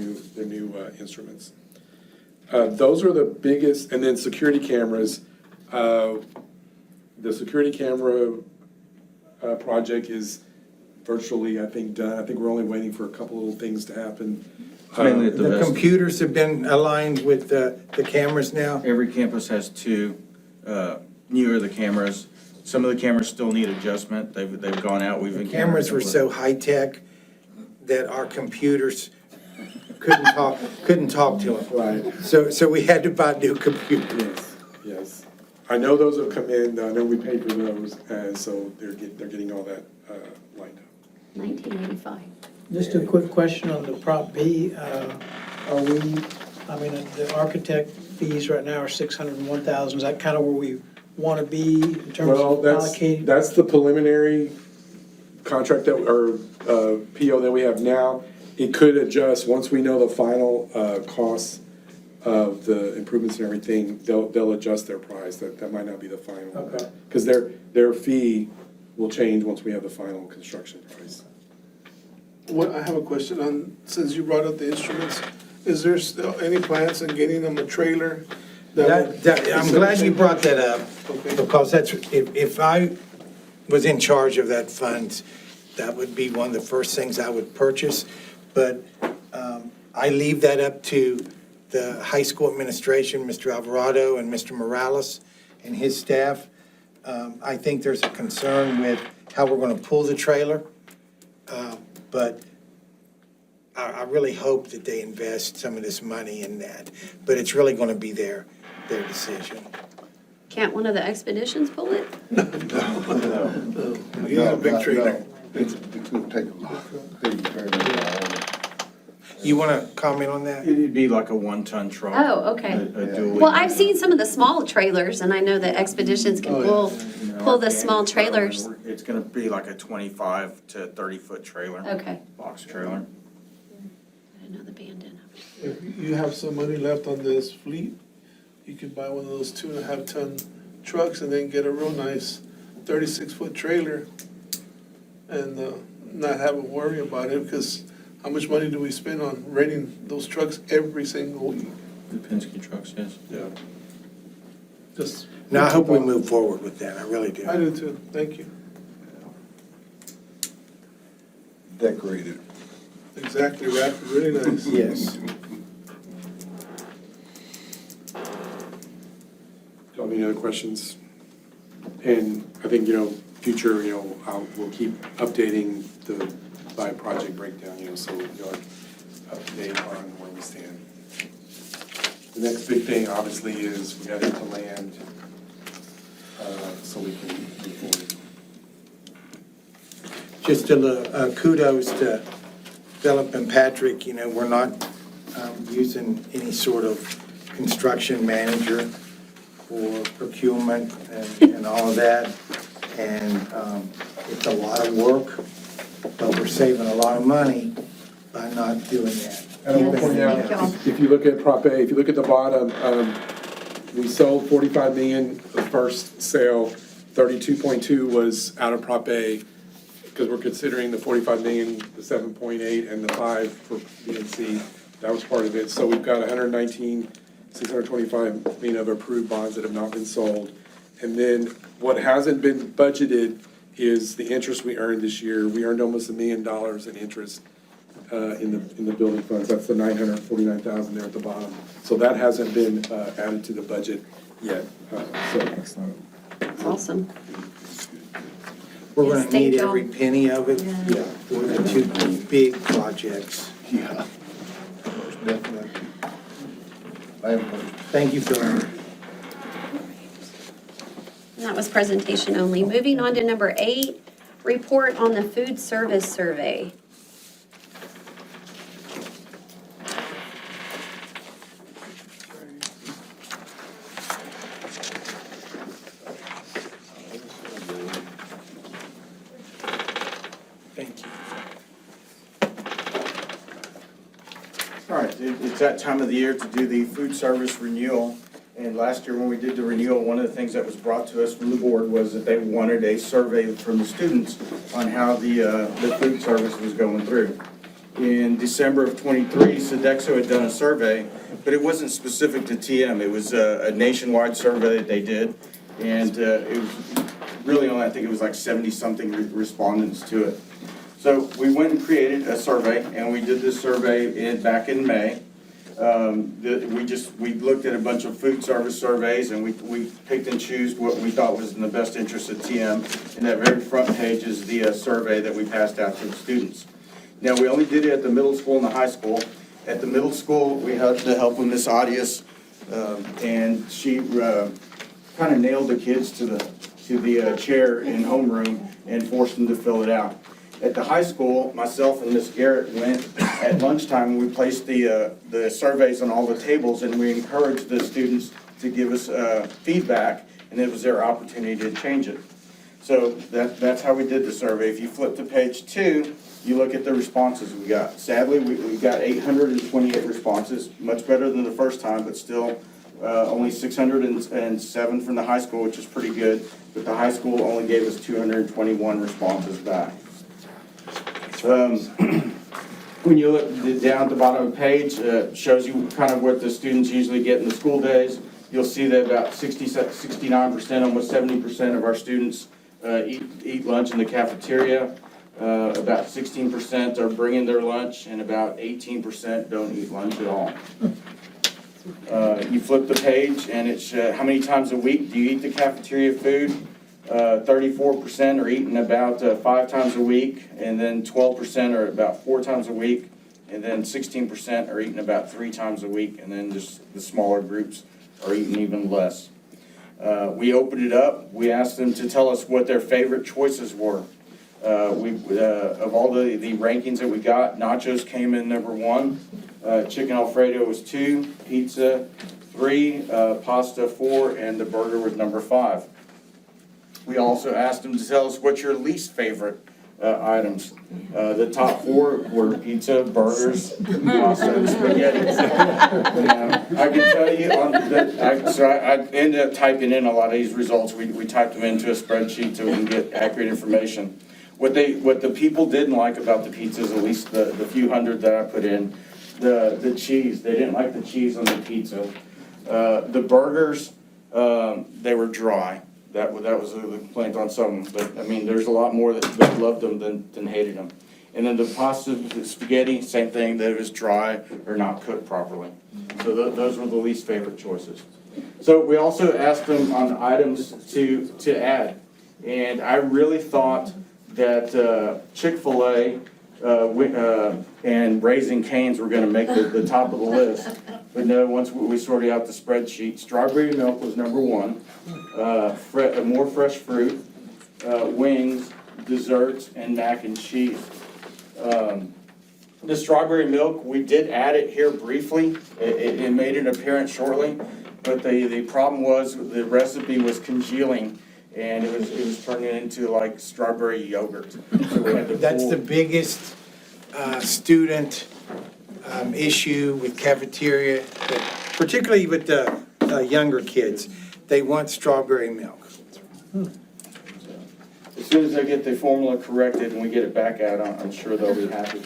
new instruments. Those are the biggest, and then security cameras. The security camera project is virtually, I think, done. I think we're only waiting for a couple little things to happen. Mainly at The computers have been aligned with the cameras now? Every campus has 2. Newer the cameras. Some of the cameras still need adjustment. They've gone out. We've The encountered cameras were so high-tech that our computers couldn't talk to them. Right. So we had to buy new computers. Yes. I know those have come in. I know we paid for those, so they're getting all that lined up. 1985. Just a quick question on the Prop B. The architect fees right now are 601,000. Is that kind of where we want to be in terms Well, of allocating? that's the preliminary contract or PO that we have now. It could adjust, once we know the final costs of the improvements and everything, they'll adjust their price. That might not be the final. Okay. Because their fee will change once we have the final construction price. I have a question on, since you brought up the instruments, is there still any plans on getting them a trailer? I'm glad you brought that up, Okay. because if I was in charge of that fund, that would be one of the first things I would purchase. But I leave that up to the high school administration, Mr. Alvarado and Mr. Morales and his staff. I think there's a concern with how we're going to pull the trailer. But I really hope that they invest some of this money in that. But it's really going to be their decision. Can't one of the expeditions pull it? You got a big trailer. It's gonna take a lot. Very long. You want to comment on that? It'd be like a 1-ton truck. Oh, okay. A dually. Well, I've seen some of the small trailers, and I know that expeditions can pull the small trailers. It's gonna be like a 25 to 30-foot trailer. Okay. Box trailer. I didn't know the band didn't. If you have some money left on this fleet, you could buy one of those 2.5-ton trucks and then get a real nice 36-foot trailer and not have to worry about it, because how much money do we spend on renting those trucks every single week? The Penske trucks, yes. Yeah. Just. No, I hope we move forward with that, I really do. I do too, thank you. Decorated. Exactly, right, really nice. Yes. Do you have any other questions? And I think, future, we'll keep updating the by project breakdown, so you're up to date on where we stand. The next big thing, obviously, is we got into land, so we can move forward. Just a kudos to Philip and Patrick, we're not using any sort of construction manager for procurement and all of that. And it's a lot of work, but we're saving a lot of money by not doing that. And I will point out, if you look at Prop A, if you look at the bottom, we sold 45 million the first sale, 32.2 was out of Prop A, because we're considering the 45 million, the 7.8, and the 5 for B and C. That was part of it. So we've got 625 million of approved bonds that have not been sold. And then what hasn't been budgeted is the interest we earned this year. We earned almost $1 million in interest in the building funds. That's the 949,000 there at the bottom. So that hasn't been added to the budget yet. Excellent. That's awesome. We're Yes, gonna thank need y'all. every penny of it Yeah. for the two big projects. Yeah. Most definitely. Lamppost. Thank you, Phil. And that was presentation only. Moving on to number 8, report on the food service survey. Thank you. All right, it's that time of the year to do the food service renewal. And last year when we did the renewal, one of the things that was brought to us from the board was that they wanted a survey from the students on how the food service was going through. In December of '23, Sodexo had done a survey, but it wasn't specific to TM. It was a nationwide survey that they did. And it was really only, I think it was like 70-something respondents to it. So we went and created a survey, and we did this survey back in May. We looked at a bunch of food service surveys, and we picked and chose what we thought was in the best interest of TM. And that very front page is the survey that we passed out to the students. Now, we only did it at the middle school and the high school. At the middle school, we had the help of Miss Audius, and she kind of nailed the kids to the chair in homeroom and forced them to fill it out. At the high school, myself and Miss Garrett went at lunchtime, and we placed the surveys on all the tables, and we encouraged the students to give us feedback, and it was their opportunity to change it. So that's how we did the survey. If you flip to page 2, you look at the responses we got. Sadly, we got 828 responses, much better than the first time, but still only 607 from the high school, which is pretty good, but the high school only gave us 221 responses back. When you look down at the bottom of the page, shows you kind of what the students usually get in the school days. You'll see that about 69%, almost 70% of our students eat lunch in the cafeteria. About 16% are bringing their lunch, and about 18% don't eat lunch at all. You flip the page, and it's how many times a week do you eat the cafeteria food? 34% are eating about 5 times a week, and then 12% are about 4 times a week, and then 16% are eating about 3 times a week, and then just the smaller groups are eating even less. We opened it up. We asked them to tell us what their favorite choices were. Of all the rankings that we got, nachos came in number 1, chicken Alfredo was 2, pizza 3, pasta 4, and the burger was number 5. We also asked them to tell us what's your least favorite items. The top 4 were pizza, burgers, pasta, and spaghetti. I can tell you I ended up typing in a lot of these results. We typed them into a spreadsheet so we can get accurate information. What the people didn't like about the pizzas, at least the few hundred that I put in, the cheese. They didn't like the cheese on the pizza. The burgers, they were dry. That was a complaint on some, but I mean, there's a lot more that loved them than hated them. And then the pasta, the spaghetti, same thing, that it was dry or not cooked properly. So those were the least favorite choices. So we also asked them on items to add. And I really thought that Chick-fil-A and Raising Cane's were gonna make the top of the list. But no, once we sorted out the spreadsheet, strawberry milk was number 1, more fresh fruit, wings, desserts, and mac and cheese. The strawberry milk, we did add it here briefly. It made an appearance shortly, but the problem was the recipe was congealing, and it was turning into like strawberry yogurt. So we had to That's pull. the biggest student issue with cafeteria, particularly with the younger kids. They want strawberry milk. As soon as I get the formula corrected and we get it back out, I'm sure they'll be happy.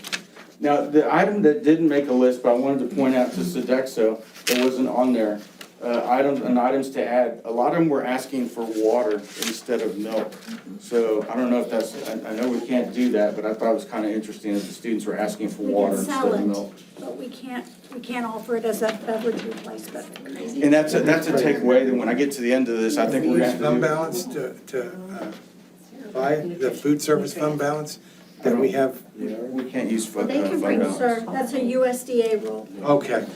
Now, the item that didn't make a list, but I wanted to point out to Sodexo, that wasn't on there, items to add, a lot of them were asking for water instead of milk. So I don't know if that's, I know we can't do that, but I thought it was kind of interesting that the students were asking for water instead of milk. But we can't offer it as a beverage replacement. And that's a takeaway, that when I get to the end of this, I think we're Use going to fund have to do. balance to buy the food service fund balance that we have. We can't use fund They can bring, balance. sir, that's a USDA rule. Okay.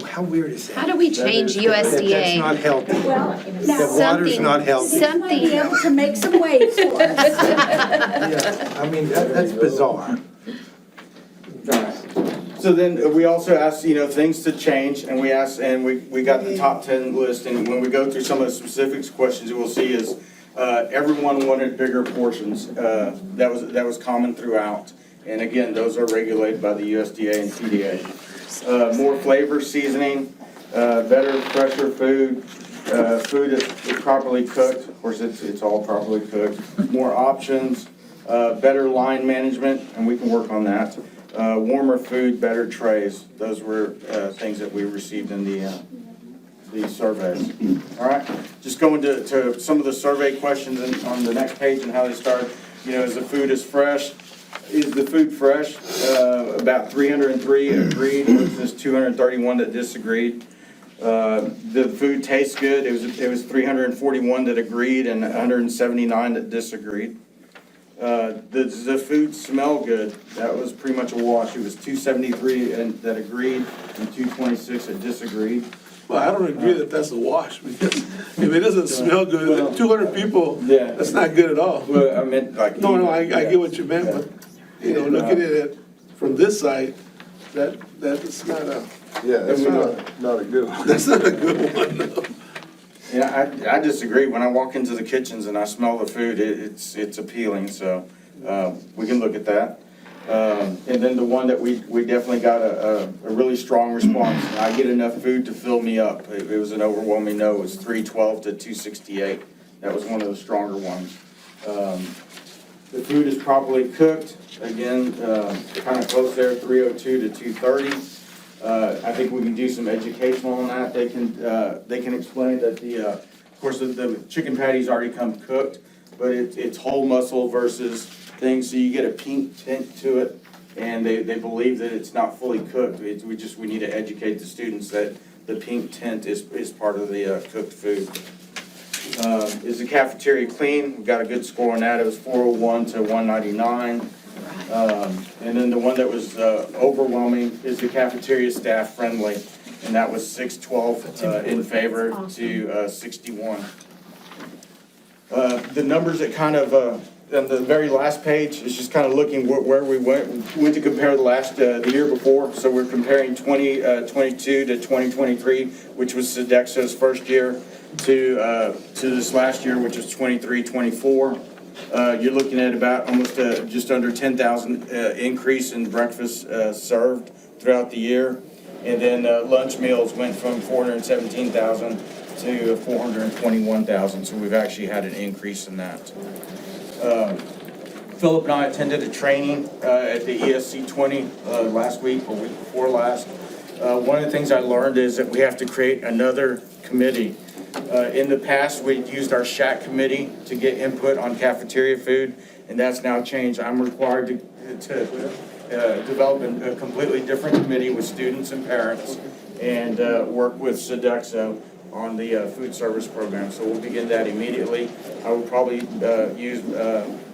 How weird is that? How do we change That's USDA? not healthy. Well, The water's not healthy. You might be able to make some waves for us. Yeah, I mean, that's bizarre. So then we also asked, things to change, and we asked, and we got the top 10 list, and when we go through some of the specifics questions, you will see is everyone wanted bigger portions. That was common throughout. And again, those are regulated by the USDA and TDA. More flavor, seasoning, better, fresher food, food that's properly cooked. Of course, it's all properly cooked. More options, better line management, and we can work on that. Warmer food, better trays. Those were things that we received in the surveys. All right, just going to some of the survey questions on the next page and how they start. Is the food fresh? Is the food fresh? About 303 agreed versus 231 that disagreed. The food tastes good. It was 341 that agreed and 179 that disagreed. Does the food smell good? That was pretty much a wash. It was 273 that agreed and 226 that disagreed. Well, I don't agree that that's a wash, because if it doesn't smell good, 200 people, Yeah. that's not good at all. Well, I meant like. No, I get what you meant, but, looking at it from this side, that's not a, Yeah, that's not a good one. that's not a good one, no. Yeah, I disagree. When I walk into the kitchens and I smell the food, it's appealing, so we can look at that. And then the one that we definitely got a really strong response. I get enough food to fill me up. It was an overwhelming no. It was 312 to 268. That was one of the stronger ones. The food is properly cooked. Again, kind of close there, 302 to 230. I think we can do some educational on that. They can explain that of course, the chicken patties already come cooked, but it's whole muscle versus things, so you get a pink tint to it, and they believe that it's not fully cooked. We need to educate the students that the pink tint is part of the cooked food. Is the cafeteria clean? We got a good score on that. It was 401 to 199. And then the one that was overwhelming is the cafeteria staff friendly, and that was 612 in favor to 61. The numbers that kind of, on the very last page, is just kind of looking where we went. We went to compare the year before, so we're comparing 2022 to 2023, which was Sodexo's first year, to this last year, which was 23-24. You're looking at about almost just under 10,000 increase in breakfast served throughout the year. And then lunch meals went from 417,000 to 421,000. So we've actually had an increase in that. Philip and I attended a training at the ESC 20 last week or week before last. One of the things I learned is that we have to create another committee. In the past, we used our shack committee to get input on cafeteria food, and that's now changed. I'm required to develop a completely different committee with students and parents and work with Sodexo on the food service program. So we'll begin that immediately. I will probably use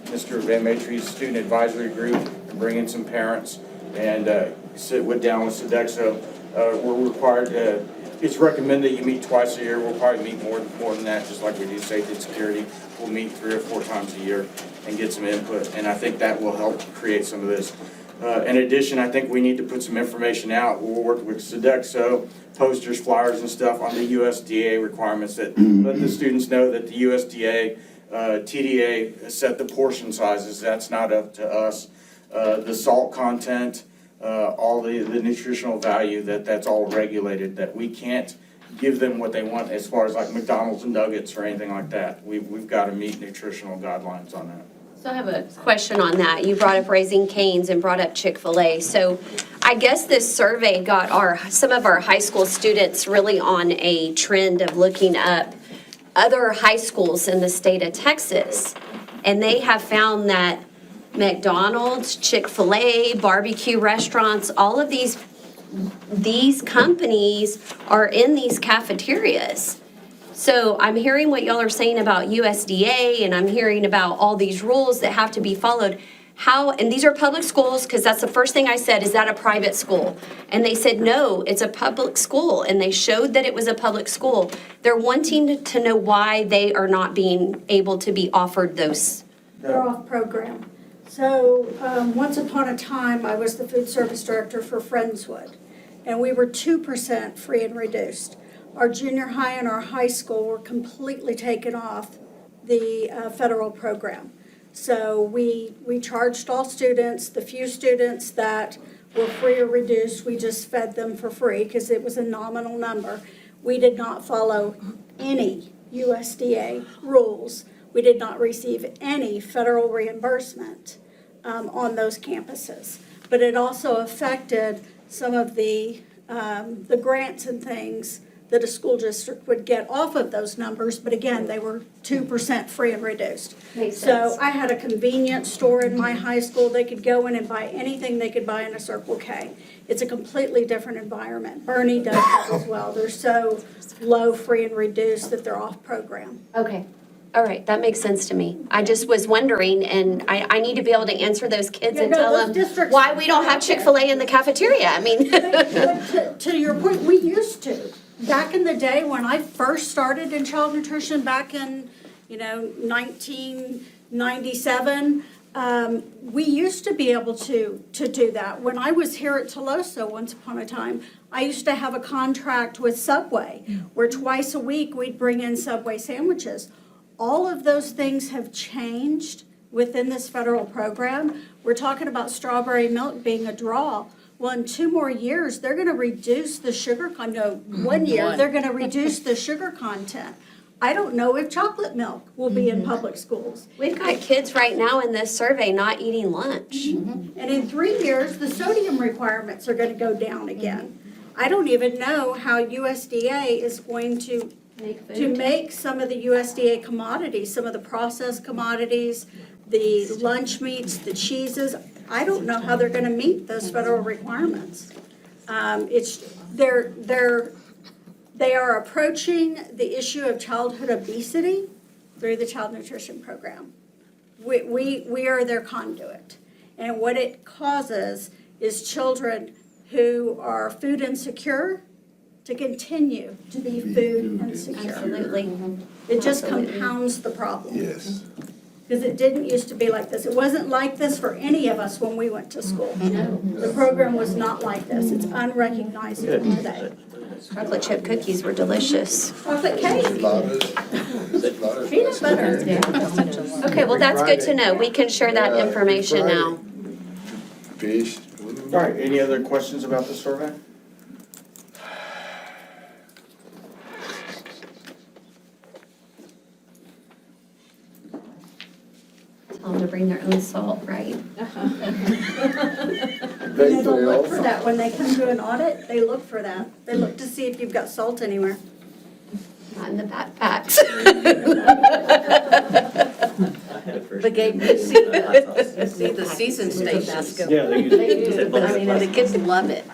Mr. Van Maitre's student advisory group and bring in some parents and sit down with Sodexo. We're required to. It's recommended you meet twice a year. We'll probably meet more than that, just like we do safety and security. We'll meet 3 or 4 times a year and get some input, and I think that will help create some of this. In addition, I think we need to put some information out. We'll work with Sodexo, posters, flyers, and stuff on the USDA requirements that let the students know that the USDA, TDA set the portion sizes. That's not up to us. The salt content, all the nutritional value, that's all regulated, that we can't give them what they want as far as like McDonald's and nuggets or anything like that. We've got to meet nutritional guidelines on that. So I have a question on that. You brought up Raising Cane's and brought up Chick-fil-A. So I guess this survey got some of our high school students really on a trend of looking up other high schools in the state of Texas. And they have found that McDonald's, Chick-fil-A, barbecue restaurants, all of these companies are in these cafeterias. So I'm hearing what y'all are saying about USDA, and I'm hearing about all these rules that have to be followed. How, and these are public schools, because that's the first thing I said, is that a private school? And they said, no, it's a public school, and they showed that it was a public school. They're wanting to know why they are not being able to be offered those. They're off program. So, once upon a time, I was the food service director for Friendswood, and we were 2% free and reduced. Our junior high and our high school were completely taken off the federal program. So we charged all students, the few students that were free or reduced, we just fed them for free because it was a nominal number. We did not follow any USDA rules. We did not receive any federal reimbursement on those campuses. But it also affected some of the grants and things that a school district would get off of those numbers, but again, they were 2% free and reduced. Makes So sense. I had a convenience store in my high school. They could go in and buy anything they could buy in a Circle K. It's a completely different environment. Bernie does that as well. They're so low free and reduced that they're off program. Okay. All right, that makes sense to me. I just was wondering, and I need to be able to answer those kids Yeah, and no, tell those them districts- why we don't have Chick-fil-A in the cafeteria. I mean. But to your point, we used to. Back in the day when I first started in child nutrition, back in, 1997, we used to be able to do that. When I was here at Tolosa once upon a time, I used to have a contract with Subway where twice a week we'd bring in Subway sandwiches. All of those things have changed within this federal program. We're talking about strawberry milk being a draw. Well, in 2 more years, they're gonna reduce the sugar no, 1 year, they're gonna reduce the sugar content. I don't know if chocolate milk will be in public schools. We've got kids right now in this survey not eating lunch. And in 3 years, the sodium requirements are gonna go down again. I don't even know how USDA is going to make some of the USDA commodities, some of the processed commodities, the lunch meats, the cheeses. I don't know how they're gonna meet those federal requirements. They are approaching the issue of childhood obesity through the child nutrition program. We are their conduit. And what it causes is children who are food insecure to continue to be food insecure. Absolutely. It just compounds the problem. Yes. Because it didn't used to be like this. It wasn't like this for any of us when we went to school. The program was not like this. It's unrecognizable today. Chocolate chip cookies were delicious. Chocolate cake, peanut butter. Okay, well, that's good to know. We can share that information now. Fish. All right, any other questions about the survey? Tell them to bring their own salt, right? They don't look for that. When they come to an audit, they look for that. They look to see if you've got salt anywhere. Not in the backpacks. The game, see the season stations. Yeah, they use it. I mean, and the kids love it.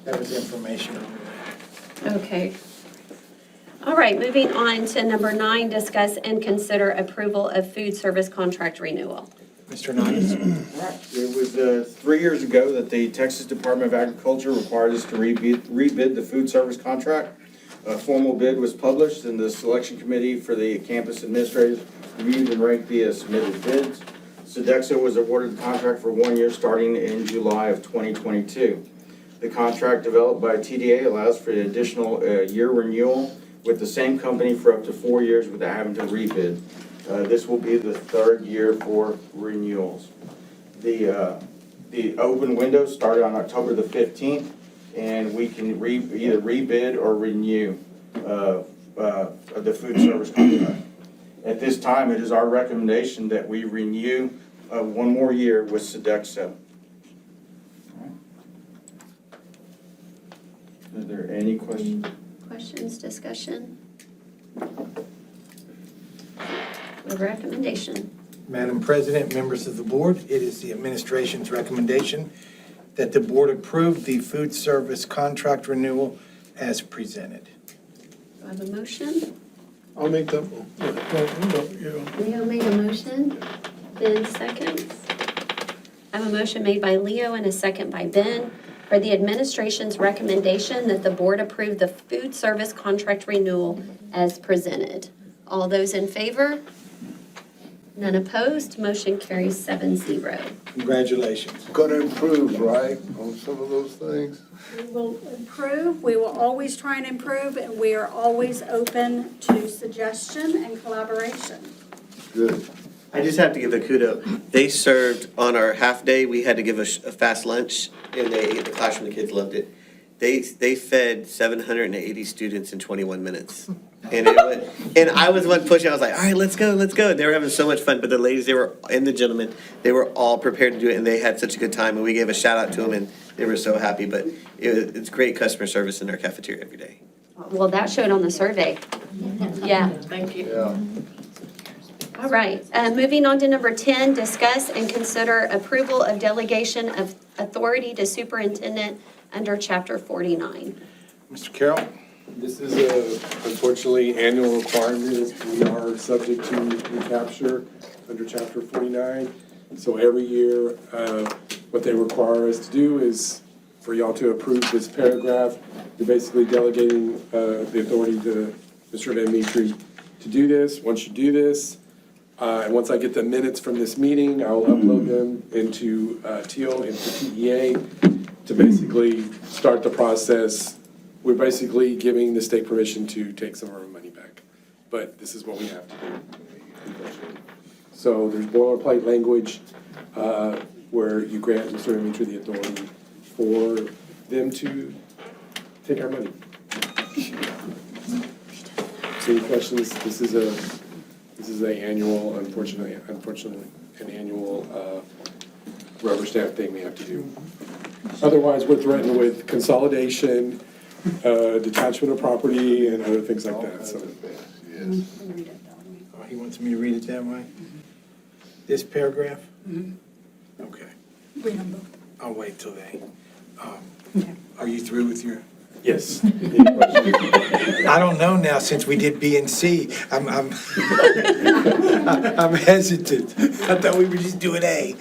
That was informational. Okay. All right, moving on to number 9, discuss and consider approval of food service contract renewal. Mr. Nines? It was 3 years ago that the Texas Department of Agriculture required us to rebid the food service contract. A formal bid was published, and the selection committee for the campus administrators reviewed and ranked the submitted bids. Sodexo was awarded the contract for 1 year starting in July of 2022. The contract developed by TDA allows for an additional year renewal with the same company for up to 4 years without having to rebid. This will be the 3rd year for renewals. The The open window started on October the 15th, and we can either rebid or renew the food service contract. At this time, it is our recommendation that we renew one more year with Sodexo. Are there any questions? Questions, discussion? The recommendation. Madam President, members of the board, it is the administration's recommendation that the board approve the food service contract renewal as presented. Do I have a motion? I'll make that, Leo made a motion, Ben seconds. I have a motion made by Leo and a second by Ben for the administration's recommendation that the board approve the food service contract renewal as presented. All those in favor? None opposed, motion carries 7-0. Congratulations. Gonna improve, right, on some of those things? We will improve, we will always try and improve, and we are always open to suggestion and collaboration. Good. I just have to give a kudo. They served on our half day, we had to give a fast lunch, and they ate the classroom, the kids loved it. They fed 780 students in 21 minutes. And I was one pushing, I was like, all right, let's go. They were having so much fun, but the ladies, and the gentlemen, they were all prepared to do it, and they had such a good time, and we gave a shout out to them, and they were so happy, but it's great customer service in our cafeteria every day. Well, that showed on the survey. Yeah. Thank you. Yeah. All right, moving on to number 10, discuss and consider approval of delegation of authority to superintendent under Chapter 49. Mr. Carroll? This is unfortunately annual requirement. We are subject to recapture under Chapter 49. So every year, what they require us to do is for y'all to approve this paragraph. You're basically delegating the authority to Mr. Van Mitri to do this. Once you do this, and once I get the minutes from this meeting, I'll upload them into Teal, into TEA, to basically start the process. We're basically giving the state permission to take some of our money back, but this is what we have to do, unfortunately. So there's boilerplate language where you grant Mr. Dimitri the authority for them to take our money. So any questions? This is a annual, unfortunately, an annual rubber stamp thing we have to do. Otherwise, we're threatened with consolidation, detachment of property, and other things like that, so. Yes. Oh, he wants me to read it that way? This paragraph? Okay, Read them both. I'll wait till they, are you through with your? Yes. I don't know now, since we did B and C, I'm hesitant. I thought we were just doing A.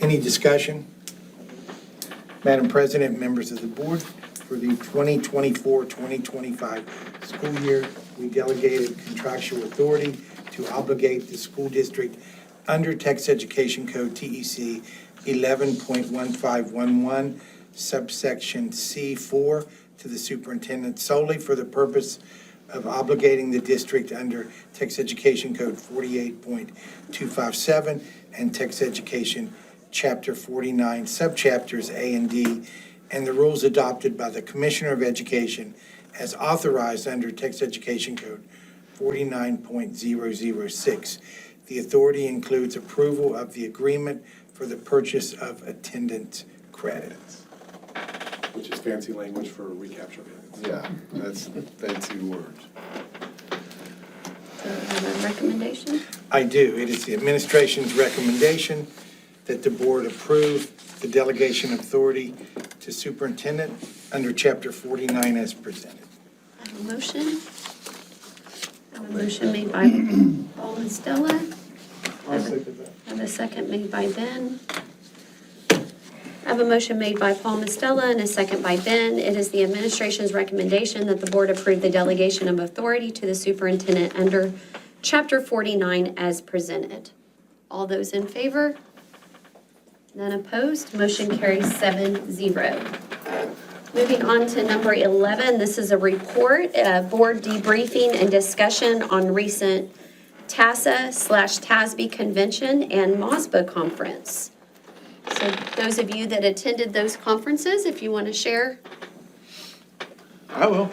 Any discussion? Madam President, members of the board, for the 2024-2025 school year, we delegated contractual authority to obligate the school district under Texas Education Code TEC 11.1511 subsection C4 to the superintendent solely for the purpose of obligating the district under Texas Education Code 48.257 and Texas Education Chapter 49, subchapters A and D, and the rules adopted by the Commissioner of Education as authorized under Texas Education Code 49.006. The authority includes approval of the agreement for the purchase of attendance credits. Which is fancy language for recapture payments. Yeah, that's fancy words. Do you have a recommendation? I do. It is the administration's recommendation that the board approve the delegation of authority to superintendent under Chapter 49 as presented. I have a motion. I have a motion made by Paul and Stella. I'll second that. I have a second made by Ben. I have a motion made by Paul Mastella and a second by Ben. It is the administration's recommendation that the board approve the delegation of authority to the superintendent under Chapter 49 as presented. All those in favor? None opposed. Motion carries 7-0. Moving on to number 11, this is a report, board debriefing and discussion on recent TASA/TASB Convention and MOSBA Conference. So those of you that attended those conferences, if you want to share. I will.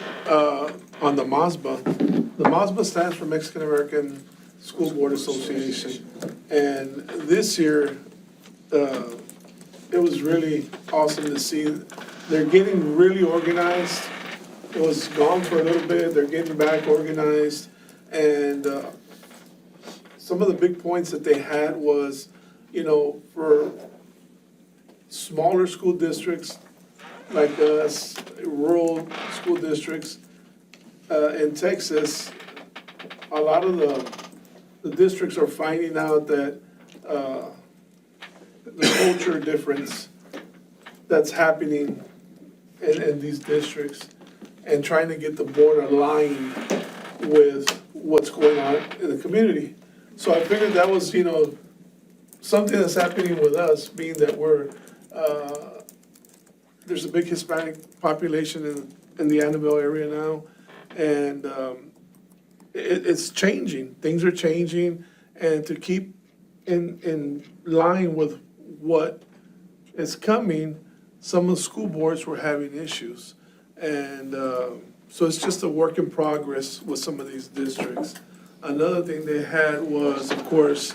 On the MASBA stands for Mexican American School Board Association. And this year, it was really awesome to see. They're getting really organized. It was gone for a little bit. They're getting back organized. And some of the big points that they had was, you know, for smaller school districts like us, rural school districts in Texas, a lot of the districts are finding out that the culture difference that's happening in these districts and trying to get the board aligned with what's going on in the community. So I figured that was, you know, something that's happening with us, being that we're, there's a big Hispanic population in the Annabelle area now, and it's changing. Things are changing, and to keep in line with what is coming, some of the school boards were having issues. And so it's just a work in progress with some of these districts. Another thing they had was, of course,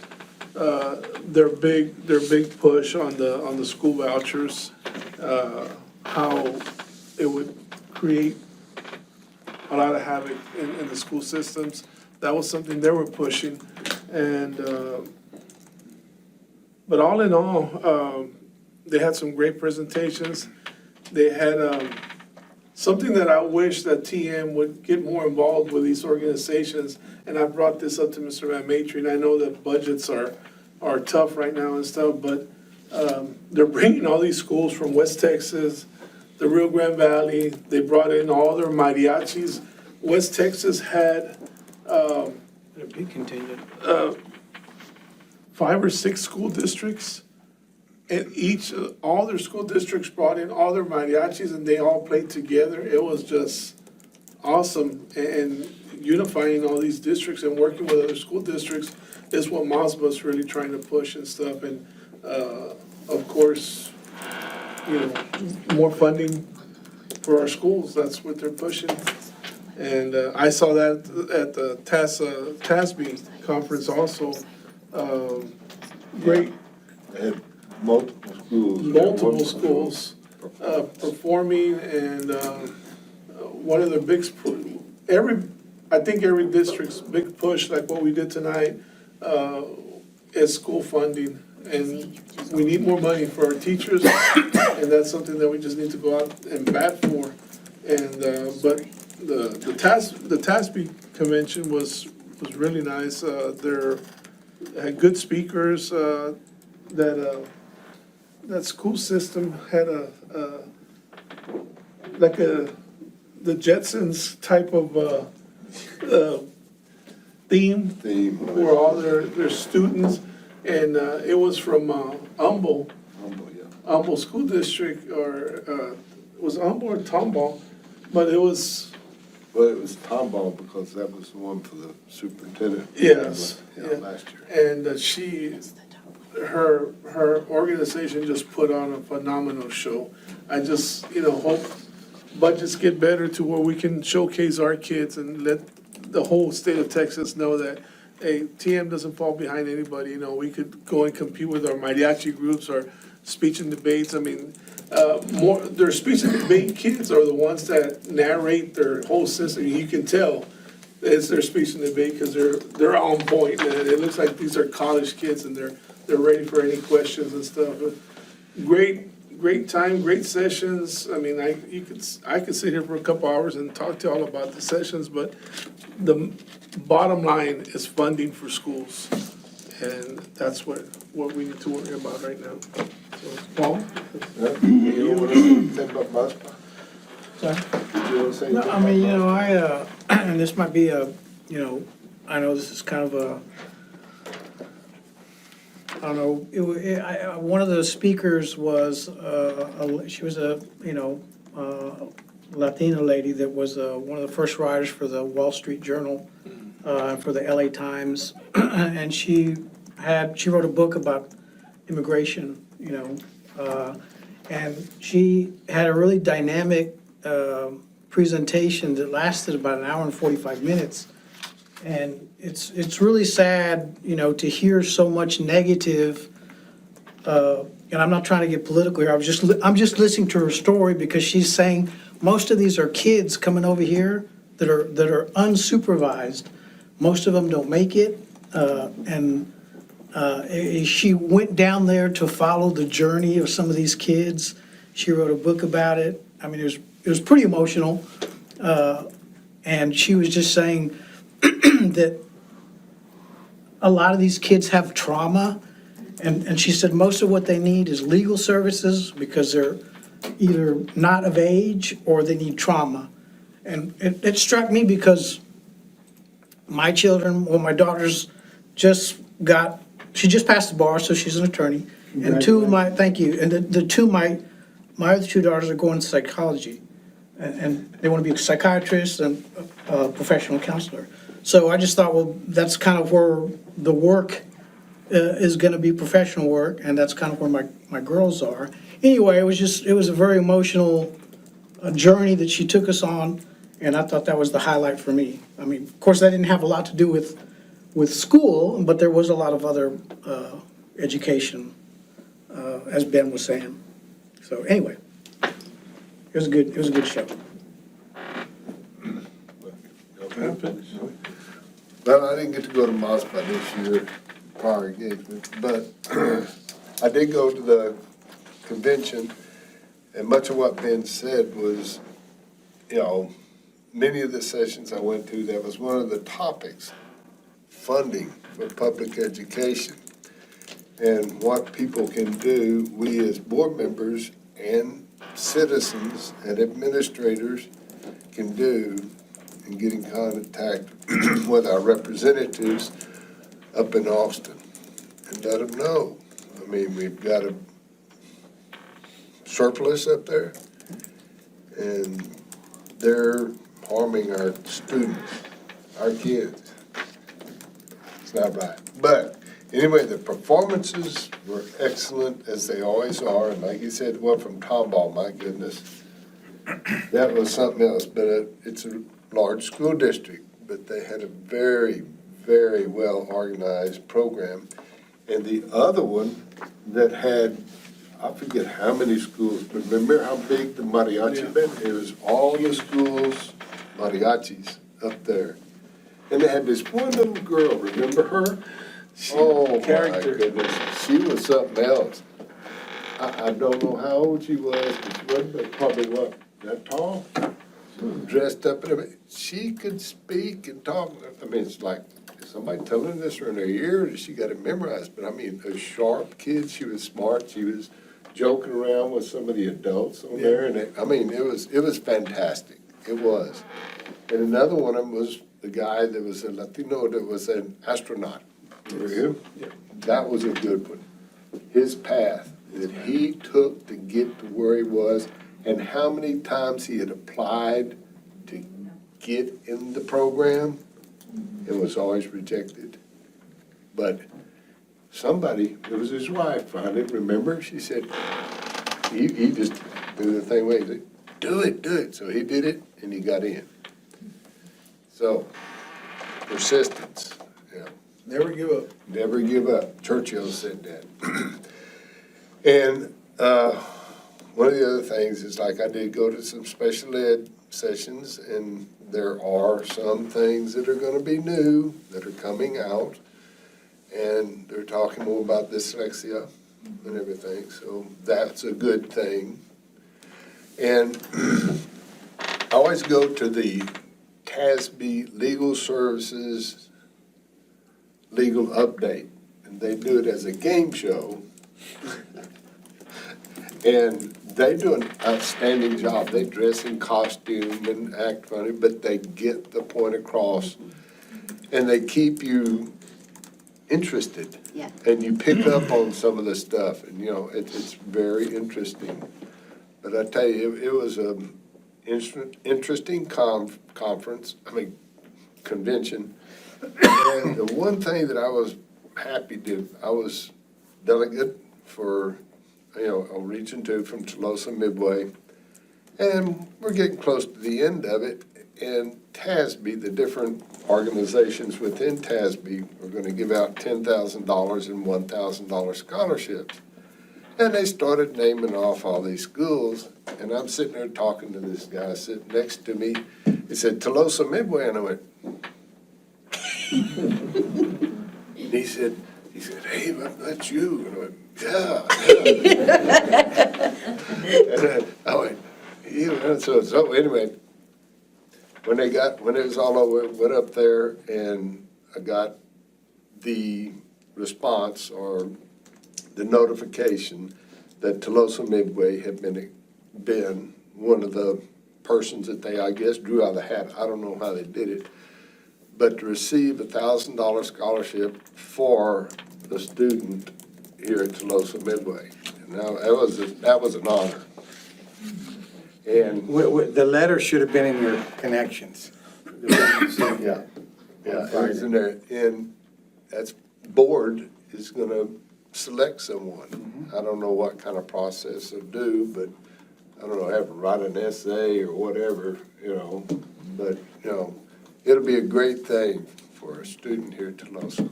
their big push on the school vouchers, how it would create a lot of havoc in the school systems. That was something they were pushing. And but all in all, they had some great presentations. They had something that I wish that TM would get more involved with these organizations. And I brought this up to Mr. Van Matry, and I know that budgets are tough right now and stuff, but they're bringing all these schools from West Texas, the Rio Grande Valley. They brought in all their mariachis. West Texas had A big contingent. 5 or 6 school districts, and all their school districts brought in all their mariachis, and they all played together. It was just awesome, and unifying all these districts and working with other school districts is what MASBA is really trying to push and stuff. And of course, you know, more funding for our schools. That's what they're pushing. And I saw that at the TASB conference also. Great. They had multiple schools. Multiple schools performing, and one of the big, I think every district's big push, like what we did tonight, is school funding. And we need more money for our teachers, and that's something that we just need to go out and bat for. And but the TASB convention was really nice. They had good speakers. That school system had the Jetsons type of theme for all their students. And it was from Humble School District, or was Humble or Tomball, but it was. Well, it was Tomball because that was the one for the superintendent. Yes. Last year. And her organization just put on a phenomenal show. I just, hope budgets get better to where we can showcase our kids and let the whole state of Texas know that, hey, TM doesn't fall behind anybody. We could go and compete with our mariachi groups, our speech and debates. I mean, their speech and debate kids are the ones that narrate their whole system. You can tell it's their speech and debate because they're on point, man. It looks like these are college kids, and they're ready for any questions and stuff. But great time, great sessions. I mean, I could sit here for a couple hours and talk to you all about the sessions, but the bottom line is funding for schools, and that's what we need to worry about right now. So, Paul? You want to say about MASBA? Sorry? Did you want to say No, anything I mean, about and this might be I know this is kind of I don't know, one of the speakers was, she was a Latina lady that was one of the first writers for the Wall Street Journal. for the LA Times. And she wrote a book about immigration, and she had a really dynamic presentation that lasted about an hour and 45 minutes. And it's really sad, to hear so much negative, and I'm not trying to get political here, I'm just listening to her story because she's saying most of these are kids coming over here that are unsupervised. Most of them don't make it, and she went down there to follow the journey of some of these kids. She wrote a book about it. I mean, it was pretty emotional, and she was just saying that a lot of these kids have trauma, and she said most of what they need is legal services because they're either not of age or they need trauma. And it struck me because my children, well, my daughters she just passed the bar, so she's an attorney. And thank you, and my other two daughters are going to psychology. And they want to be a psychiatrist and a professional counselor. So I just thought, well, that's kind of where the work is going to be, professional work, and that's kind of where my girls are. Anyway, it was a very emotional journey that she took us on, and I thought that was the highlight for me. I mean, of course, that didn't have a lot to do with school, but there was a lot of other education, as Ben was saying. So anyway, it was a good show. Well, I didn't get to go to MOSBA this year, prior engagement, but I did go to the convention, and much of what Ben said was, many of the sessions I went to, that was one of the topics, funding for public education. And what people can do, we as board members and citizens and administrators can do and get in contact with our representatives up in Austin and let them know. I mean, we've got a surplus up there, and they're harming our students, our kids. It's not right. But anyway, the performances were excellent, as they always are, and like you said, one from Tomball, my goodness. That was something else, but it's a large school district, but they had a very, very well-organized program. And the other one that had, I forget how many schools, but remember how big the mariachi band? It was all the schools, mariachis up there. And they had this one little girl, remember her? Oh, my goodness, she was something else. I don't know how old she was, but she wasn't but probably, that tall? Dressed up and everything. She could speak and talk. I mean, it's like, is somebody telling this her in her ear, or she got it memorized? But I mean, a sharp kid, she was smart, she was joking around with some of the adults on there, and it was fantastic. It was. And another one of them was the guy that was a Latino that was an astronaut. Remember him? Yeah. That was a good one. His path that he took to get to where he was, and how many times he had applied to get in the program and was always rejected. But somebody, it was his wife, finally, remember? She said, he just did the thing where he said, do it. So he did it, and he got in. So, persistence, Never give up. Never give up. Churchill said that. And one of the other things is, like, I did go to some special ed sessions, and there are some things that are going to be new that are coming out, and they're talking more about dyslexia and everything, so that's a good thing. And I always go to the TASB Legal Services Legal Update, and they do it as a game show. And they do an outstanding job. They dress in costume and act funny, but they get the point across. And they keep you interested. Yeah. And you pick up on some of the stuff, and it's very interesting. But I tell you, it was an interesting convention. And the one thing that I was happy to, I was delegate for, a Region 2 from Tolosa Midway. And we're getting close to the end of it. And TASB, the different organizations within TASB, are going to give out $10,000 and $1,000 scholarships. And they started naming off all these schools. And I'm sitting there talking to this guy sitting next to me. He said, Tolosa Midway. And I went, and he said, hey, that's you. And I went, yeah. And I went, yeah. So anyway, when it was all over, went up there and I got the response or the notification that Tolosa Midway had been one of the persons that they, I guess, drew out of the hat. I don't know how they did it. But to receive a $1,000 scholarship for the student here at Tolosa Midway. And now, that was an honor. And The letter should have been in your connections. yeah, it was in there. And that's board is gonna select someone. I don't know what kind of process they'll do, but I don't know, have to write an essay or whatever, but, it'll be a great thing for a student here at Tolosa.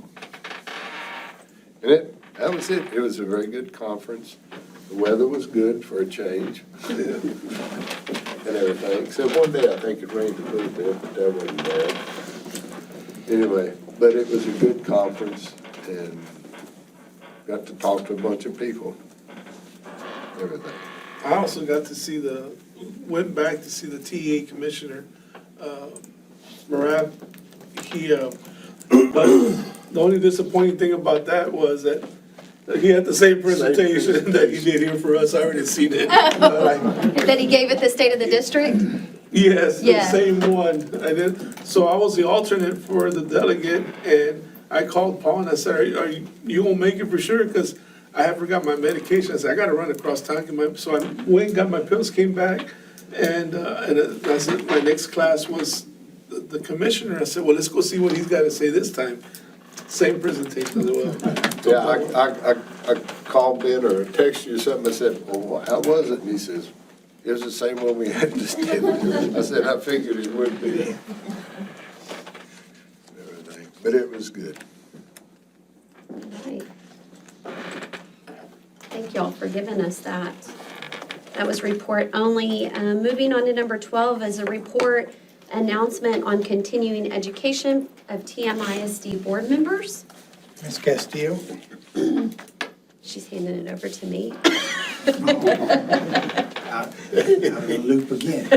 And that was it. It was a very good conference. The weather was good for a change and everything. Except one day I think it rained a little bit, but that wasn't bad. Anyway, but it was a good conference and got to talk to a bunch of people. Everything. I also got to went back to see the TA commissioner, Murad. But the only disappointing thing about that was that he had the same presentation that he did here for us. I already seen it. That he gave at the State of the District? Yes, the Yeah. same one. I did. So I was the alternate for the delegate, and I called Paul and I said, "Are you gonna make it for sure?" Because I had forgot my medication. I said, "I gotta run across town." So I went and got my pills, came back, and I said, my next class was the commissioner. I said, "Well, let's go see what he's got to say this time." Same presentation as well. Yeah, I called Ben or texted you or something. I said, well, how was it? And he says, it was the same one we had to stand. I said, I figured it would be. Everything. But it was good. Right. Thank y'all for giving us that. That was report only. Moving on to number 12 is a report announcement on continuing education of TMISD board members. Ms. Castillo? She's handing it over to me. Out of the loop again.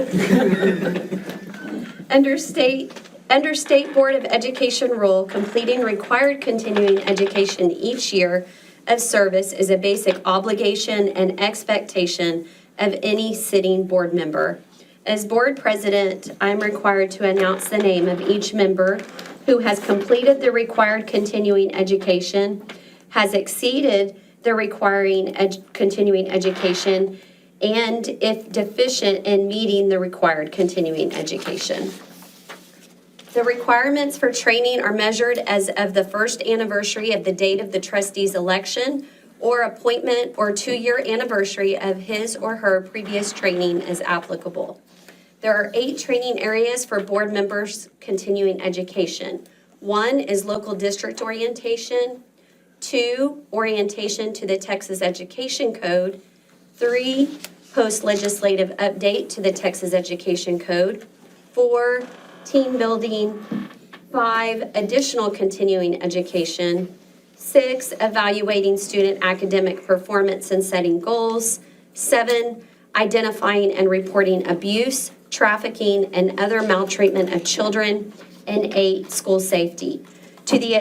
Under state Board of Education rule, completing required continuing education each year of service is a basic obligation and expectation of any sitting board member. As board president, I'm required to announce the name of each member who has completed the required continuing education, has exceeded the requiring continuing education, and if deficient in meeting the required continuing education. The requirements for training are measured as of the first anniversary of the date of the trustee's election or appointment or 2-year anniversary of his or her previous training as applicable. There are 8 training areas for board members' continuing education. 1 is local district orientation. 2, orientation to the Texas Education Code. 3, post-legislative update to the Texas Education Code. 4, team building. 5, additional continuing education. 6, evaluating student academic performance and setting goals. 7, identifying and reporting abuse, trafficking, and other maltreatment of children. And 8, school safety. To the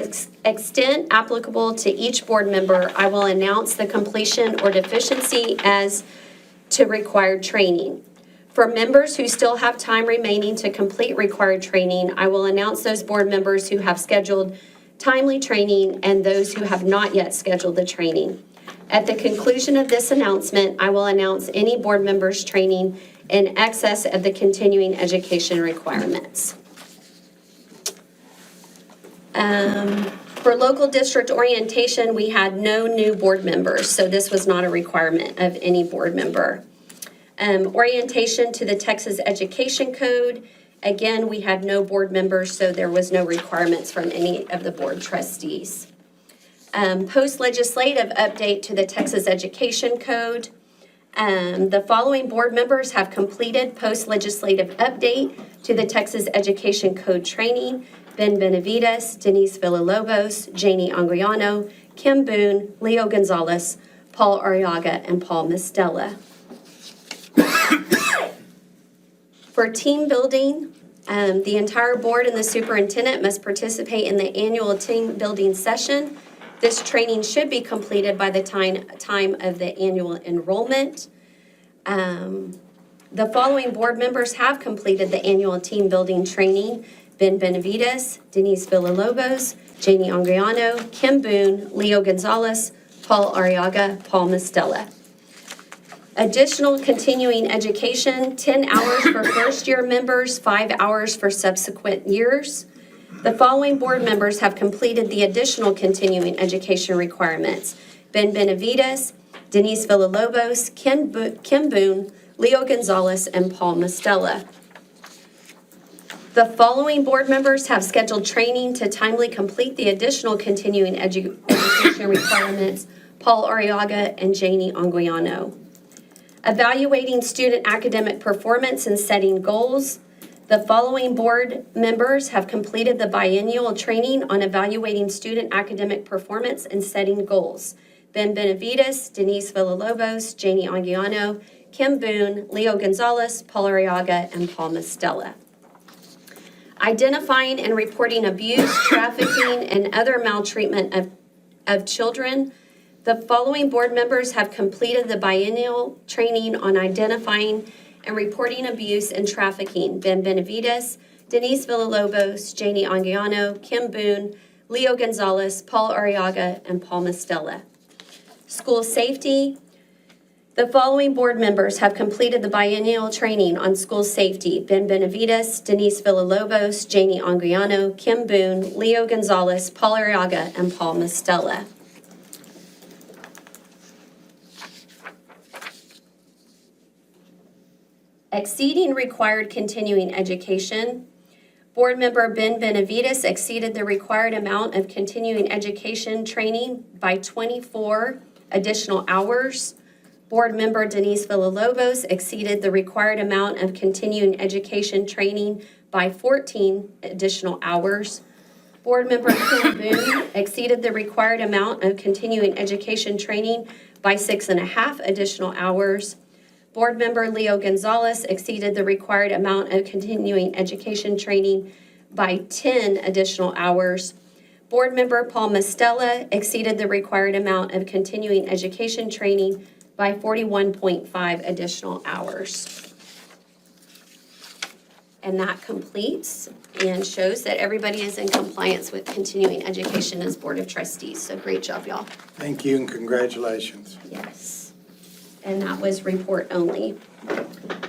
extent applicable to each board member, I will announce the completion or deficiency as to required training. For members who still have time remaining to complete required training, I will announce those board members who have scheduled timely training and those who have not yet scheduled the training. At the conclusion of this announcement, I will announce any board members' training in excess of the continuing education requirements. For local district orientation, we had no new board members, so this was not a requirement of any board member. Orientation to the Texas Education Code, again, we had no board members, so there was no requirements from any of the board trustees. Post-legislative update to the Texas Education Code. The following board members have completed post-legislative update to the Texas Education Code training. Ben Benavides, Denise Villalobos, Janie Anguiano, Kim Boone, Leo Gonzalez, Paul Arriaga, and Paul Mistella. For team building, the entire board and the superintendent must participate in the annual team building session. This training should be completed by the time of the annual enrollment. The following board members have completed the annual team building training: Ben Benavides, Denise Villalobos, Janie Anguiano, Kim Boone, Leo Gonzalez, Paul Arriaga, Paul Mistella. Additional continuing education, 10 hours for first-year members, 5 hours for subsequent years. The following board members have completed the additional continuing education requirements: Ben Benavides, Denise Villalobos, Kim Boone, Leo Gonzalez, and Paul Mistella. The following board members have scheduled training to timely complete the additional continuing education requirements: Paul Arriaga and Janie Anguiano. Evaluating student academic performance and setting goals. The following board members have completed the biennial training on evaluating student academic performance and setting goals: Ben Benavides, Denise Villalobos, Janie Anguiano, Kim Boone, Leo Gonzalez, Paul Arriaga, and Paul Mistella. Identifying and reporting abuse, trafficking, and other maltreatment of children. The following board members have completed the biennial training on identifying and reporting abuse and trafficking: Ben Benavides, Denise Villalobos, Janie Anguiano, Kim Boone, Leo Gonzalez, Paul Arriaga, and Paul Mistella. School safety. The following board members have completed the biennial training on school safety: Ben Benavides, Denise Villalobos, Janie Anguiano, Kim Boone, Leo Gonzalez, Paul Arriaga, and Paul Mistella. Exceeding required continuing education. Board member Ben Benavides exceeded the required amount of continuing education training by 24 additional hours. Board member Denise Villalobos exceeded the required amount of continuing education training by 14 additional hours. Board member Kim Boone exceeded the required amount of continuing education training by 6.5 additional hours. Board member Leo Gonzalez exceeded the required amount of continuing education training by 10 additional hours. Board member Paul Mistella exceeded the required amount of continuing education training by 41.5 additional hours. And that completes and shows that everybody is in compliance with continuing education as Board of Trustees. So great job, y'all. Thank you and congratulations. Yes. And that was report only.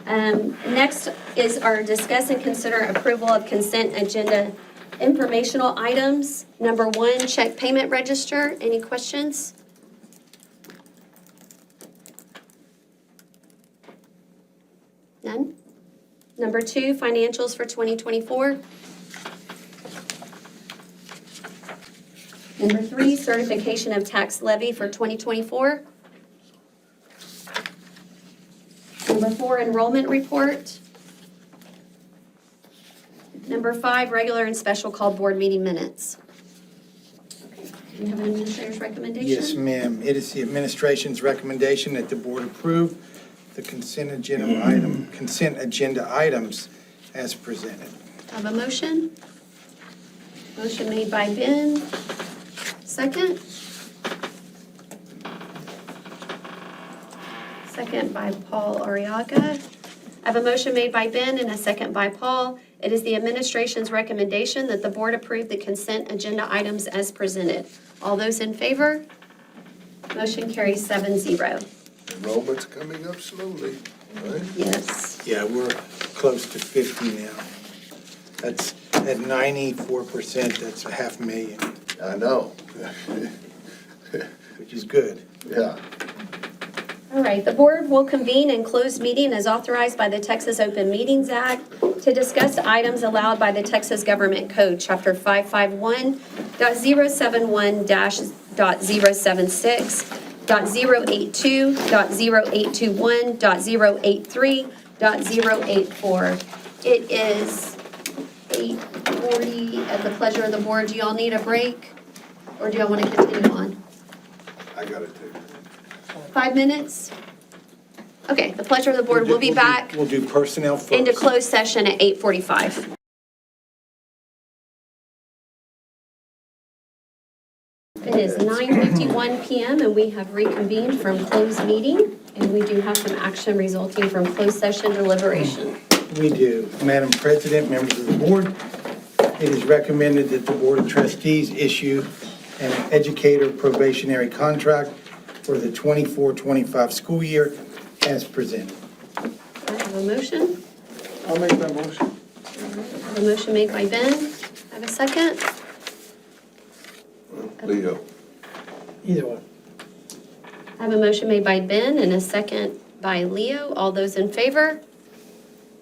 Next is our discuss and consider approval of consent agenda informational items. Number 1, check payment register. Any questions? None? Number 2, financials for 2024. Number 3, certification of tax levy for 2024. Number 4, enrollment report. Number 5, regular and special called board meeting minutes. Do you have an administrator's recommendation? Yes, ma'am. It is the administration's recommendation that the board approve the consent agenda items as presented. Have a motion? Motion made by Ben. Second? Second by Paul Arriaga. I have a motion made by Ben and a second by Paul. It is the administration's recommendation that the board approve the consent agenda items as presented. All those in favor? Motion carries 7-0. Enrollment's coming up slowly, right? Yes. Yeah, we're close to 50 now. That's At 94%, that's $500,000, I know. which is good. Yeah. All right, the board will convene in closed meeting as authorized by the Texas Open Meetings Act to discuss items allowed by the Texas Government Code, Chapter 551.071-.076, .082, .0821, .083, .084. It is 8:40 at the pleasure of the board. Do y'all need a break? Or do y'all want to continue on? I got it too. 5 minutes? Okay, the pleasure of the board. We'll be back We'll do personnel first. into closed session at 8:45. It is 9:51 PM and we have reconvened from closed meeting, and we do have some action resulting from closed session deliberation. We do. Madam President, members of the board, it is recommended that the Board of Trustees issue an educator probationary contract for the 24-25 school year as presented. I have a motion. I'll make that motion. I have a motion made by Ben. I have a second. Leo. Either one. I have a motion made by Ben and a second by Leo. All those in favor?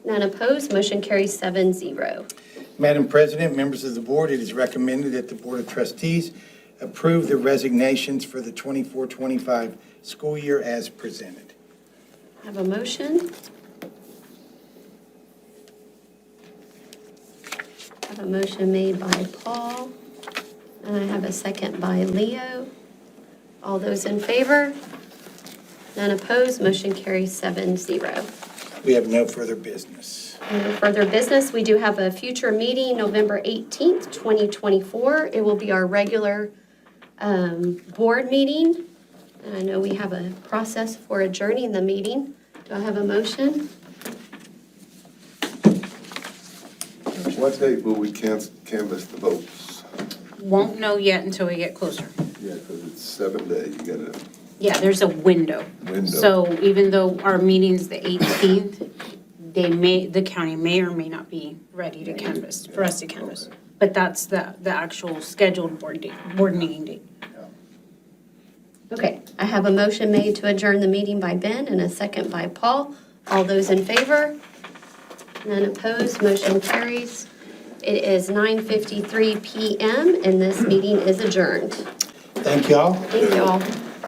None opposed. Motion carries 7-0. Madam President, members of the board, it is recommended that the Board of Trustees approve the resignations for the 24-25 school year as presented. I have a motion. I have a motion made by Paul, and I have a second by Leo. All those in favor? None opposed. Motion carries 7-0. We have no further business. No further business. We do have a future meeting, November 18th, 2024. It will be our regular board meeting. And I know we have a process for adjourning the meeting. Do I have a motion? What date will we canvass the votes? Won't know yet until we get closer. Yeah, because it's 7 days, you gotta. Yeah, there's a window. So even though our meeting's the 18th, the county may or may not be ready to canvass, for us to canvass. But that's the actual scheduled board meeting date. Okay, I have a motion made to adjourn the meeting by Ben and a second by Paul. All those in favor? None opposed, motion carries. It is 9:53 PM and this meeting is adjourned. Thank y'all. Thank y'all.